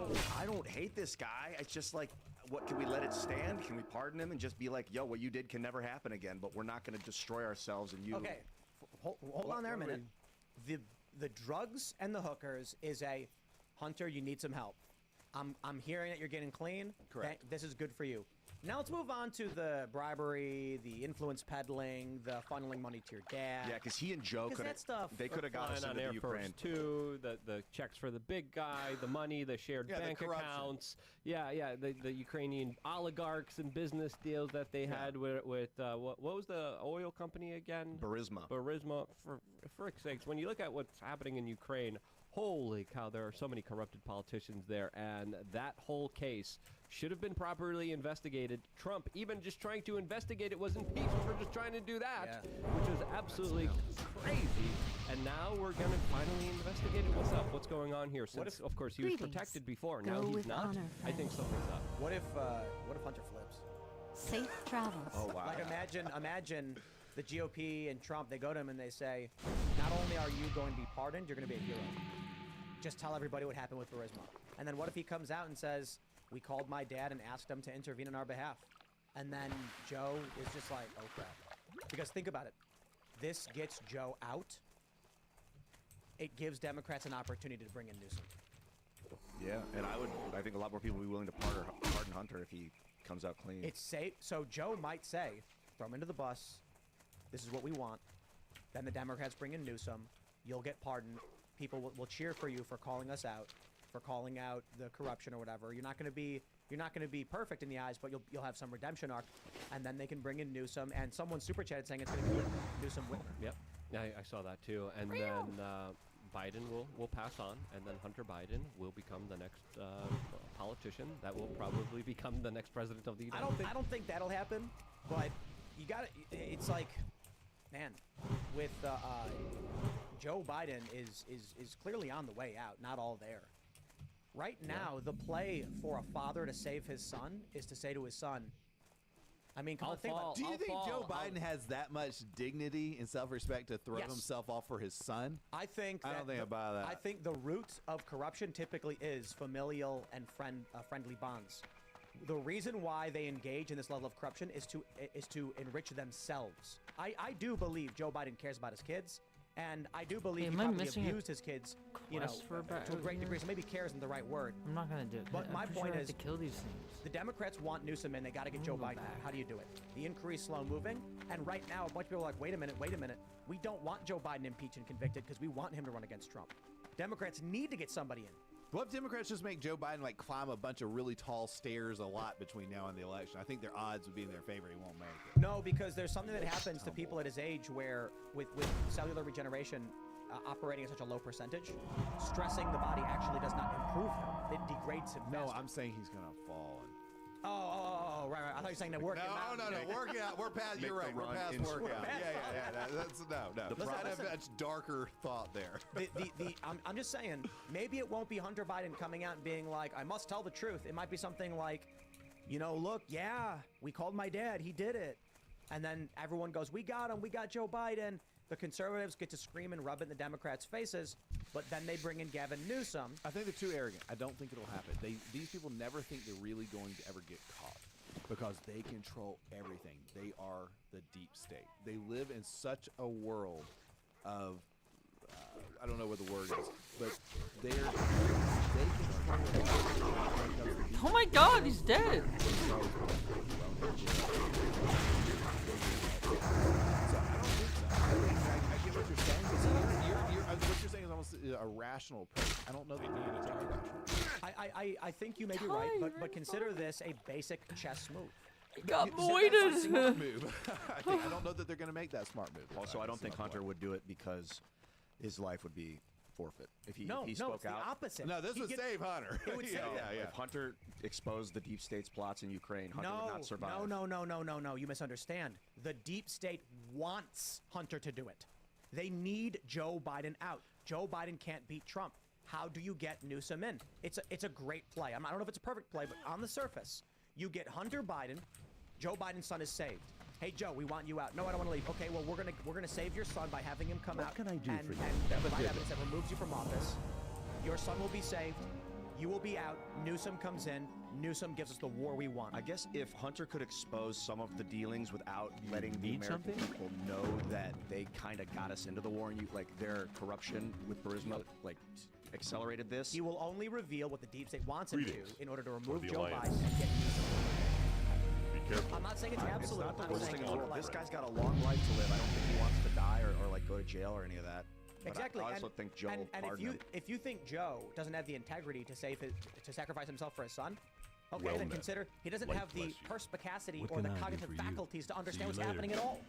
don't hate this guy. It's just like, what, can we let it stand? Can we pardon him and just be like, yo, what you did can never happen again, but we're not going to destroy ourselves and you. Okay, hold on there a minute. The drugs and the hookers is a Hunter. You need some help. I'm hearing that you're getting clean. Correct. This is good for you. Now let's move on to the bribery, the influence peddling, the funneling money to your dad. Yeah, because he and Joe could have. They could have got us on into Air the Ukraine. Force Two, the checks for the big guy, the money, the shared bank accounts. Yeah, the Ukrainian oligarchs and business deals that they had with what was the oil company again? Burisma. Burisma. For frick's sakes, when you look at what's happening in Ukraine, holy cow, there are so many corrupted politicians there, and that whole case should have been properly investigated. Trump, even just trying to investigate it, was impeached for just trying to do that, which was absolutely crazy. And now we're going to finally investigate it. What's up? What's going on here? Since, of course, he was protected before. Now he's not. I think something's up. What if Hunter flips? Safe travels. Oh, wow. Like, imagine the GOP and Trump, they go to him and they say, not only are you going to be pardoned, you're going to be a hero. Just tell everybody what happened with Burisma. And then what if he comes out and says, we called my dad and asked him to intervene on our behalf. And then Joe is just like, oh crap. Because think about it. This gets Joe out. It gives Democrats an opportunity to bring in Newsom. Yeah, and I think a lot more people would be willing to pardon Hunter if he comes out clean. It's safe. So Joe might say, throw him into the bus. This is what we want. Then the Democrats bring in Newsom. You'll get pardoned. People will cheer for you for calling us out, for calling out the corruption or whatever. You're not going to be perfect in the eyes, but you'll have some redemption arc, and then they can bring in Newsom. And someone super chatted saying it's going to be Newsom winner. Yep, I saw that too. And then Biden will pass on, and then Hunter Biden will become the next politician that will probably become the next president of the United States. I don't think that'll happen, but you got it. It's like, man, with Joe Biden is clearly on the way out, not all there. Right now, the play for a father to save his son is to say to his son, I mean, come on, think about it. Do you think Joe Biden has that much dignity and self-respect to throw himself off for his son? I don't think I buy that. I think the root of corruption typically is familial and friendly bonds. The reason why they engage in this level of corruption is to enrich themselves. I do believe Joe Biden cares about his kids, And I do believe Hey, he am I probably missing a abused his kids, you know, quest for a to a great degree. So maybe care isn't the right word. I'm not gonna do it. But my point I have is, to kill these things. the Democrats want Newsom in. They got to get Joe Biden out. How do you do it? The increased slow moving. And right now, a bunch of people are like, wait a minute. We don't want Joe Biden impeached and convicted because we want him to run against Trump. Democrats need to get somebody in. What if Democrats just make Joe Biden like climb a bunch of really tall stairs a lot between now and the election? I think their odds would be in their favor. He won't make it. No, because there's something that happens to people at his age where with cellular regeneration operating at such a low percentage, stressing the body actually does not improve him. It degrades him. No, I'm saying he's going to fall. Oh, right. I thought you were saying that working out. No, working out. We're past. You're right. We're past workout. Yeah. That's no. Brian, have much darker thought there. I'm just saying, maybe it won't be Hunter Biden coming out and being like, I must tell the truth. It might be something like, you know, look, yeah, we called my dad. He did it. And then everyone goes, we got him. We got Joe Biden. The conservatives get to scream and rub it in the Democrats' faces, but then they bring in Gavin Newsom. I think they're too arrogant. I don't think it'll happen. These people never think they're really going to ever get caught because they control everything. They are the deep state. They live in such a world of, I don't know what the word is, but they control. Oh my God, he's dead. I get what you're saying. What you're saying is almost a rational approach. I don't know that I think you may be right, but consider this a basic chess move. He got That's a voided. smart move. I don't know that they're going to make that smart move. Also, I don't think Hunter would do it because his life would be forfeit if he spoke it's out. the opposite. No, this would save Hunter. It would save him. If Hunter exposed the deep state's plots in Ukraine, Hunter would not survive. No. You misunderstand. The deep state wants Hunter to do it. They need Joe Biden out. Joe Biden can't beat Trump. How do you get Newsom in? It's a great play. I don't know if it's a perfect play, but on the surface, you get Hunter Biden. Joe Biden's son is saved. Hey Joe, we want you out. No, I don't want to leave. Okay, well we're gonna save your son by having him come out. What can I do for you? And provide evidence that removes you from office. Your son will be saved. You will be out. Newsom comes in. Newsom gives us the war we want. I guess if Hunter could expose some of the dealings without letting the American people know that they kind of got us into the war, and like their corruption with Burisma, like accelerated this. He will only reveal what the deep state wants him to in order to remove Joe Alliance. Biden and get Newsom. Be careful. I'm not saying it's absolute. It's not the I'm worst saying thing in it's the world. like- This guy's got a long life to live. I don't think he wants to die or like go to jail or any of that. But Exactly. I also think Joe will and pardon him. if you think Joe doesn't have the integrity to sacrifice himself for his son, okay, Well then met. consider he doesn't Life have the bless you. perspicacity What or can the I do cognitive for you? faculties to See understand you what's later. happening at all.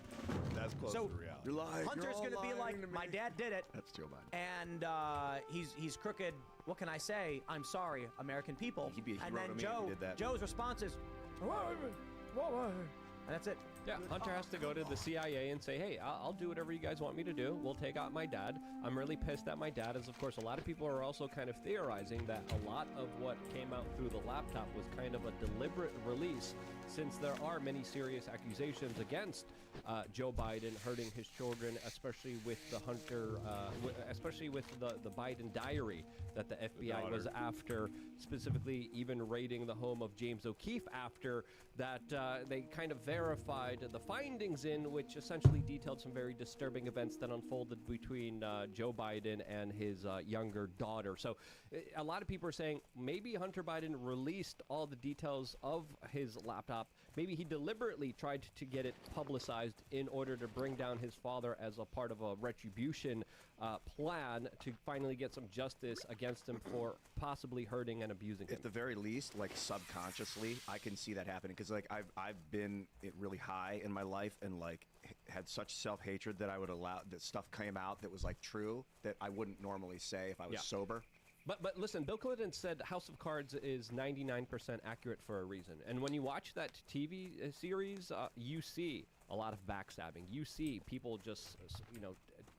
That's close So to reality. You're lying. Hunter's You're going to be lying like, to me. my dad did it, That's Joe Biden. and he's crooked. What can I say? I'm sorry, American people. He'd be a and hero then to me if he Joe, did that. Joe's response is, and that's it. Yeah, Hunter has to go to the CIA and say, hey, I'll do whatever you guys want me to do. We'll take out my dad. I'm really pissed at my dad, as of course a lot of people are also kind of theorizing that a lot of what came out through the laptop was kind of a deliberate release, since there are many serious accusations against Joe Biden hurting his children, especially with the Hunter, especially with the Biden diary that the FBI was after, specifically even raiding the home of James O'Keefe after that. They kind of verified the findings in, which essentially detailed some very disturbing events that unfolded between Joe Biden and his younger daughter. So a lot of people are saying maybe Hunter Biden released all the details of his laptop. Maybe he deliberately tried to get it publicized in order to bring down his father as a part of a retribution plan to finally get some justice against him for possibly hurting and abusing him. At the very least, like subconsciously, I can see that happening because like I've been really high in my life and like had such self-hatred that I would allow that stuff came out that was like true that I wouldn't normally say if I was sober. But listen, Bill Clinton said House of Cards is 99% accurate for a reason. And when you watch that TV series, you see a lot of backstabbing. You see people just,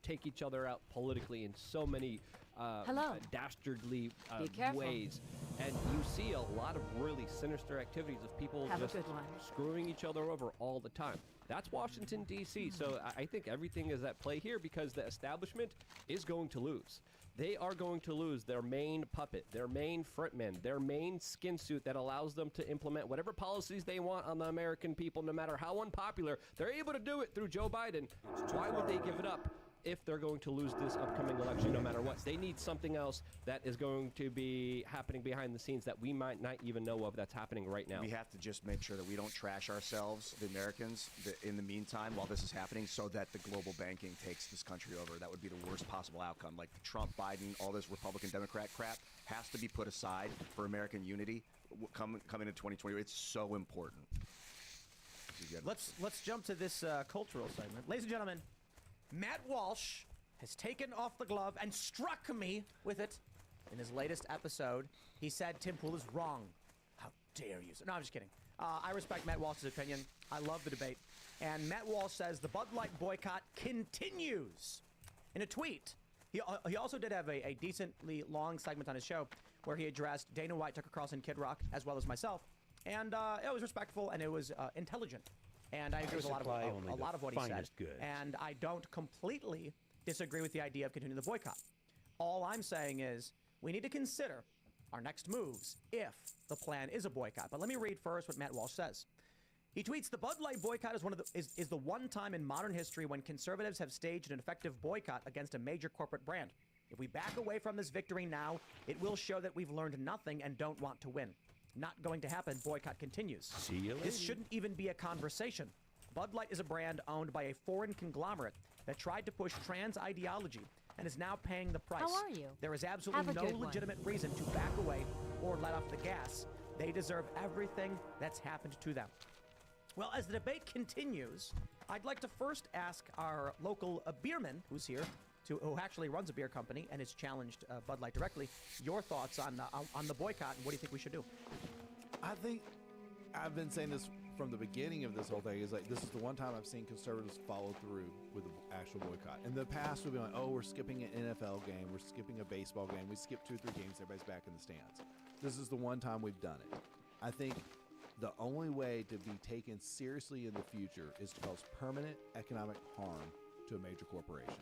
take each other out politically in so many dastardly Be careful. ways. And you see a lot of really sinister activities of people Have a just good one. screwing each other over all the time. That's Washington, D.C. So I think everything is at play here because the establishment is going to lose. They are going to lose their main puppet, their main frontman, their main skin suit that allows them to implement whatever policies they want on the American people, no matter how unpopular. They're able to do it through Joe Biden. Why would they give it up if they're going to lose this upcoming election no matter what. They need something else that is going to be happening behind the scenes that we might not even know of that's happening right now. We have to just make sure that we don't trash ourselves, the Americans, in the meantime while this is happening, so that the global banking takes this country over. That would be the worst possible outcome. Like the Trump, Biden, all this Republican, Democrat crap has to be put aside for American unity coming into 2020. It's so important. Let's jump to this cultural segment. Ladies and gentlemen, Matt Walsh has taken off the glove and struck me with it. In his latest episode, he said Tim Pool is wrong. How dare you? No, I'm just kidding. I respect Matt Walsh's opinion. I love the debate. And Matt Walsh says the Bud Light boycott continues. In a tweet, he also did have a decently long segment on his show where he addressed Dana White, Tucker Carlson, Kid Rock, as well as myself. And it was respectful and it was intelligent. And I agree with a lot of what he said. And I don't completely disagree with the idea of continuing the boycott. All I'm saying is we need to consider our next moves if the plan is a boycott. But let me read first what Matt Walsh says. He tweets, the Bud Light boycott is the one time in modern history when conservatives have staged an effective boycott against a major corporate brand. If we back away from this victory now, it will show that we've learned nothing and don't want to win. Not going to happen. Boycott continues. See you later. This shouldn't even be a conversation. Bud Light is a brand owned by a foreign conglomerate that tried to push trans ideology and is now paying the price. How are you? There is absolutely no legitimate reason to back away or let off the gas. They deserve everything that's happened to them. Well, as the debate continues, I'd like to first ask our local beerman who's here, who actually runs a beer company and has challenged Bud Light directly, your thoughts on the boycott and what do you think we should do? I think I've been saying this from the beginning of this whole thing. Is like this is the one time I've seen conservatives follow through with the actual boycott. In the past, we've been like, oh, we're skipping an NFL game, we're skipping a baseball game, we skip 2 or 3 games, everybody's back in the stands. This is the one time we've done it. I think the only way to be taken seriously in the future is to cause permanent economic harm to a major corporation.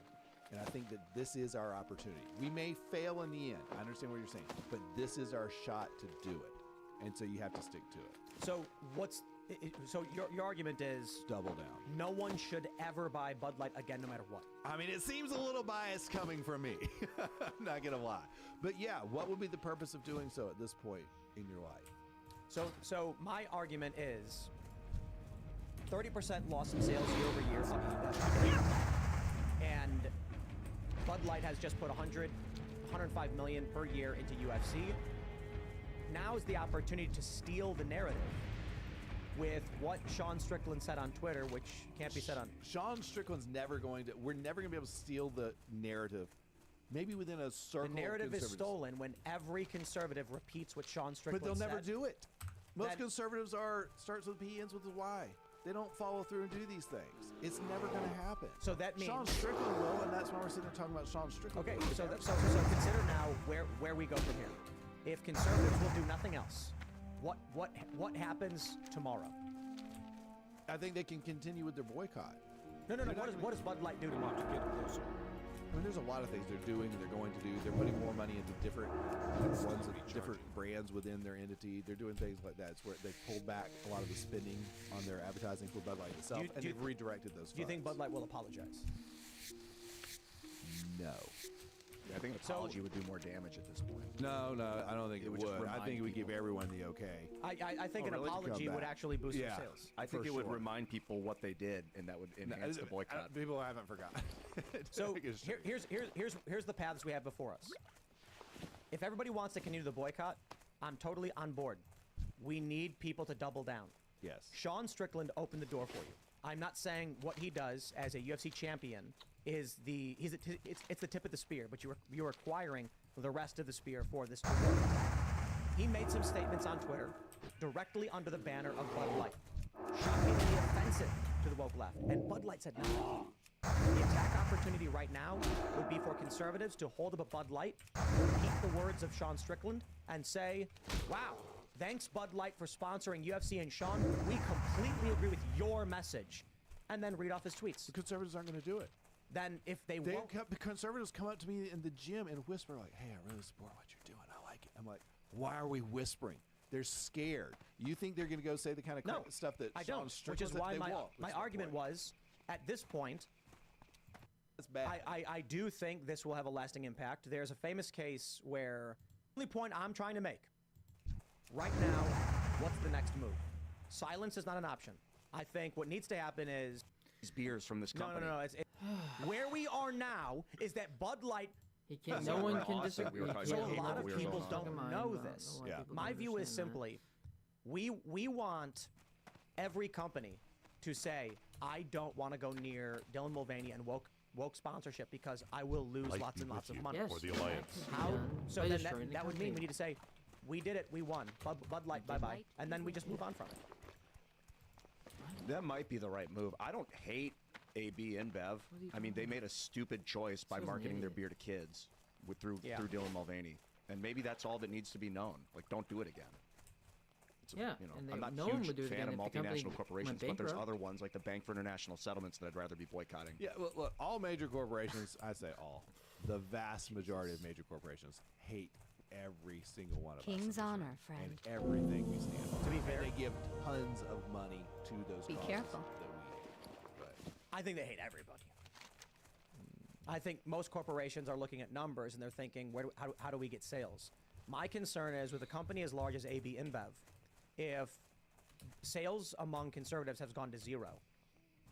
And I think that this is our opportunity. We may fail in the end. I understand what you're saying, but this is our shot to do it. And so you have to stick to it. So your argument is double down. No one should ever buy Bud Light again, no matter what. I mean, it seems a little biased coming from me. I'm not gonna lie. But yeah, what would be the purpose of doing so at this point in your life? So my argument is 30% loss in sales year over year. And Bud Light has just put 105 million per year into UFC. Now is the opportunity to steal the narrative with what Sean Strickland said on Twitter, which can't be said on. Sean Strickland's we're never going to be able to steal the narrative. Maybe within a circle. The narrative is stolen when every conservative repeats what Sean Strickland said. But they'll never do it. Most conservatives starts with P, ends with a Y. They don't follow through and do these things. It's never going to happen. So that means Sean Strickland will, and that's why we're sitting there talking about Sean Strickland. Okay, so consider now where we go from here. If conservatives will do nothing else, what happens tomorrow? I think they can continue with their boycott. No. What does Bud Light do tomorrow? Get closer. I mean, there's a lot of things they're doing, they're going to do. They're putting more money into different brands within their entity. They're doing things like that. It's where they've pulled back a lot of the spending on their advertising for Bud Light itself, and they've redirected those funds. Do you think Bud Light will apologize? No. Yeah, I think an apology would do more damage at this point. No, I don't think it would. I think it would give everyone the okay. I think an apology would actually boost their sales. I think it would remind people what they did, and that would enhance the boycott. People haven't forgotten. So here's the paths we have before us. If everybody wants to continue the boycott, I'm totally on board. We need people to double down. Yes. Sean Strickland opened the door for you. I'm not saying what he does as a UFC champion is it's the tip of the spear, but you're acquiring the rest of the spear for this to work. He made some statements on Twitter directly under the banner of Bud Light, shockingly offensive to the woke left, and Bud Light said no. The attack opportunity right now would be for conservatives to hold up a Bud Light, repeat the words of Sean Strickland, and say, wow, thanks Bud Light for sponsoring UFC, and Sean, we completely agree with your message. And then read off his tweets. The conservatives aren't going to do it. Then if the conservatives come up to me in the gym and whisper like, hey, I really support what you're doing. I like it. I'm like, why are we whispering? They're scared. You think they're going to go say the kind of stuff that I Sean don't, Strickland which is why my argument was, at this point, That's bad. I do think this will have a lasting impact. There's a famous case where the only point I'm trying to make right now, what's the next move? Silence is not an option. I think what needs to happen is these beers from this company. No. Where we are now is that Bud Light. No one can disagree. So a lot of people don't know this. My view is simply, we want every company to say, I don't want to go near Dylan Mulvaney and woke sponsorship because I will lose lots and lots of money. Or the alliance. So then that would mean we need to say, we did it, we won. Bud Light, bye-bye. And then we just move on from it. That might be the right move. I don't hate AB InBev. I mean, they made a stupid choice by marketing their beer to kids through Dylan Mulvaney. And maybe that's all that needs to be known. Like, don't do it again. I'm not a huge fan of multinational corporations, but there's other ones like the Bank for International Settlements that I'd rather be boycotting. Yeah, look, all major corporations, I say all, the vast majority of major corporations hate every single one of us. King's honor, friend. And everything we stand for. To be fair, they give tons of money to those Be causes careful. that we hate. But I think they hate everybody. I think most corporations are looking at numbers and they're thinking, how do we get sales? My concern is with a company as large as AB InBev, if sales among conservatives has gone to zero,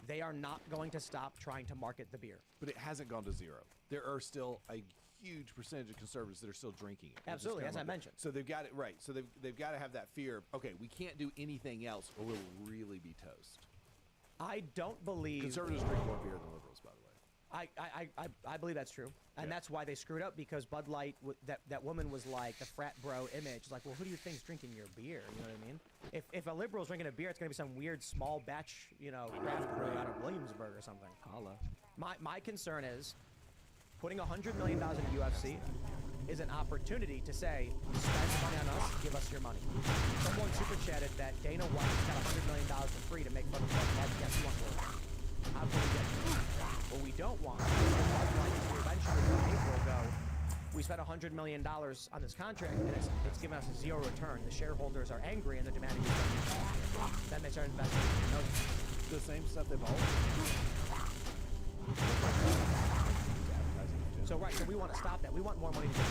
they are not going to stop trying to market the beer. But it hasn't gone to zero. There are still a huge percentage of conservatives that are still drinking it. Absolutely, as I mentioned. So they've got it right. So they've got to have that fear of, okay, we can't do anything else or we'll really be toast. I don't believe conservatives drink more beer than liberals, by the way. I believe that's true, and that's why they screwed up, because Bud Light, that woman was like the frat bro image. Like, well, who do you think's drinking your beer? You know what I mean? If a liberal's drinking a beer, it's gonna be some weird small batch, craft brew out of Williamsburg or something. Holla. My concern is putting $100 million in UFC is an opportunity to say, spend money on us, give us your money. Someone super chatted that Dana White's got $100 million for free to make fun of Bud Light. Guess what? How can we get it? What we don't want is Bud Light to eventually in April go, we spent $100 million on this contract and it's given us zero return. The shareholders are angry and they're demanding we spend. Then they start investing in the same stuff they've always So we want to stop that. We want more money to get.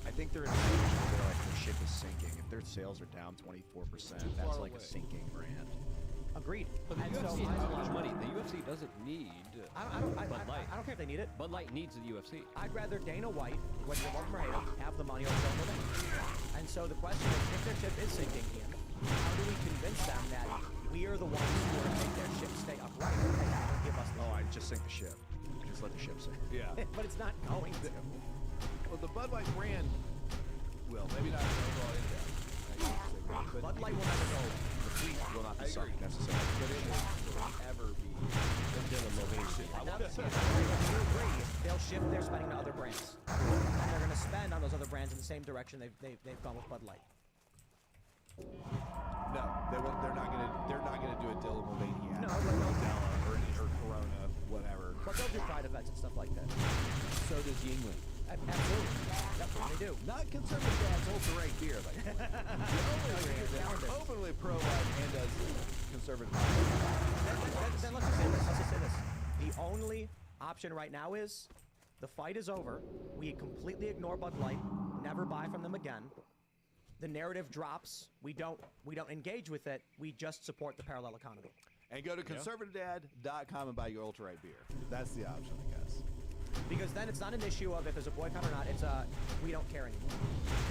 I think they're in a situation where they're like, their ship is sinking. If their sales are down 24%, that's like a sinking brand. Agreed. But the UFC has a lot of money. The UFC doesn't need Bud Light. I don't care if they need it. Bud Light needs the UFC. I'd rather Dana White, whether you love him or hate him, have the money over Dylan Mulvaney. And so the question is, if their ship is sinking, Ian, how do we convince them that we are the ones who are going to make their ship stay upright and they have to give us the I just sink the ship. Just let the ship sink. Yeah. But it's not going to. Well, the Bud Light brand will. Maybe not the overall index. Bud Light will never go. The fleet will not be sunk necessarily. But it will ever be the Dylan Mulvaney. I want to see it. I agree. They'll shift their spending to other brands. And they're going to spend on those other brands in the same direction they've gone with Bud Light. No, they're not gonna do a Dylan Mulvaney ad. No, or Modelo or Corona, whatever. But they'll do pride events and stuff like that. So does Yingling. Absolutely. That's what they do. Not conservative dad's ultra-right beer, like openly pro-life and does conservative. Then let's just say this. The only option right now is the fight is over. We completely ignore Bud Light, never buy from them again. The narrative drops. We don't engage with it. We just support the parallel economy. And go to conservativedad.com and buy your ultra-right beer. That's the option, I guess. Because then it's not an issue of if there's a boycott or not. It's we don't care anymore.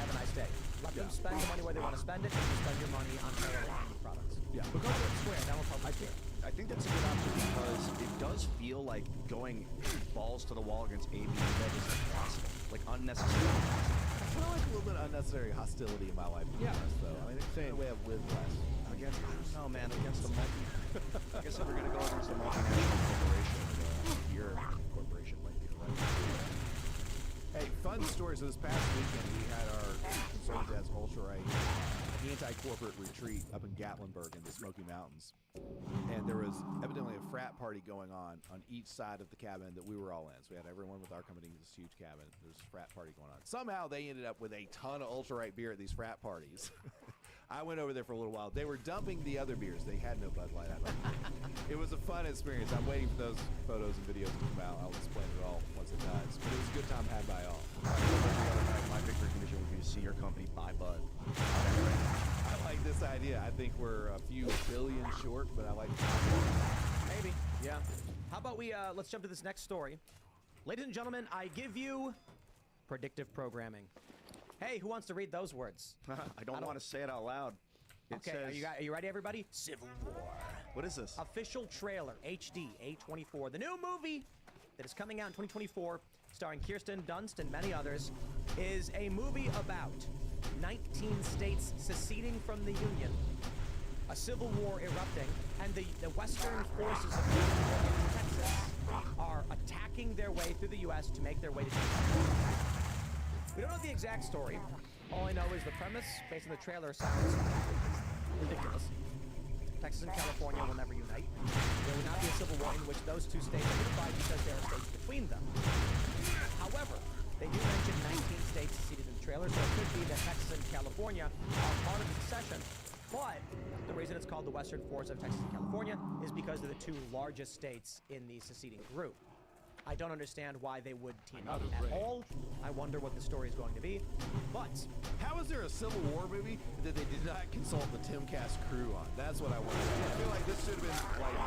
Have a nice day. Let them spend the money where they want to spend it, and you spend your money on parallel economy products. Yeah. Because it's square. That will help. I think that's a good option because it does feel like going balls to the wall against AB InBev is impossible. Like unnecessary. I feel like a little bit of unnecessary hostility in my life. Yeah. Though. I mean, it's the way I've lived less. Against, I don't know, man. Against the I guess if we're gonna go against the multinational corporation, your corporation might be the right. Hey, fun stories. So this past weekend, we had our Conservative Dad's ultra-right anti-corporate retreat up in Gatlinburg in the Smoky Mountains. And there was evidently a frat party going on each side of the cabin that we were all in. So we had everyone with our company in this huge cabin. There's a frat party going on. Somehow they ended up with a ton of ultra-right beer at these frat parties. I went over there for a little while. They were dumping the other beers. They had no Bud Light. It was a fun experience. I'm waiting for those photos and videos to come out. I'll explain it all once it does. But it was a good time had by all. My victory condition would be to see your company buy Bud. I like this idea. I think we're a few billion short, but I like the Maybe, yeah. How about we, let's jump to this next story. Ladies and gentlemen, I give you predictive programming. Hey, who wants to read those words? I don't want to say it out loud. Okay, are you ready, everybody? Civil War. What is this? Official trailer, HD, A24. The new movie that is coming out in 2024, starring Kirsten Dunst and many others, is a movie about 19 states seceding from the Union, a civil war erupting, and the Western forces of California and Texas are attacking their way through the U.S. to make their way to Texas. We don't know the exact story. All I know is the premise, based on the trailer, sounds ridiculous. Texas and California will never unite. There will not be a civil war in which those two states are unified because there are states between them. However, they do mention 19 states seceded in the trailer, so it could be that Texas and California are part of the secession. But the reason it's called the Western Force of Texas and California is because they're the two largest states in the seceding group. I don't understand why they would team up at all. I wonder what the story is going to be. But how is there a Civil War movie that they did not consult the Timcast crew on? That's what I want to say. I feel like this should have been like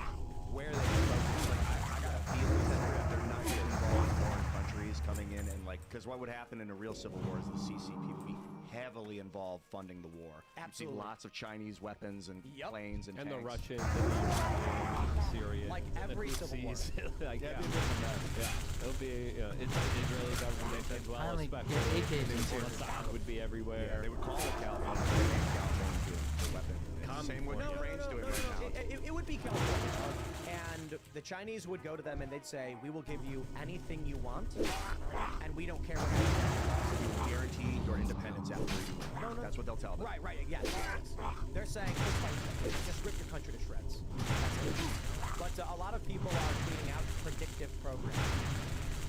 where they I got a feeling that they're not going to involve foreign countries coming in and because what would happen in a real civil war is the CCP would be heavily involved funding the war. Absolutely. You see lots of Chinese weapons and planes and the tanks. Russians and the Syrians. Like every civil war. Like, yeah, it'll be it's the Israeli government as well, especially Mossad would be everywhere. Yeah, they would call it California. The weapon. Same way Ukraine's doing right now. It would be California. And the Chinese would go to them and they'd say, we will give you anything you want, and we don't care what happens. You guarantee your independence after you win. That's what they'll tell them. Right, yes. They're saying, just rip your country to shreds. That's it. But a lot of people are tweeting out predictive programming.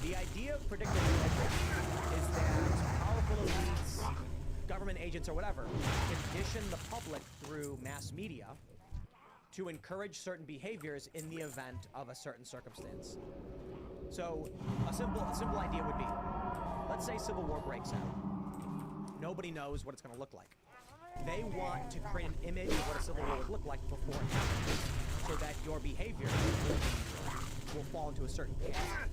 The idea of predictive programming is that powerful elites, government agents or whatever, condition the public through mass media to encourage certain behaviors in the event of a certain circumstance. So a simple idea would be, let's say civil war breaks out. Nobody knows what it's going to look like. They want to create an image of what a civil war would look like before it happens, so that your behavior will fall into a certain path.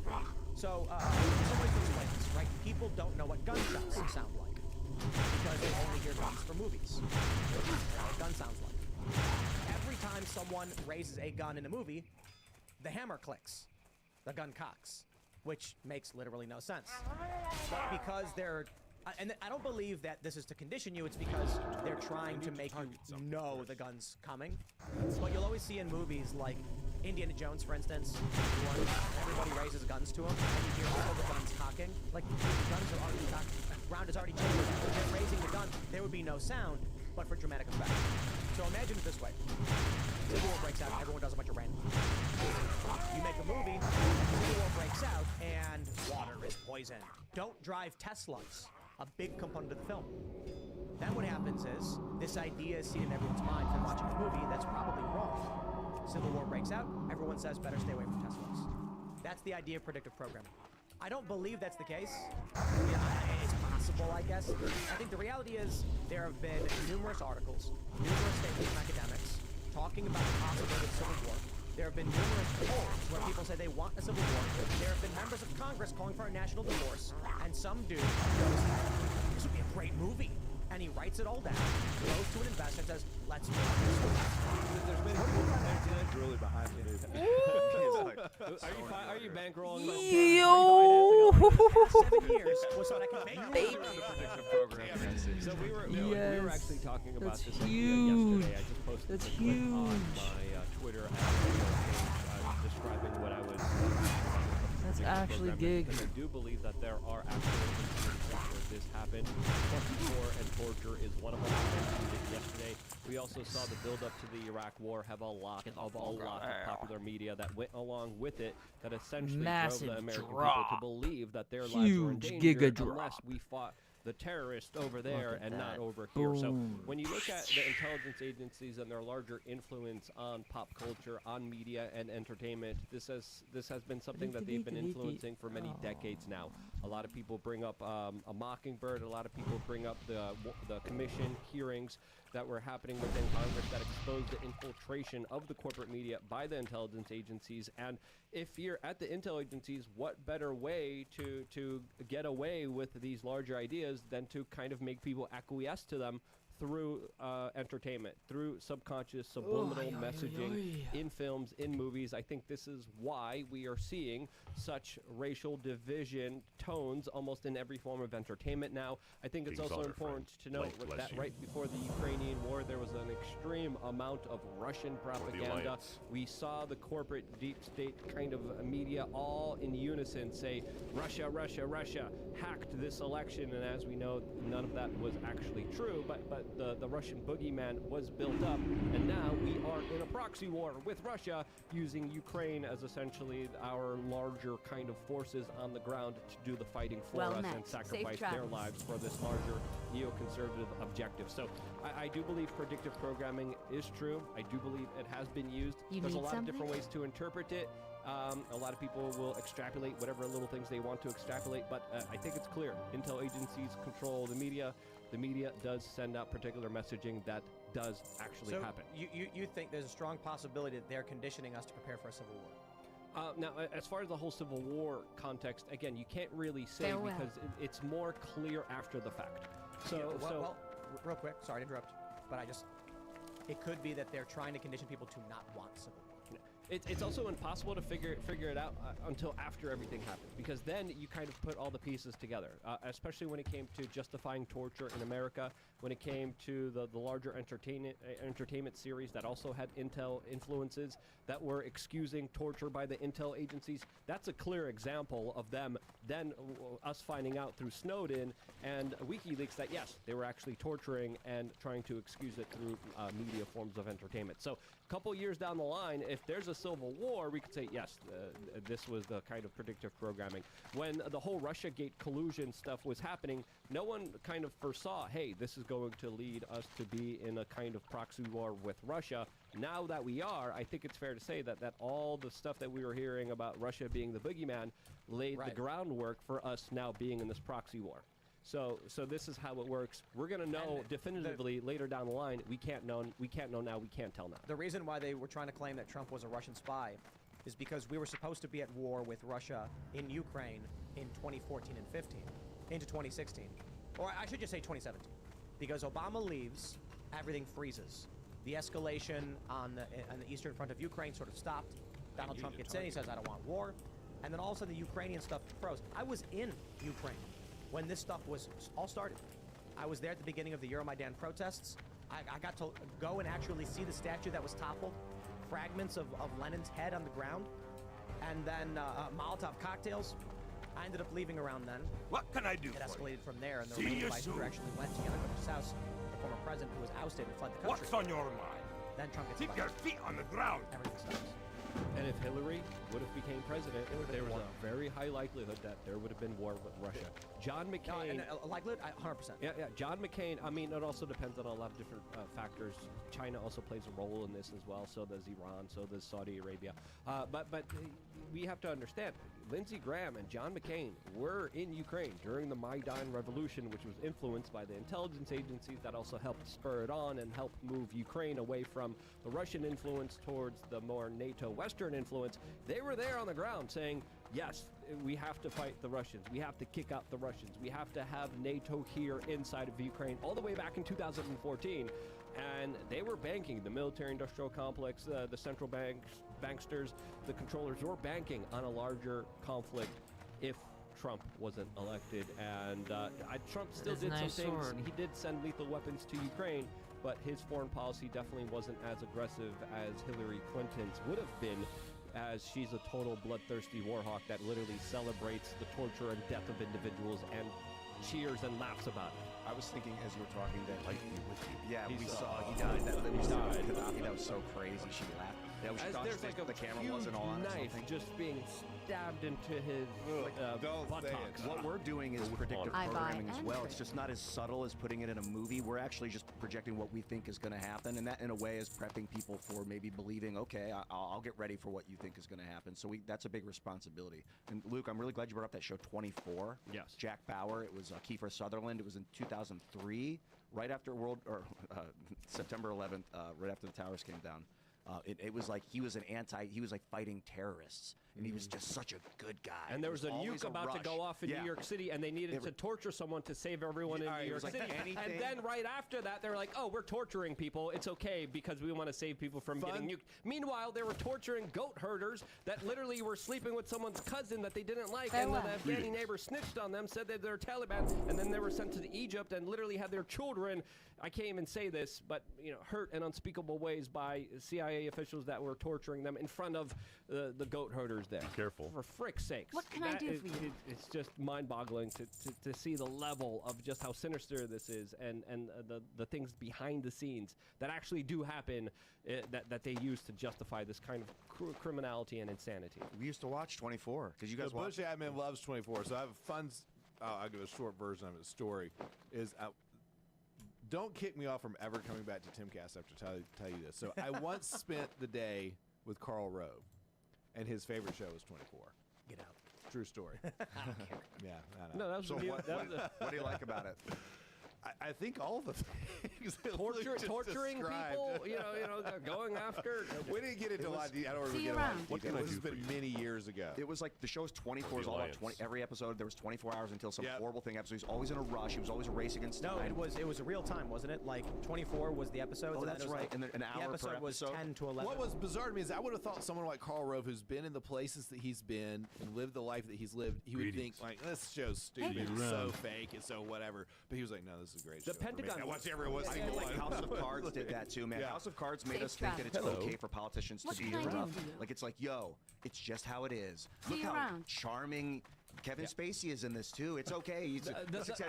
So, some ways to explain this, right? People don't know what gunshots sound like, because they only hear guns from movies. That's what a gun sounds like. Every time someone raises a gun in a movie, the hammer clicks, the gun cocks, which makes literally no sense. But because they're, and I don't believe that this is to condition you, it's because they're trying to make you know the gun's coming. But you'll always see in movies like Indiana Jones, for instance, when everybody raises guns to him, and you hear all the guns cocking. Like, the guns are already cocked, round is already changed. If they're raising the gun, there would be no sound, but for dramatic effect. So imagine it this way. Civil War breaks out, everyone does a bunch of random. You make a movie, Civil War breaks out, and water is poison. Don't drive Teslas, a big component of the film. Then what happens is, this idea is seen in everyone's mind from watching the movie that's probably wrong. Civil War breaks out, everyone says better stay away from Teslas. That's the idea of predictive programming. I don't believe that's the case. It's possible, I guess. I think the reality is there have been numerous articles, numerous statements from academics talking about the possibility of civil war. There have been numerous polls where people say they want a civil war. There have been members of Congress calling for a national divorce, and some dude goes, this would be a great movie. And he writes it all down, goes to an investor and says, let's do it. There's been really behind the movie. Are you bankrolling? Yo! 7 years was what I can make. Baby. So we were actually talking about That's this huge. yesterday. I just posted That's the clip huge. on my Twitter and video page describing what I was. That's actually programming, gig. because I do believe that there are actual instances where this happened. Torture and torture is one of them. I mentioned it yesterday. We also saw the build-up to the Iraq War have a lot of popular media that went along with it that essentially Massive drove the American draw. people to believe that their lives were in Huge danger giga unless drop. we fought the terrorist over there at and not that. over here. So Boom. when you look at the intelligence agencies and their larger influence on pop culture, on media and entertainment, this has been something that they've been influencing for many decades now. A lot of people bring up a Mockingbird. A lot of people bring up the commission hearings that were happening within Congress that exposed the infiltration of the corporate media by the intelligence agencies. And if you're at the intel agencies, what better way to get away with these larger ideas than to kind of make people acquiesce to them through entertainment, through subconscious, subliminal messaging in films, in movies. I think this is why we are seeing such racial division tones almost in every form of entertainment now. I think it's also important to note that right before the Ukrainian war, there was an extreme amount of Russian propaganda. We saw the corporate deep state kind of media all in unison say, Russia, Russia, Russia hacked this election. And as we know, none of that was actually true, but the Russian boogeyman was built up, and now we are in a proxy war with Russia, using Ukraine as essentially our larger kind of forces on the ground to do the fighting for us and sacrifice their lives for this larger neoconservative objective. So I do believe predictive programming is true. I do believe it has been used. There's a lot of different ways to interpret it. A lot of people will extrapolate whatever little things they want to extrapolate, but I think it's clear. Intel agencies control the media. The media does send out particular messaging that does actually happen. You think there's a strong possibility that they're conditioning us to prepare for a civil war? Now, as far as the whole Civil War context, again, you can't really say because it's more clear after the fact. So, well, real quick, sorry to interrupt, but it could be that they're trying to condition people to not want civil war. It's also impossible to figure it out until after everything happened, because then you kind of put all the pieces together, especially when it came to justifying torture in America, when it came to the larger entertainment series that also had Intel influences that were excusing torture by the Intel agencies. That's a clear example of them then us finding out through Snowden and WikiLeaks that yes, they were actually torturing and trying to excuse it through media forms of entertainment. So a couple years down the line, if there's a civil war, we could say, yes, this was the kind of predictive programming. When the whole Russiagate collusion stuff was happening, no one kind of foresaw, hey, this is going to lead us to be in a kind of proxy war with Russia. Now that we are, I think it's fair to say that all the stuff that we were hearing about Russia being the boogeyman laid the groundwork for us now being in this proxy war. So this is how it works. We're going to know definitively later down the line. We can't know now. We can't tell now. The reason why they were trying to claim that Trump was a Russian spy is because we were supposed to be at war with Russia in Ukraine in 2014 and 15, into 2016. Or I should just say 2017. Because Obama leaves, everything freezes. The escalation on the eastern front of Ukraine sort of stopped. Donald Trump gets in, he says, I don't want war. And then all of a sudden the Ukrainian stuff froze. I was in Ukraine when this stuff was all started. I was there at the beginning of the Euromaidan protests. I got to go and actually see the statue that was toppled, fragments of Lenin's head on the ground, and then Molotov cocktails. I ended up leaving around then. What can I do? It escalated from there, and the See you vice soon. actually went to Yanukovych's house, the former president who was ousted and fled the country. What's on your mind? Then Trump gets Keep your elected. feet on the ground. Everything stops. And if Hillary would have became president, there was a very high likelihood that there would have been war with Russia. John McCain... No, and likelihood, 100%. Yeah, John McCain, I mean, it also depends on a lot of different factors. China also plays a role in this as well. So does Iran, so does Saudi Arabia. But we have to understand, Lindsey Graham and John McCain were in Ukraine during the Maidan Revolution, which was influenced by the intelligence agencies that also helped spur it on and help move Ukraine away from the Russian influence towards the more NATO Western influence. They were there on the ground saying, yes, we have to fight the Russians. We have to kick out the Russians. We have to have NATO here inside of Ukraine all the way back in 2014. And they were banking, the military-industrial complex, the central banksters, the controllers were banking on a larger conflict if Trump wasn't elected. And Trump still did some things. He did send lethal weapons to Ukraine, but his foreign policy definitely wasn't as aggressive as Hillary Clinton's would have been, as she's a total bloodthirsty war hawk that literally celebrates the torture and death of individuals and cheers and laughs about it. I was thinking as you were talking that Like you with you. yeah, He we saw- saw he died. That he died. That was so crazy. She laughed. Yeah, we should As touch there's base, like a the camera huge wasn't on or knife something. just being stabbed into his buttocks. What we're doing is predictive I buy programming as and well. trade. It's just not as subtle as putting it in a movie. We're actually just projecting what we think is going to happen, and that, in a way, is prepping people for maybe believing, okay, I'll get ready for what you think is going to happen. So that's a big responsibility. And Luke, I'm really glad you brought up that show 24. Yes. Jack Bauer. It was Kiefer Sutherland. It was in 2003, right after September 11th, right after the towers came down. It was like he was like fighting terrorists, and he was just such a good guy. And there was a always nuke about to rush. go off in Yeah. New York City, and they needed to torture someone to save everyone in New it York was like City. anything- And then right after that, they were like, "Oh, we're torturing people. It's okay because we want to save people from getting nuked." Meanwhile, they were torturing goat herders that literally were sleeping with someone's cousin that they didn't like, and then the Afghani neighbor snitched on them, said that they're Taliban, and then they were sent to Egypt and literally had their children. I can't even say this, but hurt in unspeakable ways by CIA officials that were torturing them in front of the goat herders there. Careful. For frick's sakes. What can I do for you? It's just mind-boggling to see the level of just how sinister this is and the things behind the scenes that actually do happen that they use to justify this kind of criminality and insanity. We used to watch 24 because you guys The watch. Bush admin loves 24, so I have fun. I'll give a short version of his story. Don't kick me off from ever coming back to Timcast after tell you this. So I once spent the day with Karl Rove, and his favorite show was 24. Get out. True story. Yeah, I know. No, that was So the- what do you like about it? I think all the things that Luke just torturing described. people, they're going after. We didn't get into a lot of detail. I don't remember See you getting a lot around. of What detail. can I This has do for been many years ago. It was like the show's 24 is all about 20. Every episode there was 24 hours until some horrible thing happens. So he's always in a rush. He was always a race against No, time. it was a real time, wasn't it? Like 24 was the episode. Oh, that's right. And then an hour the per episode was episode. 10 to 11. What was bizarre to me is I would have thought someone like Karl Rove, who's been in the places that he's been and lived the life that he's lived, he would think like, this show's stupid, it's so fake, it's so whatever. But he was like, no, this is a great show. The Pentagon. I watch everyone. I feel like House of Cards did that too, man. Yeah. House of Cards made Safe us think that it's travel. okay for politicians What to be can I do rough. for you? Like it's like, yo, it's just how it is. See Look you how around. charming Kevin Spacey is in this too. It's okay. He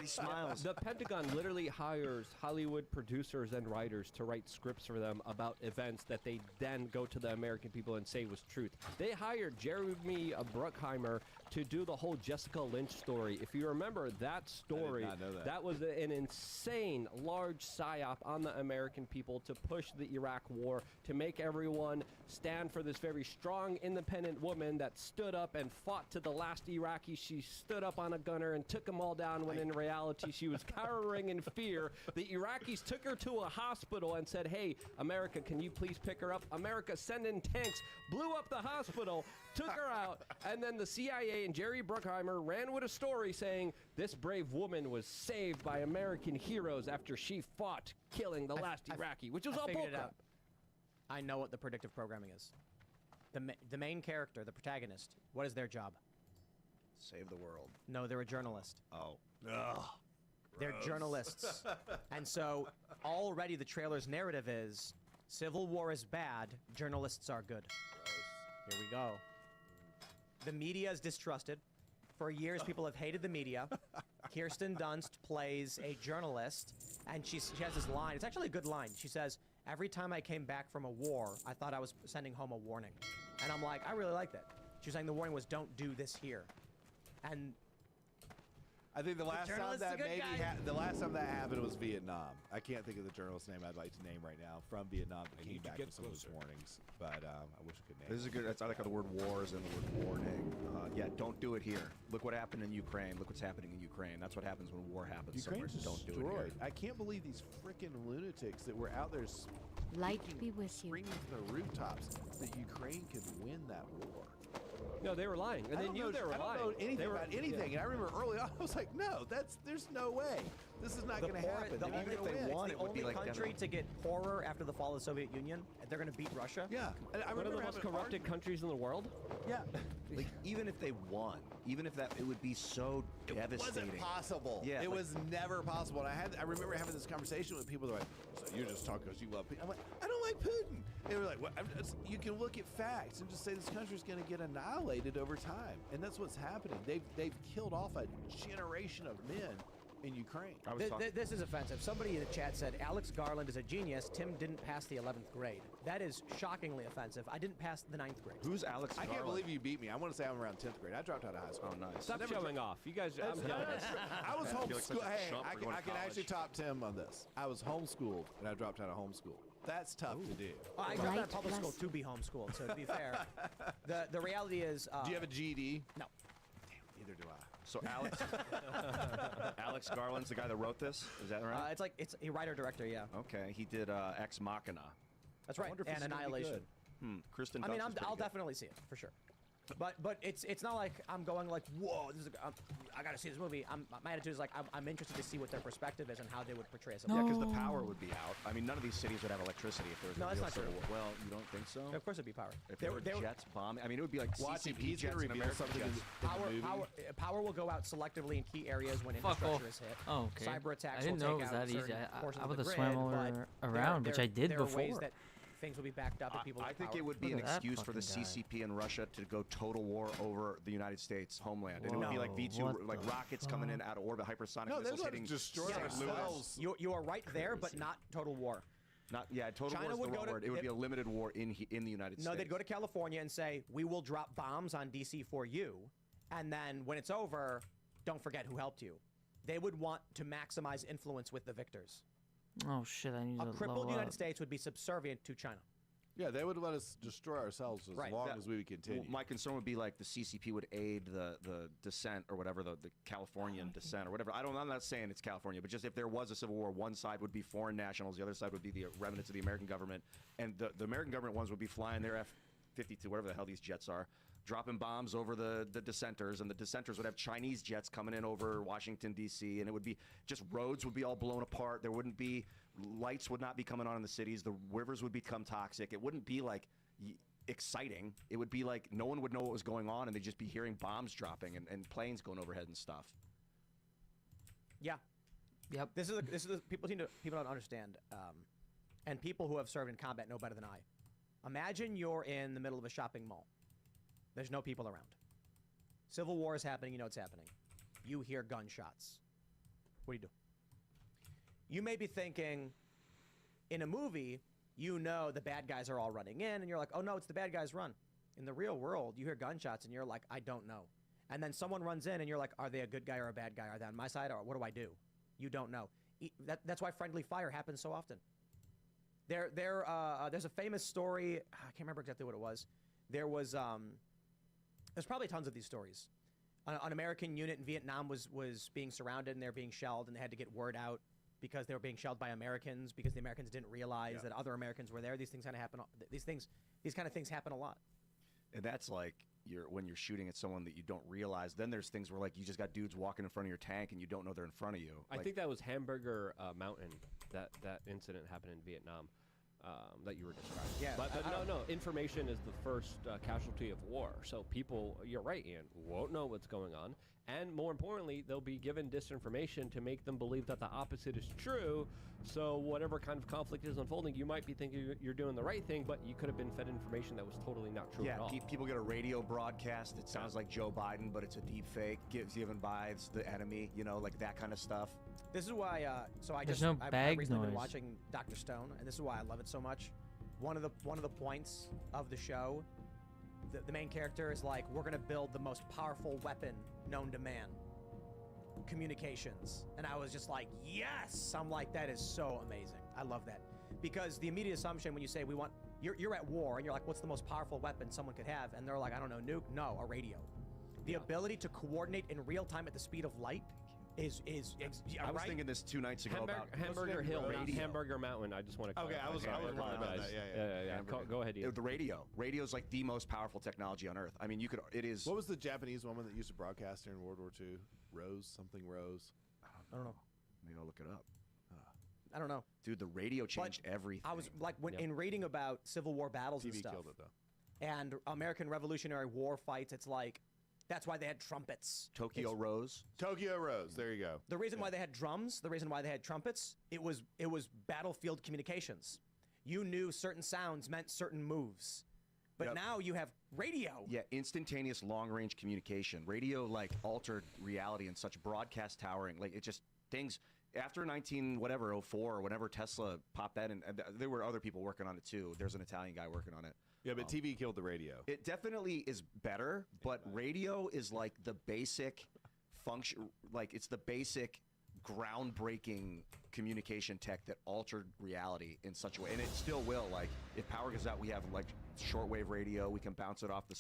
smiles. The Pentagon literally hires Hollywood producers and writers to write scripts for them about events that they then go to the American people and say was truth. They hired Jeremy Bruckheimer to do the whole Jessica Lynch story. If you remember that story, not know that. was an insane large psyop on the American people to push the Iraq war, to make everyone stand for this very strong, independent woman that stood up and fought to the last Iraqi. She stood up on a gunner and took them all down when in reality she was cowering in fear. The Iraqis took her to a hospital and said, "Hey, America, can you please pick her up?" America sent in tanks, blew up the hospital, took her out, and then the CIA and Jerry Bruckheimer ran with a story saying this brave woman was saved by American heroes after she fought, killing the last Iraqi, which was I all figured it bullcrap. out. I know what the predictive programming is. The main character, the protagonist, what is their job? Save the world. No, they're a journalist. Oh. They're journalists. And so already the trailer's narrative is civil war is bad, journalists are good. Here we go. The media is distrusted. For years, people have hated the media. Kirsten Dunst plays a journalist, and she has this line. It's actually a good line. She says, "Every time I came back from a war, I thought I was sending home a warning." And I'm like, I really like that. She was saying the warning was, don't do this here. And I think the last time journalist's a that good maybe guy. the last time that happened was Vietnam. I can't think of the journalist's name I'd like to name right now from Vietnam that came back with some of those warnings, but I wish I could name. This is a good. I like how the word wars and the word warning. Yeah, don't do it here. Look what happened in Ukraine. Look what's happening in Ukraine. That's what happens when war happens somewhere. Ukraine's Don't do it here. destroyed. I can't believe these freaking lunatics that were out there Light be with you. screaming from the rooftops that Ukraine could win that war. No, they were lying, and I they don't knew know- they were I don't lying. know anything They were- about anything, yeah. and I remember early on, I was like, "No, there's no way. This is not the going to horror- happen." the They're not only, gonna it's win. the only country to get poorer after the fall of the Soviet Union. They're going to beat Russia. Yeah, and I One of remember the most having corrupted countries in the world. Yeah, Like even if they won, even if that, it would be so devastating. It wasn't possible. Yeah, it like- was never possible. And I remember having this conversation with people that were like, "So you're just talking because you love Putin." I'm like, "I don't like Putin." They were like, "What?" You can look at facts and just say this country's going to get annihilated over time, and that's what's happening. They've killed off a generation of men in Ukraine. This is offensive. Somebody in the chat said Alex Garland is a genius. Tim didn't pass the 11th grade. That is shockingly offensive. I didn't pass the 9th grade. Who's Alex I Garland? can't believe you beat me. I want to say I'm around 10th grade. I dropped out of high school. Oh, nice. Stop showing off. You guys, I'm jealous. I was I feel like such homeschooled. a Hey, chump for going I to can actually college. top Tim on this. I was homeschooled, and I dropped out of homeschool. That's tough to do. I dropped out of public school to be homeschooled, so to be fair. The reality is... do you have a GED? No. Neither do I. So Alex Garland's the guy that wrote this. Is that right? It's a writer-director, yeah. Okay, he did Ex Machina. That's right, and Annihilation. Kristen I mean, Dunst is I'll pretty good. definitely see it, for sure. But it's not like I'm going like, whoa, this is I gotta see this movie. My attitude is like I'm interested to see what their perspective is and how they would portray something. Yeah, because the power would be out. I mean, none of these cities would have electricity if there was No, a that's real not civil true. war. Well, you don't think so? Of course it'd be power. If there were jets bombing, I mean, it would be like Watch him. CCP He's jets gonna and reveal American something in jets. Power will go out selectively in key areas when Fuck infrastructure off. is hit. Oh, okay. Cyber attacks I didn't will know take it was out that easy. certain portions I of would the have grid, swam but around, which I did there are ways before. that things will be backed up and people I with think power. it would be Look an at that excuse for the fucking guy. CCP and Russia to go total war over the United States homeland. And it would be like Whoa, V2, what like the rockets coming in out of orbit, hypersonic No, they're missiles going hitting to destroy St. Louis. ourselves. You are right there, but not total war. Total China war is would the go wrong to- word. It would be a limited war in the United States. No, they'd go to California and say, we will drop bombs on DC for you, and then when it's over, don't forget who helped you. They would want to maximize influence with the victors. Oh shit! I need A to crippled level United up. States would be subservient to China. Yeah, they would let us destroy ourselves as Right. long That- as we would continue. Well, my concern would be like the CCP would aid the dissent or whatever, the Californian dissent or whatever. I'm not saying it's California, but just if there was a civil war, one side would be foreign nationals, the other side would be the remnants of the American government, and the American government ones would be flying their F-52, whatever the hell these jets are, dropping bombs over the dissenters, and the dissenters would have Chinese jets coming in over Washington, D.C., and it would be just roads would be all blown apart. There wouldn't be lights would not be coming on in the cities. The rivers would become toxic. It wouldn't be like exciting. It would be like no one would know what was going on, and they'd just be hearing bombs dropping and planes going overhead and stuff. Yeah. Yep. This is people don't understand, and people who have served in combat know better than I. Imagine you're in the middle of a shopping mall. There's no people around. Civil war is happening. You know it's happening. You hear gunshots. What do you do? You may be thinking, in a movie, you know the bad guys are all running in, and you're like, oh no, it's the bad guys run. In the real world, you hear gunshots, and you're like, I don't know. And then someone runs in, and you're like, are they a good guy or a bad guy? Are they on my side, or what do I do? You don't know. That's why friendly fire happens so often. There's a famous story. I can't remember exactly what it was. There's probably tons of these stories. An American unit in Vietnam was being surrounded, and they're being shelled, and they had to get word out because they were being shelled by Americans because the Americans didn't realize that other Americans were there. These things kind of happen. These kind of things happen a lot. And that's like when you're shooting at someone that you don't realize. Then there's things where like you just got dudes walking in front of your tank and you don't know they're in front of you. I think that was Hamburger Mountain. That incident happened in Vietnam. That you were describing. Yeah, but no. Information is the first casualty of war. So people, you're right, Ian, won't know what's going on, and more importantly, they'll be given disinformation to make them believe that the opposite is true. So whatever kind of conflict is unfolding, you might be thinking you're doing the right thing, but you could have been fed information that was totally not true at all. People get a radio broadcast that sounds like Joe Biden, but it's a deep fake, given by the enemy, like that kind of stuff. This is why. I've recently been watching Dr. Stone, and this is why I love it so much. One of the points of the show, the main character is like, we're gonna build the most powerful weapon known to man. Communications. And I was just like, yes! I'm like, that is so amazing. I love that. Because the immediate assumption when you say you're at war, and you're like, what's the most powerful weapon someone could have? And they're like, I don't know, nuke? No, a radio. The ability to coordinate in real time at the speed of light is I was thinking this 2 nights ago about Hamburger Hill, not Hamburger Mountain. I just want to. Okay, I was wrong about that. Yeah. Go ahead, Ian. The radio is like the most powerful technology on Earth. I mean, it is. What was the Japanese woman that used to broadcast during World War II? Rose? I don't know. Maybe I'll look it up. I don't know. Dude, the radio changed everything. I was like, in reading about Civil War battles and TV stuff, killed it, though. and American Revolutionary War fights, it's like, that's why they had trumpets. Tokyo Rose. There you go. The reason why they had drums, the reason why they had trumpets, it was battlefield communications. You knew certain sounds meant certain moves. But now you have radio. Yeah, instantaneous long-range communication. Radio, like, altered reality and such broadcast towering. Like, things after 19 whatever 04 or whenever Tesla popped that in, and there were other people working on it too. There's an Italian guy working on it. Yeah, but TV killed the radio. It definitely is better, but radio is like the basic function, like it's the basic groundbreaking communication tech that altered reality in such a way, and it still will. Like if power goes out, we have like shortwave radio, we can bounce it off the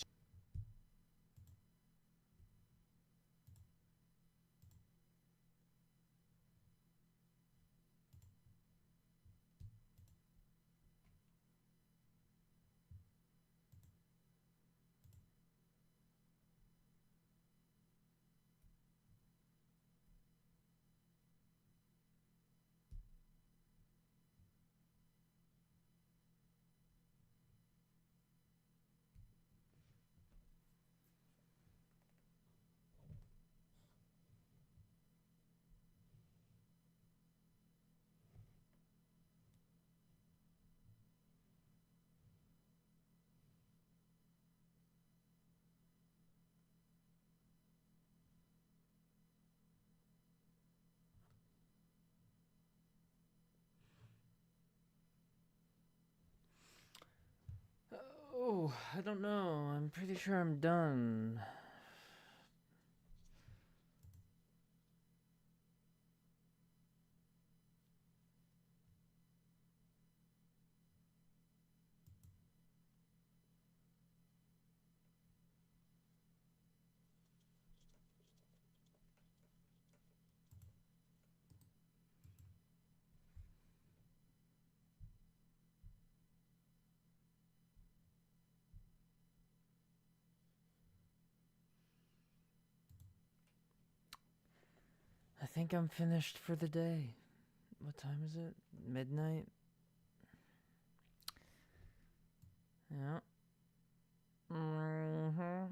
Oh, I don't know. I'm pretty sure I'm done. I think I'm finished for the day. What time is it? Midnight? Yeah. Mm-hmm.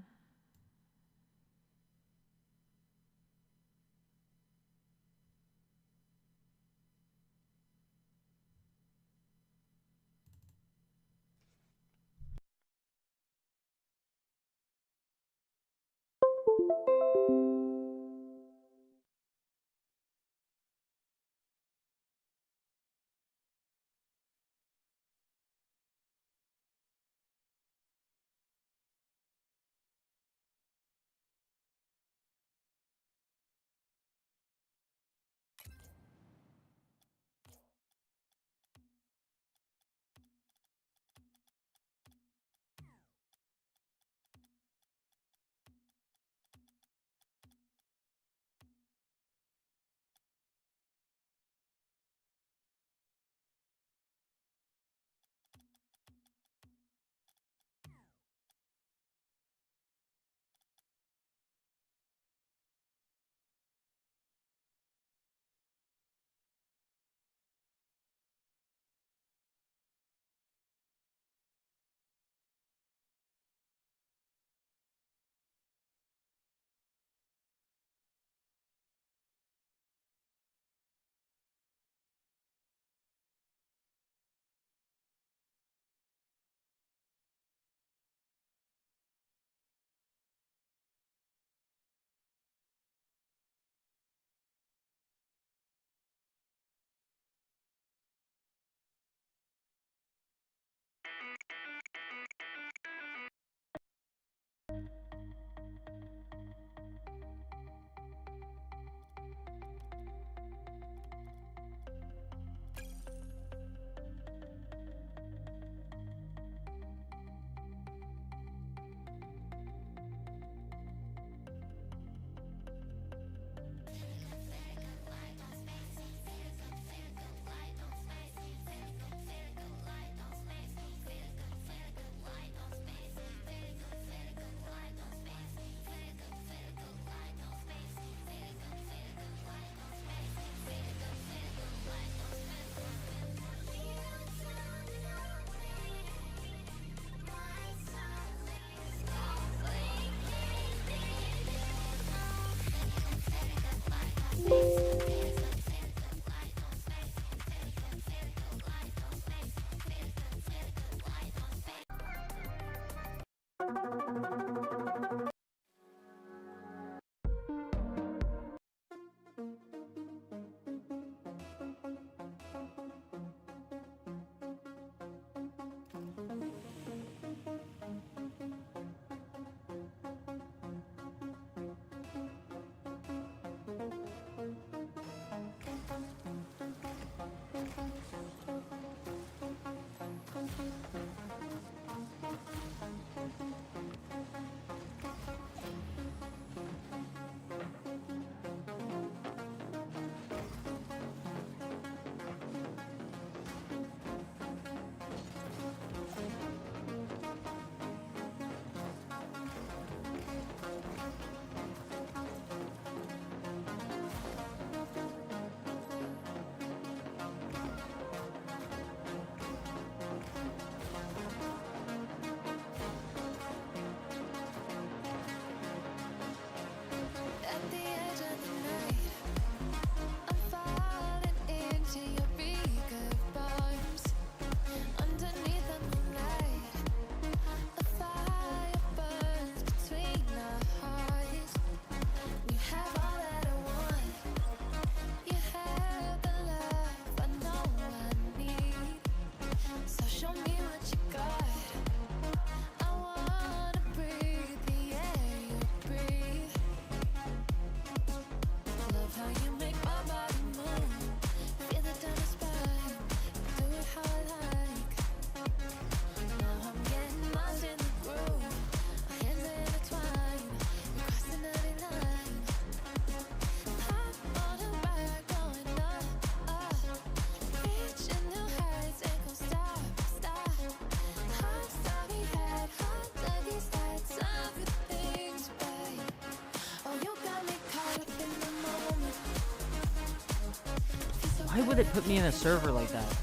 Why would it put me in a server like that?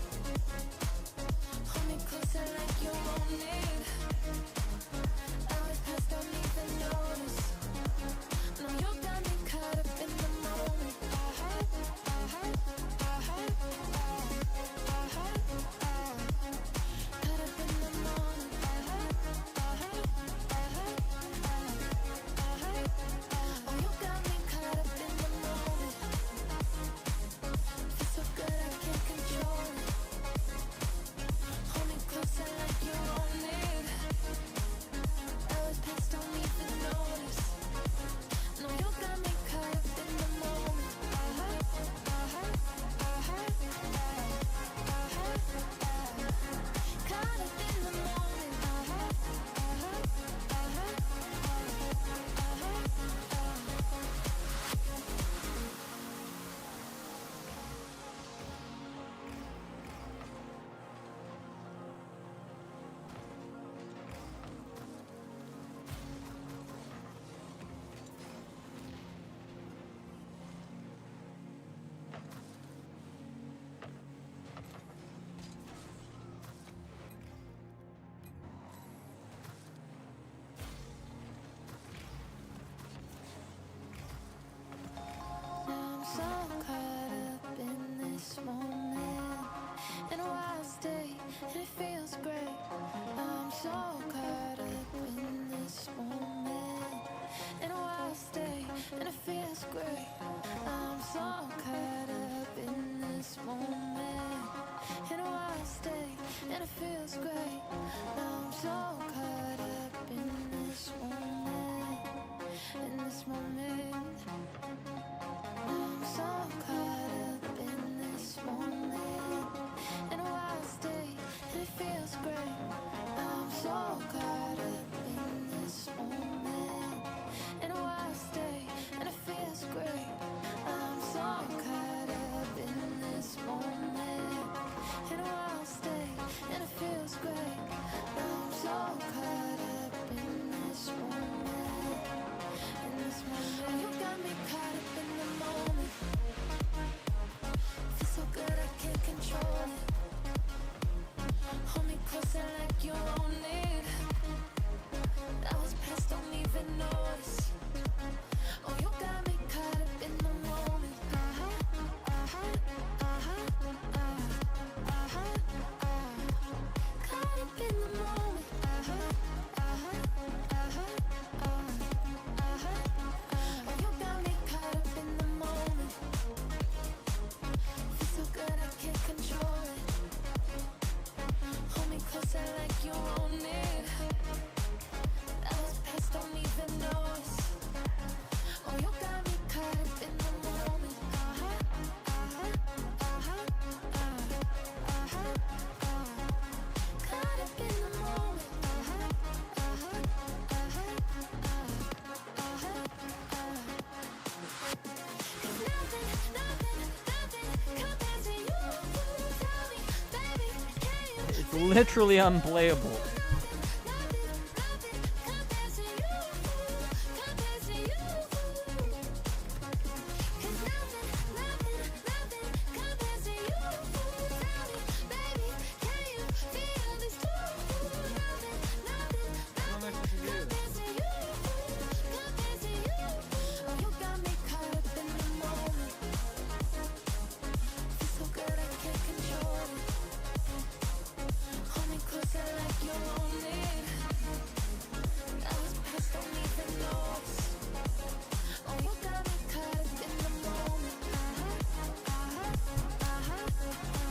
Literally unplayable.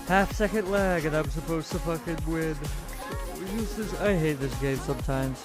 Half-second lag and I'm supposed to fucking win. I hate this game sometimes.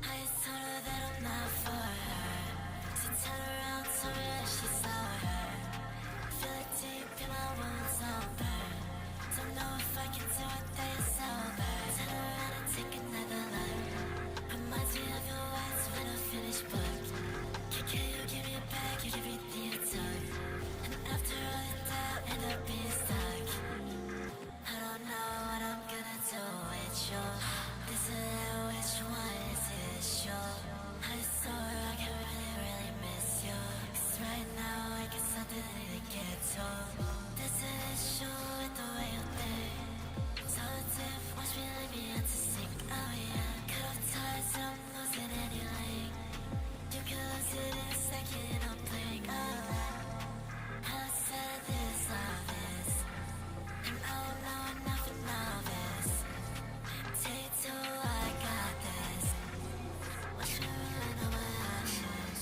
I told her that I'm not for her. She turned around, told me that she saw her. Feel it deep in my wounds, on burn. Don't know if I can do it, they sober. Turn around and take another look. Reminds me of your words when I finish book. Can you give me back everything you took? And after all the doubt, end up being stuck. I don't know what I'm gonna do with you. This is it, which one is it sure? I swear I can really, really miss you. 'Cause right now I get something I need to get to. This is it sure with the way you think. So deep, watch me leave me into sink. Oh yeah, cut off ties, I'm losing any link. You can lose it in a second, I'll blink. Oh, how sad this love is. And I don't know enough of novice. Take two, I got this. Watch me ruin all my ashes.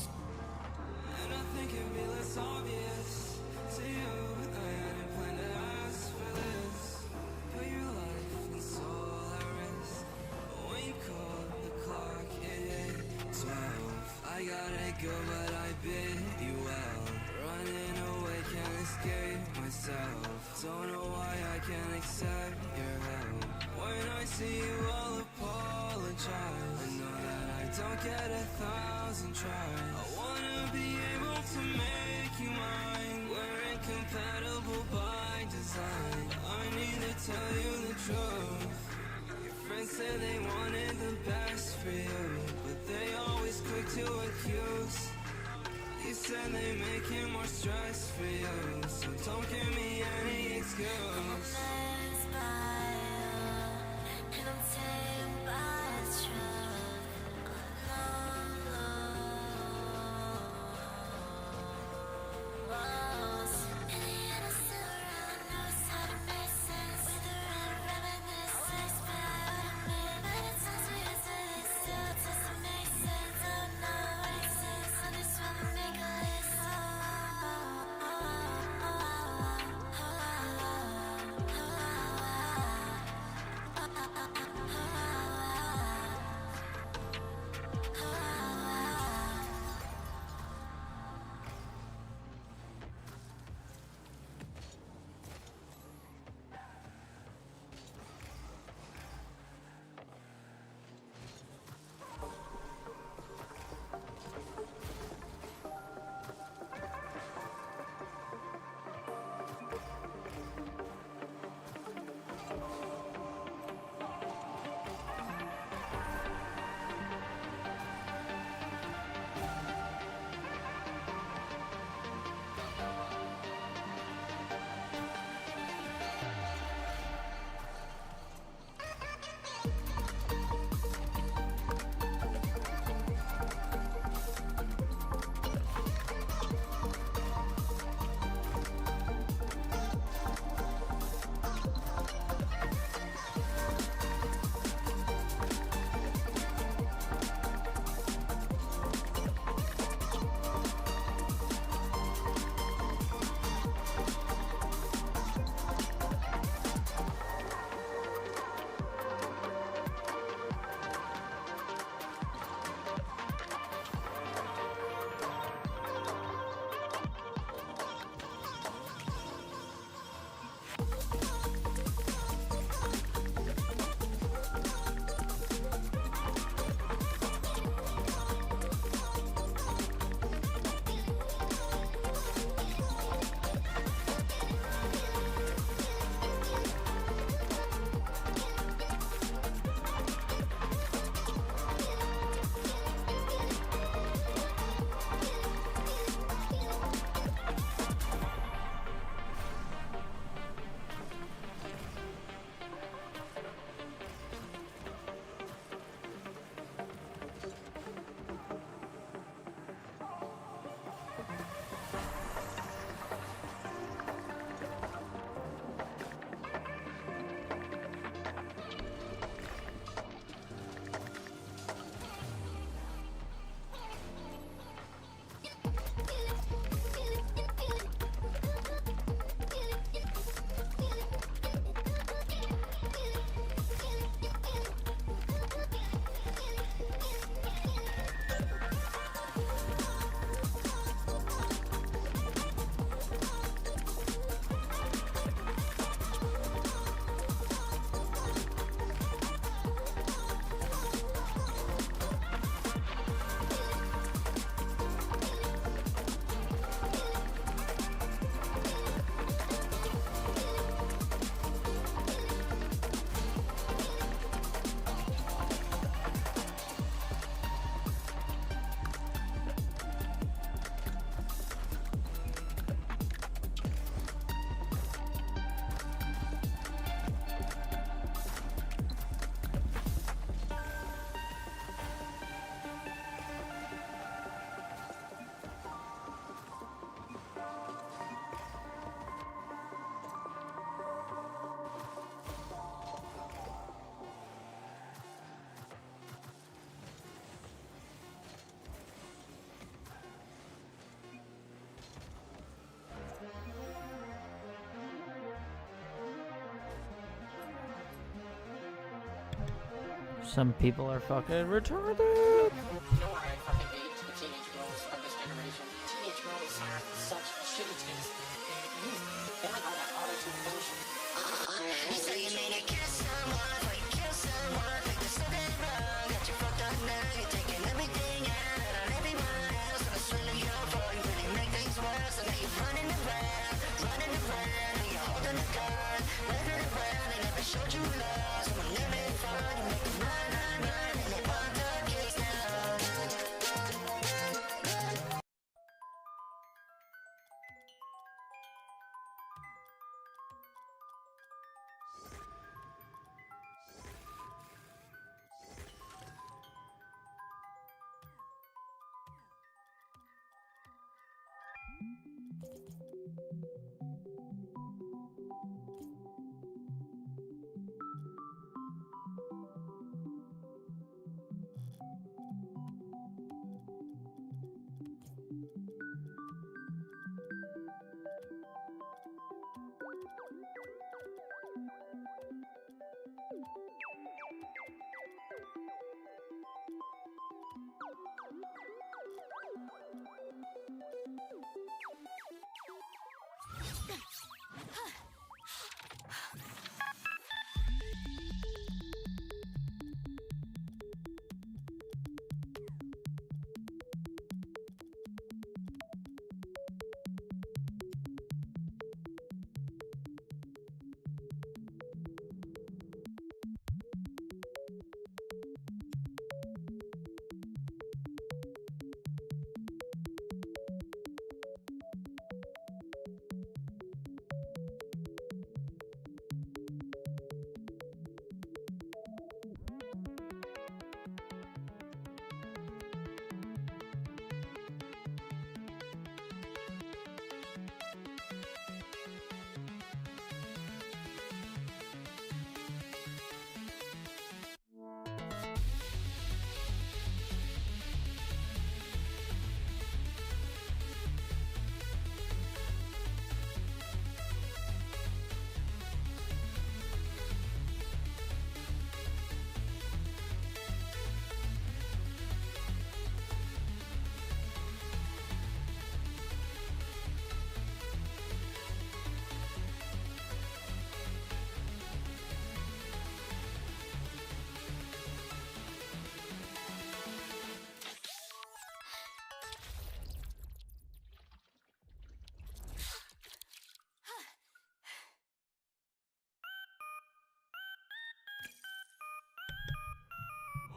And I think it'd be less obvious to you. I hadn't planned to ask for this. Put your life and soul at risk. When you called the clock, it hit 12. I gotta go, but I bid you well. Running away, can't escape myself. Don't know why I can't accept your help. When I see you, I'll apologize. I know that I don't get 1,000 tries. I wanna be able to make you mine. We're incompatible by design. I need to tell you the truth. Your friends said they wanted the best for you, but they always quick to accuse. You said they make it more stress for you, so don't give me any excuse. And I'm tamed by truth. No, walls. In the end, I still around, knows how to make sense. With the right reminiscence, but I admit, but it sounds weird to this still just to make sense. Don't know what it says, I just wanna make a list. Some people are fucking retarded. You know what I fucking hate the teenage girls of this generation? Teenage girls have such shitty taste in music. They like all that auto-tune bullshit. So you made it kiss someone, or you kill someone, think there's something wrong, got you fucked up now, you're taking everything out on everyone else, and I swear to your boy, you really make things worse, and now you're running around, and you're holding a gun, running around, they never showed you love, so when they're in front, you make them run, and they want to kiss now.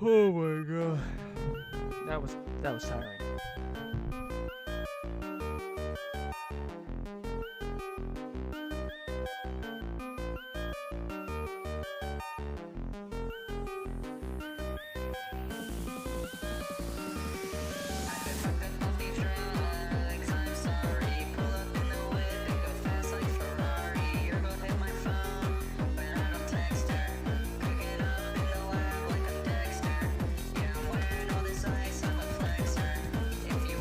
Oh my god. That was tiring. If you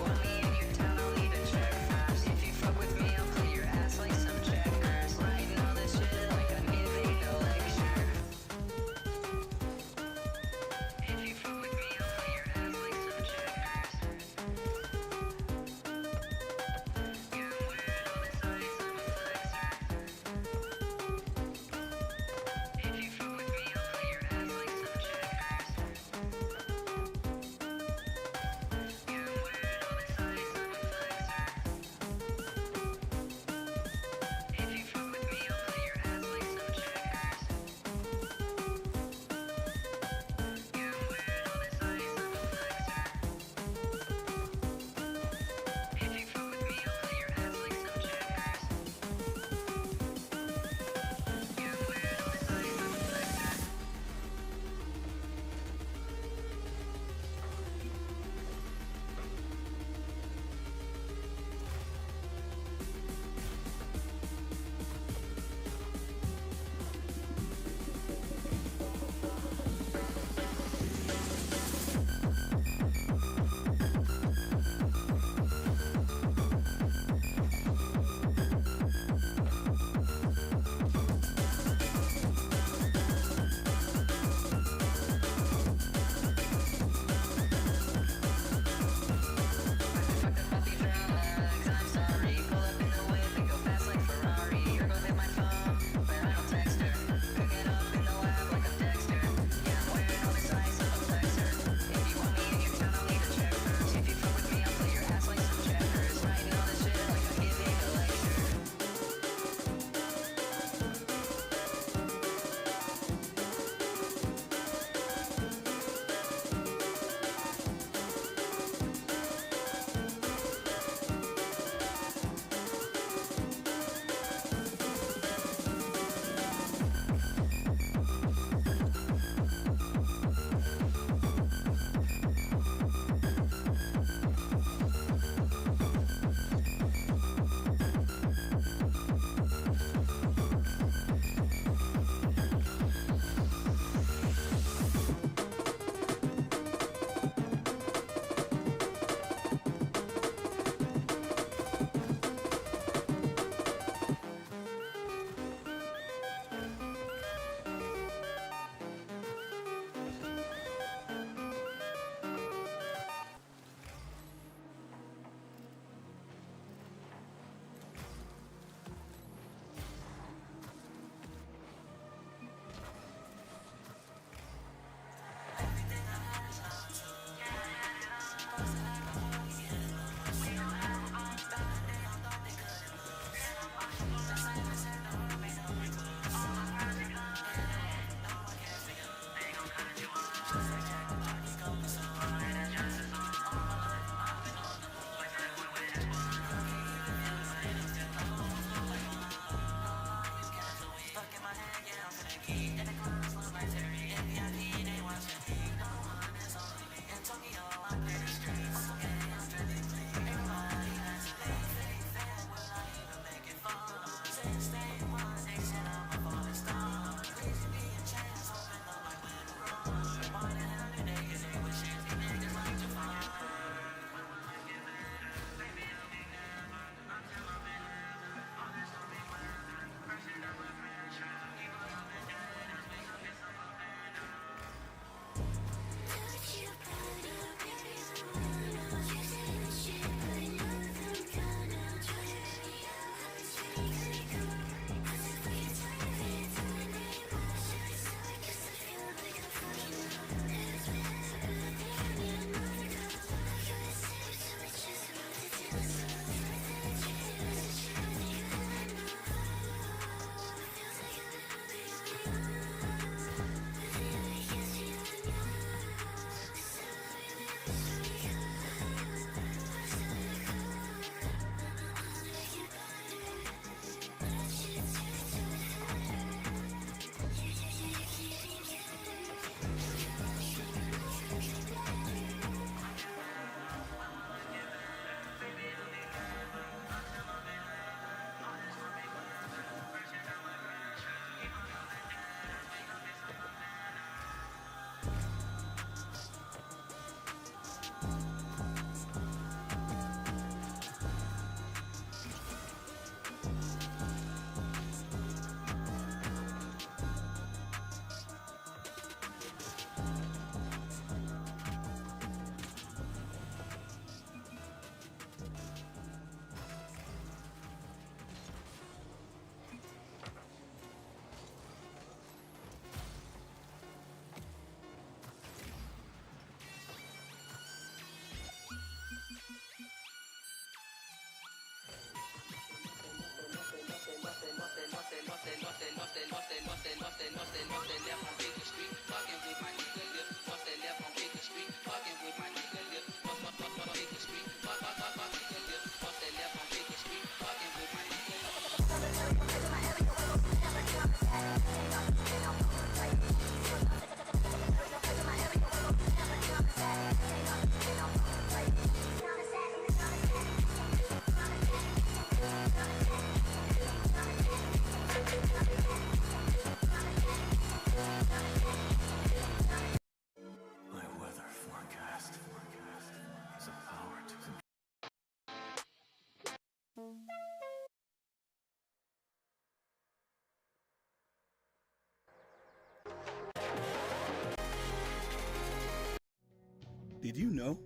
Did you know?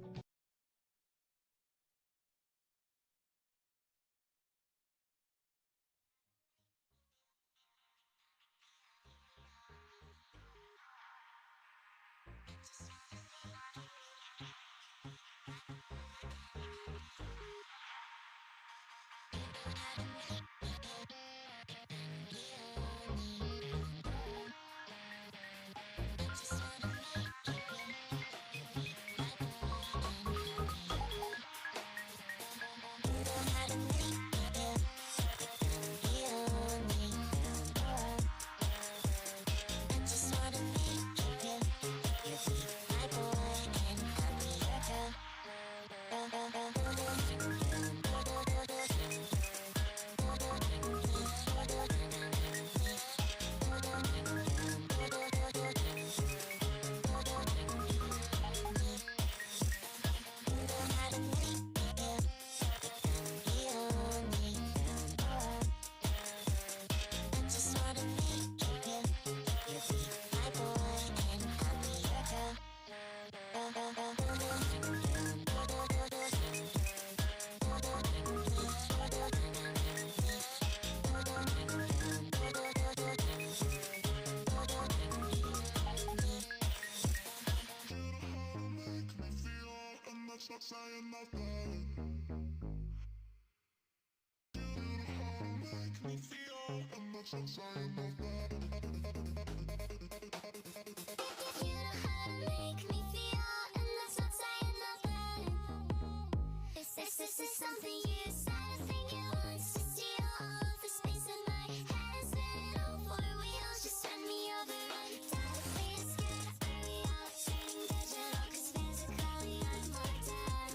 This is something you said, a thing you want to steal all of the space in my head has been on four wheels. Just send me over and deathly scared. Are we all turning digital? 'Cause physically I'm locked out.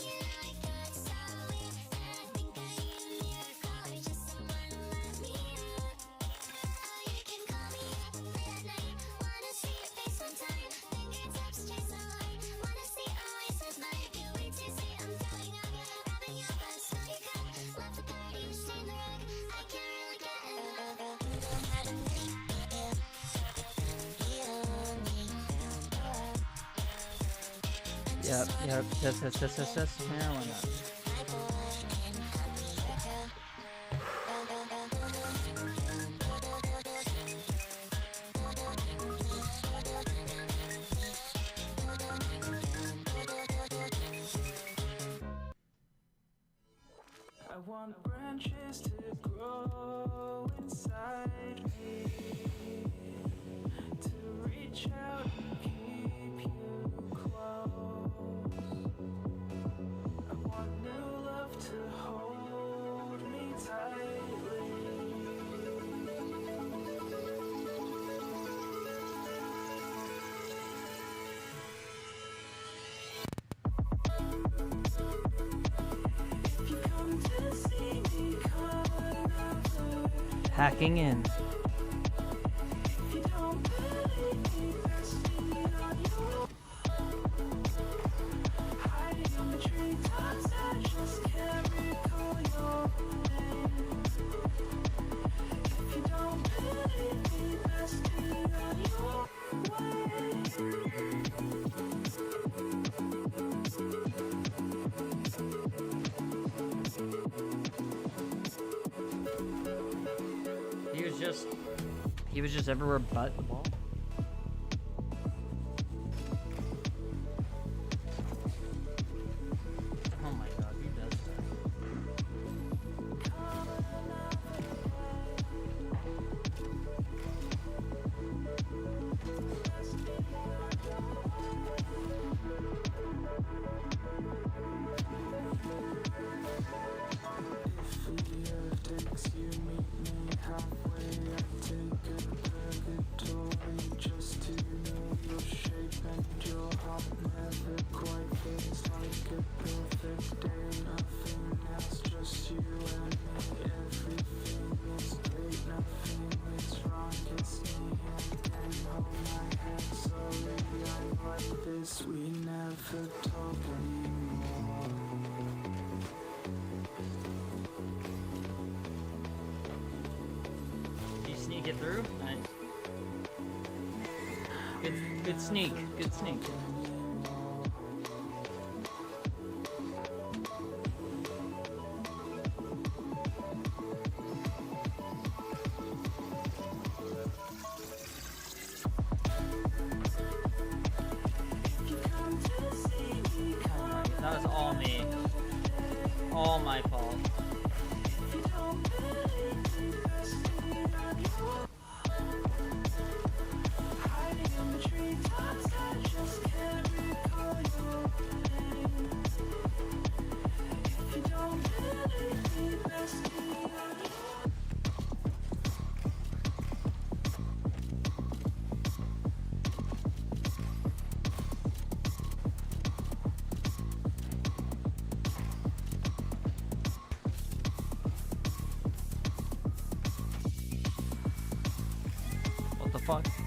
You know I got so weird, and I think I need a miracle or just someone to let me out. Oh, you can call me up late at night. Wanna see your face one time. Fingertips chase the light. Wanna see a waste of my view. Way too sweet, I'm throwing up. Wrapping up a smell your cup. Left the party, stain the rug. I can't really get enough. Yep. Yes. Yeah, why not? I want branches to grow inside me, to reach out and keep you close. I want new love to hold me tightly. If you come to see me, come over. Hacking in. If you don't believe me, that's me on your hiding in the treetops. I just can't recall your name. If you don't believe me, that's me on your He was just everywhere but the ball. Oh my god, who does takes you meet me halfway. I take a purgatory just to know your shape and your heart never quite feels like a perfect day. Nothing else, just you and me. Everything is great, nothing is wrong. It's me and hold my hand. Sorry, I'm like this. We never talk anymore. Did you sneak it through? Nice. Good sneak. Good sneak. That was all me. All my fault. What the fuck?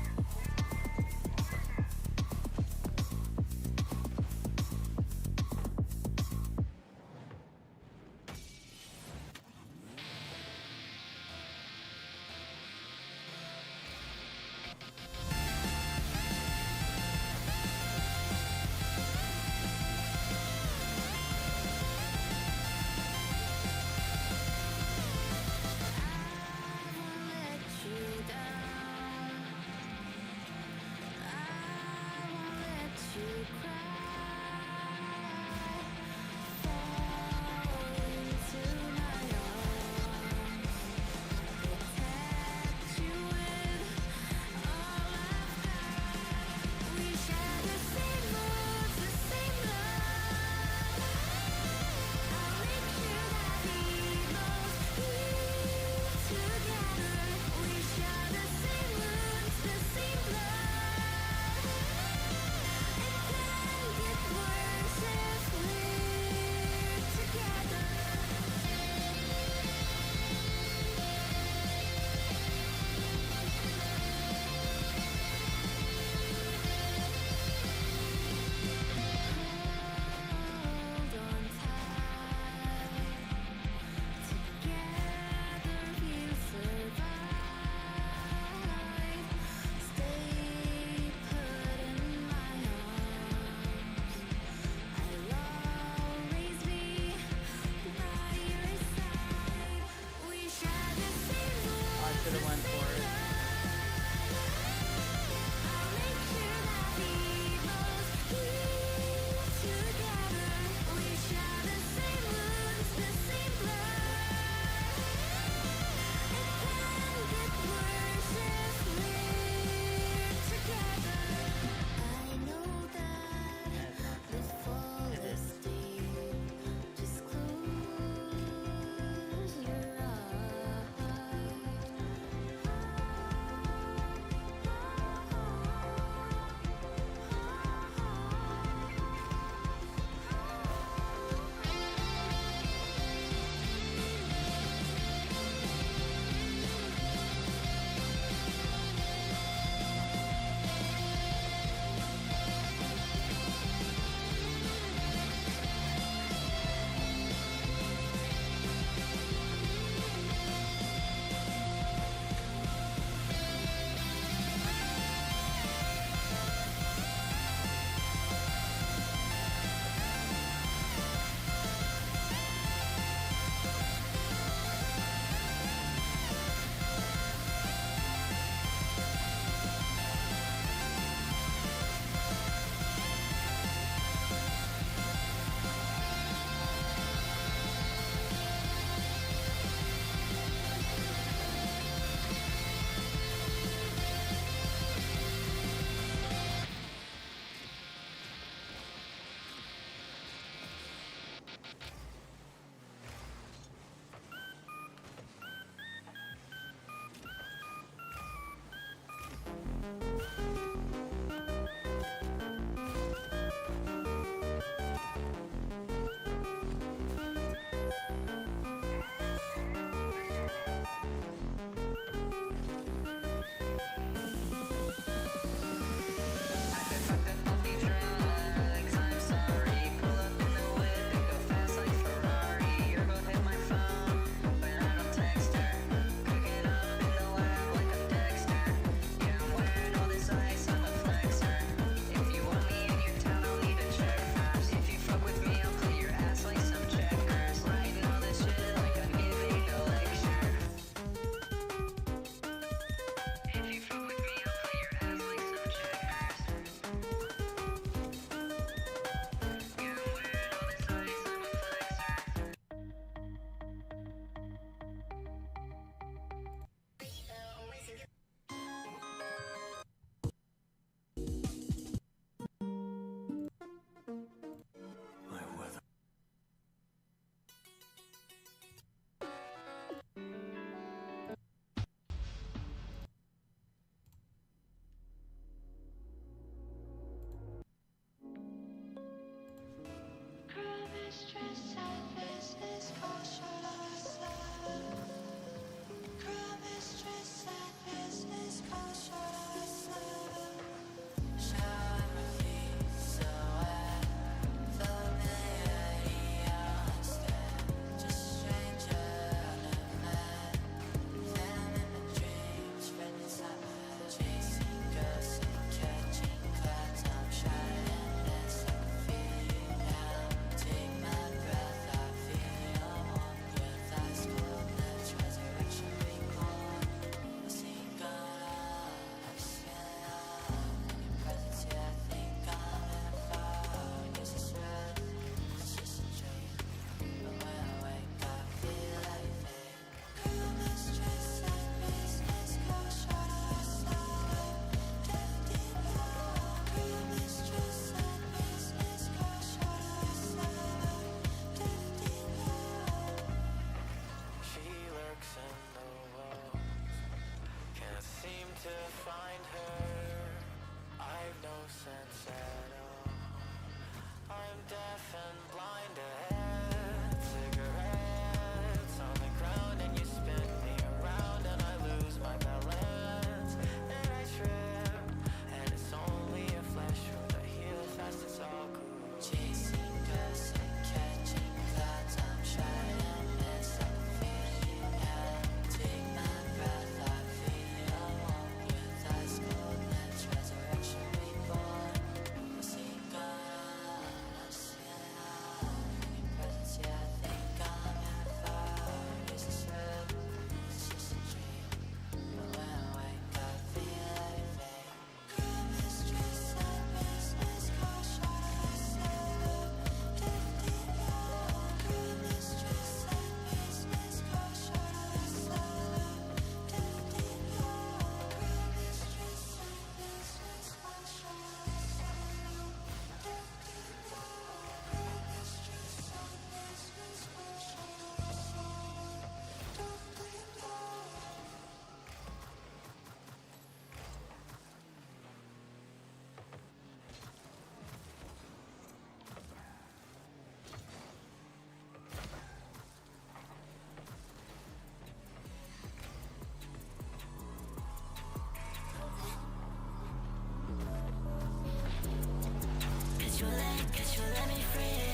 Cause you let me free.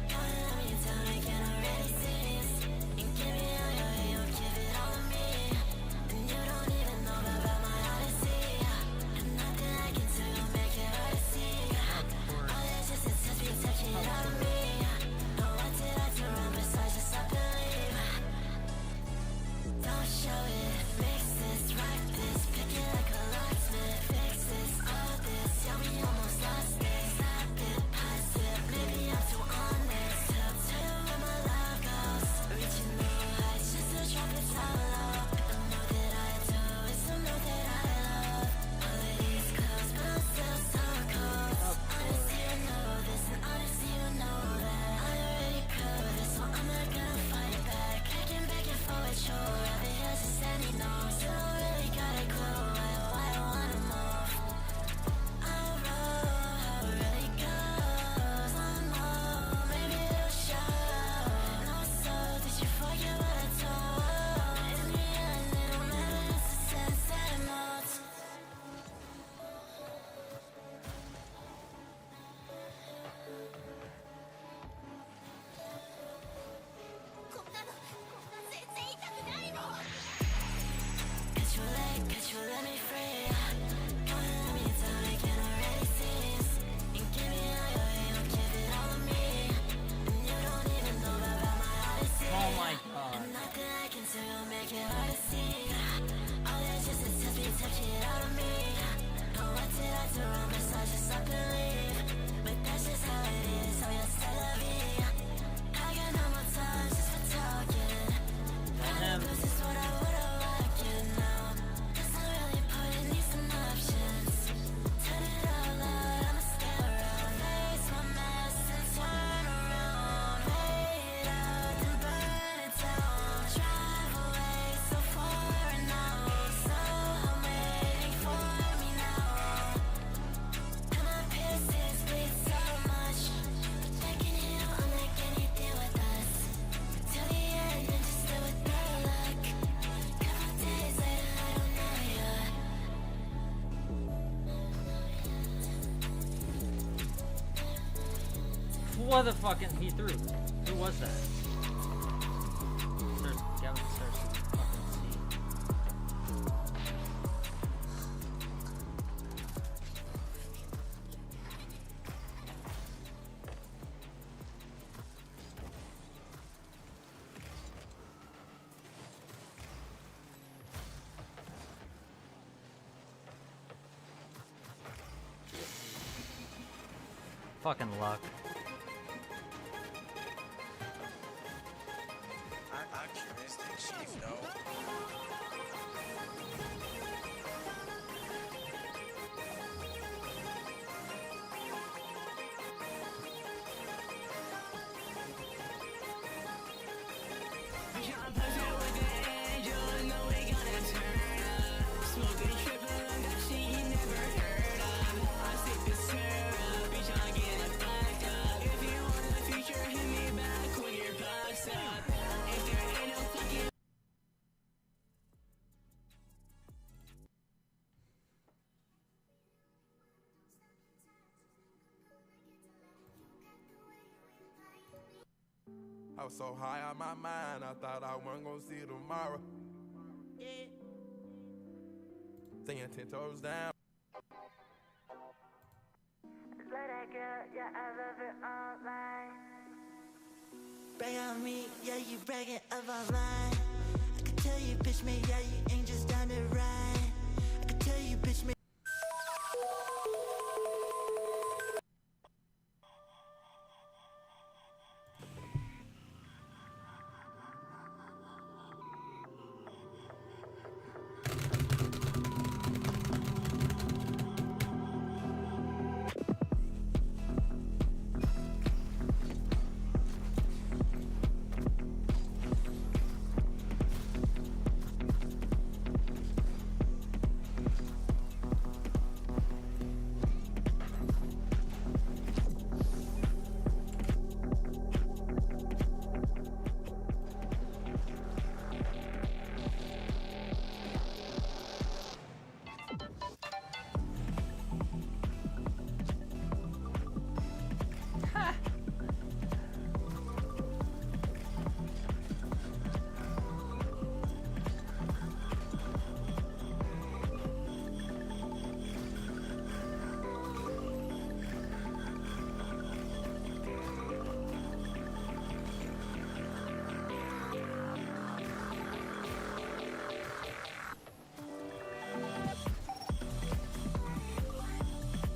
Come and let me down, I can already see. And give me all your hate, you'll give it all to me. And you don't even know about my odyssey. And nothing I can do will make it hard to see. All that's just a touch, be taking it out of me. Oh, what did I do wrong besides just up and leave? Don't show it, fix this, write this, pick it like a locksmith. Fix this, all this, yeah, we almost lost it. Stop it, positive, maybe I'm too honest. I'll tell you where my love goes. Reaching new heights just to drop it down low. The more that I do, it's the more that I love. All of these clothes, but I'm still so cold. Honestly, you know this, and honestly, you know that. I already proved this, so I'm not gonna fight back. Kicking back and forward, sure. Just any notes, you don't really got a clue why I wanna move. I don't know how it really goes. I know, maybe it'll show. And also, did you forget what I told? In the end, it don't matter, it's the sense that it molds. Cause you let me free. Come and let me down, I can already see. And give me all your hate, you'll give it all to me. And you don't even know about my odyssey. Oh my god. And nothing I can do will make it hard to see. All that's just a touch, be taking it out of me. Oh, what did I do wrong besides just up and leave? But that's just how it is, oh yeah, S.W.A.T. I got no more time just for talking. This is what I would've liked, you know. That's not really putting these some options. Turn it out loud, I'ma stare around. Face my mess and turn around. Wait out, then burn it down. Drive away so far now. So I'm waiting for me now. And my pieces bleed so much, but they can heal unlike anything with us. Till the end and just stay with their luck. Couple days later, I don't know yet. What the fucking he threw? Who was that? There's Gavin starts to fucking see. Fucking luck. I'm curious, did Chief know? I was so high on my mind, I thought I wasn't gonna see tomorrow. Saying 10 toes down. Love that girl, yeah, I love it online. Brag on me, yeah, you bragging up online. I can tell you, bitch, me, yeah, you ain't just down to ride. I can tell you, bitch, me.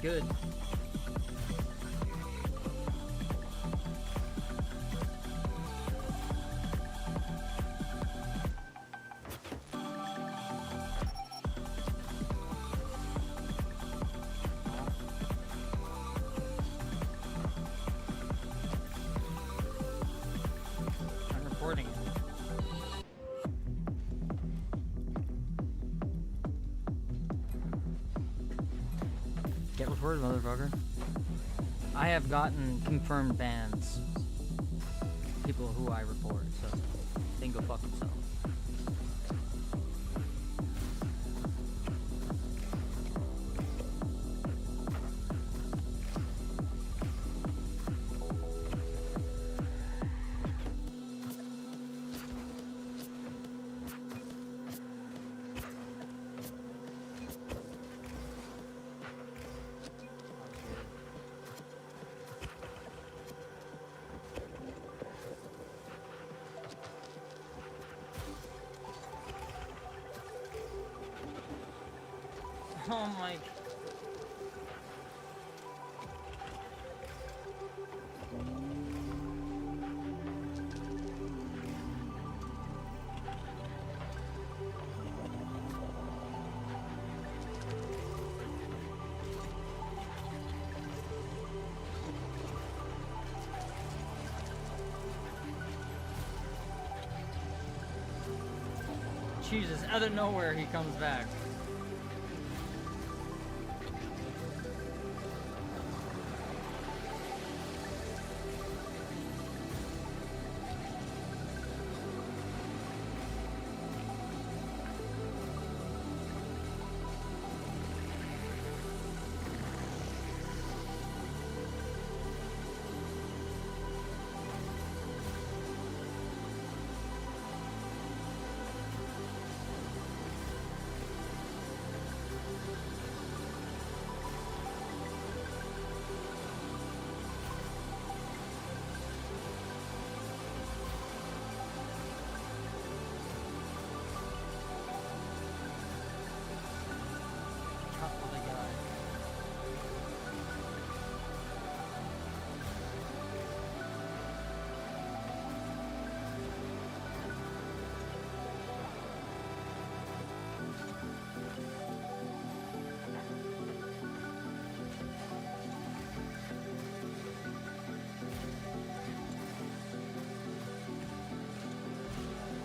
could. I'm reporting it. Get reported, motherfucker. I have gotten confirmed bans. People who I report, so they can go fuck themselves. Oh my. Jesus, out of nowhere he comes back.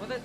What the?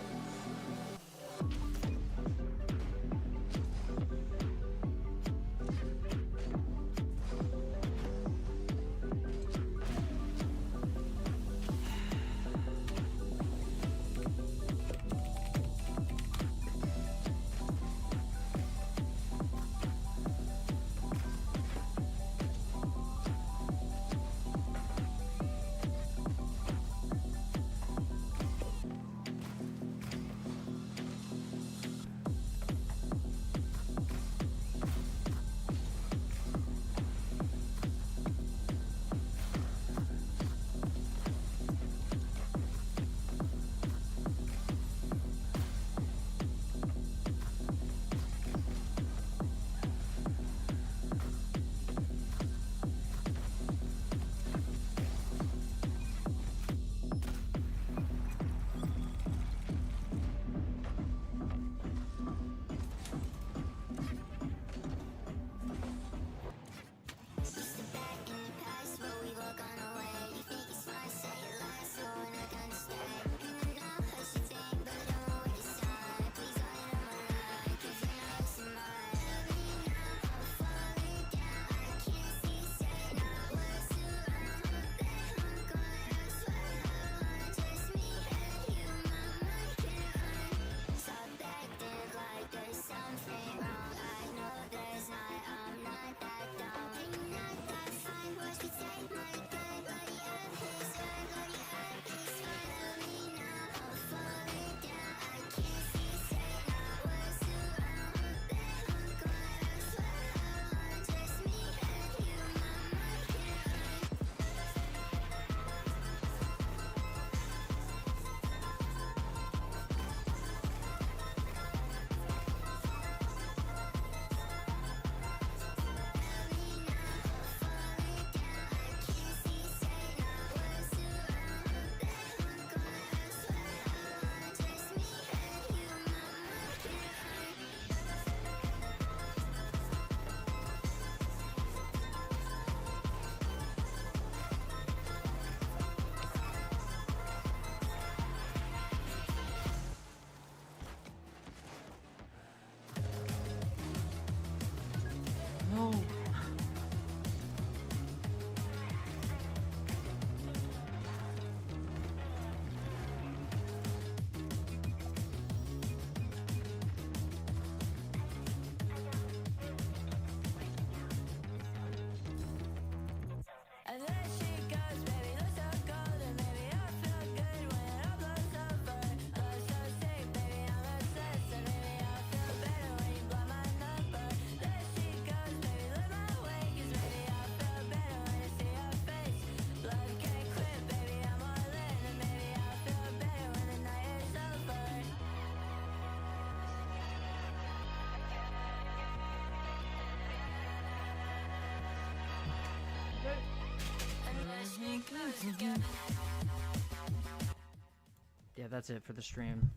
Yeah, that's it for the stream.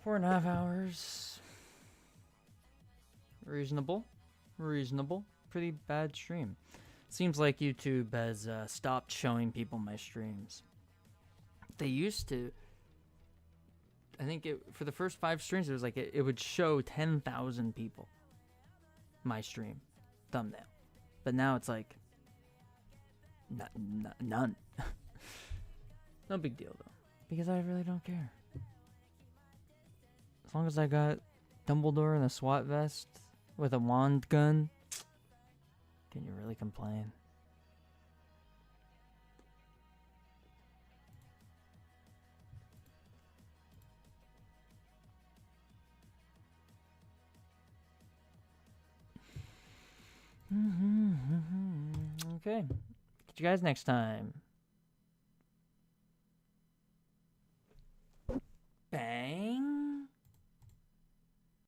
4.5 hours. Reasonable. Reasonable. Pretty bad stream. Seems like YouTube has stopped showing people my streams. They used to. I think for the first 5 streams, it was like it would show 10,000 people my stream thumbnail. But now it's like none. No big deal though, because I really don't care. As long as I got Dumbledore in a SWAT vest with a wand gun, can you really complain? Okay. Catch you guys next time. Bang.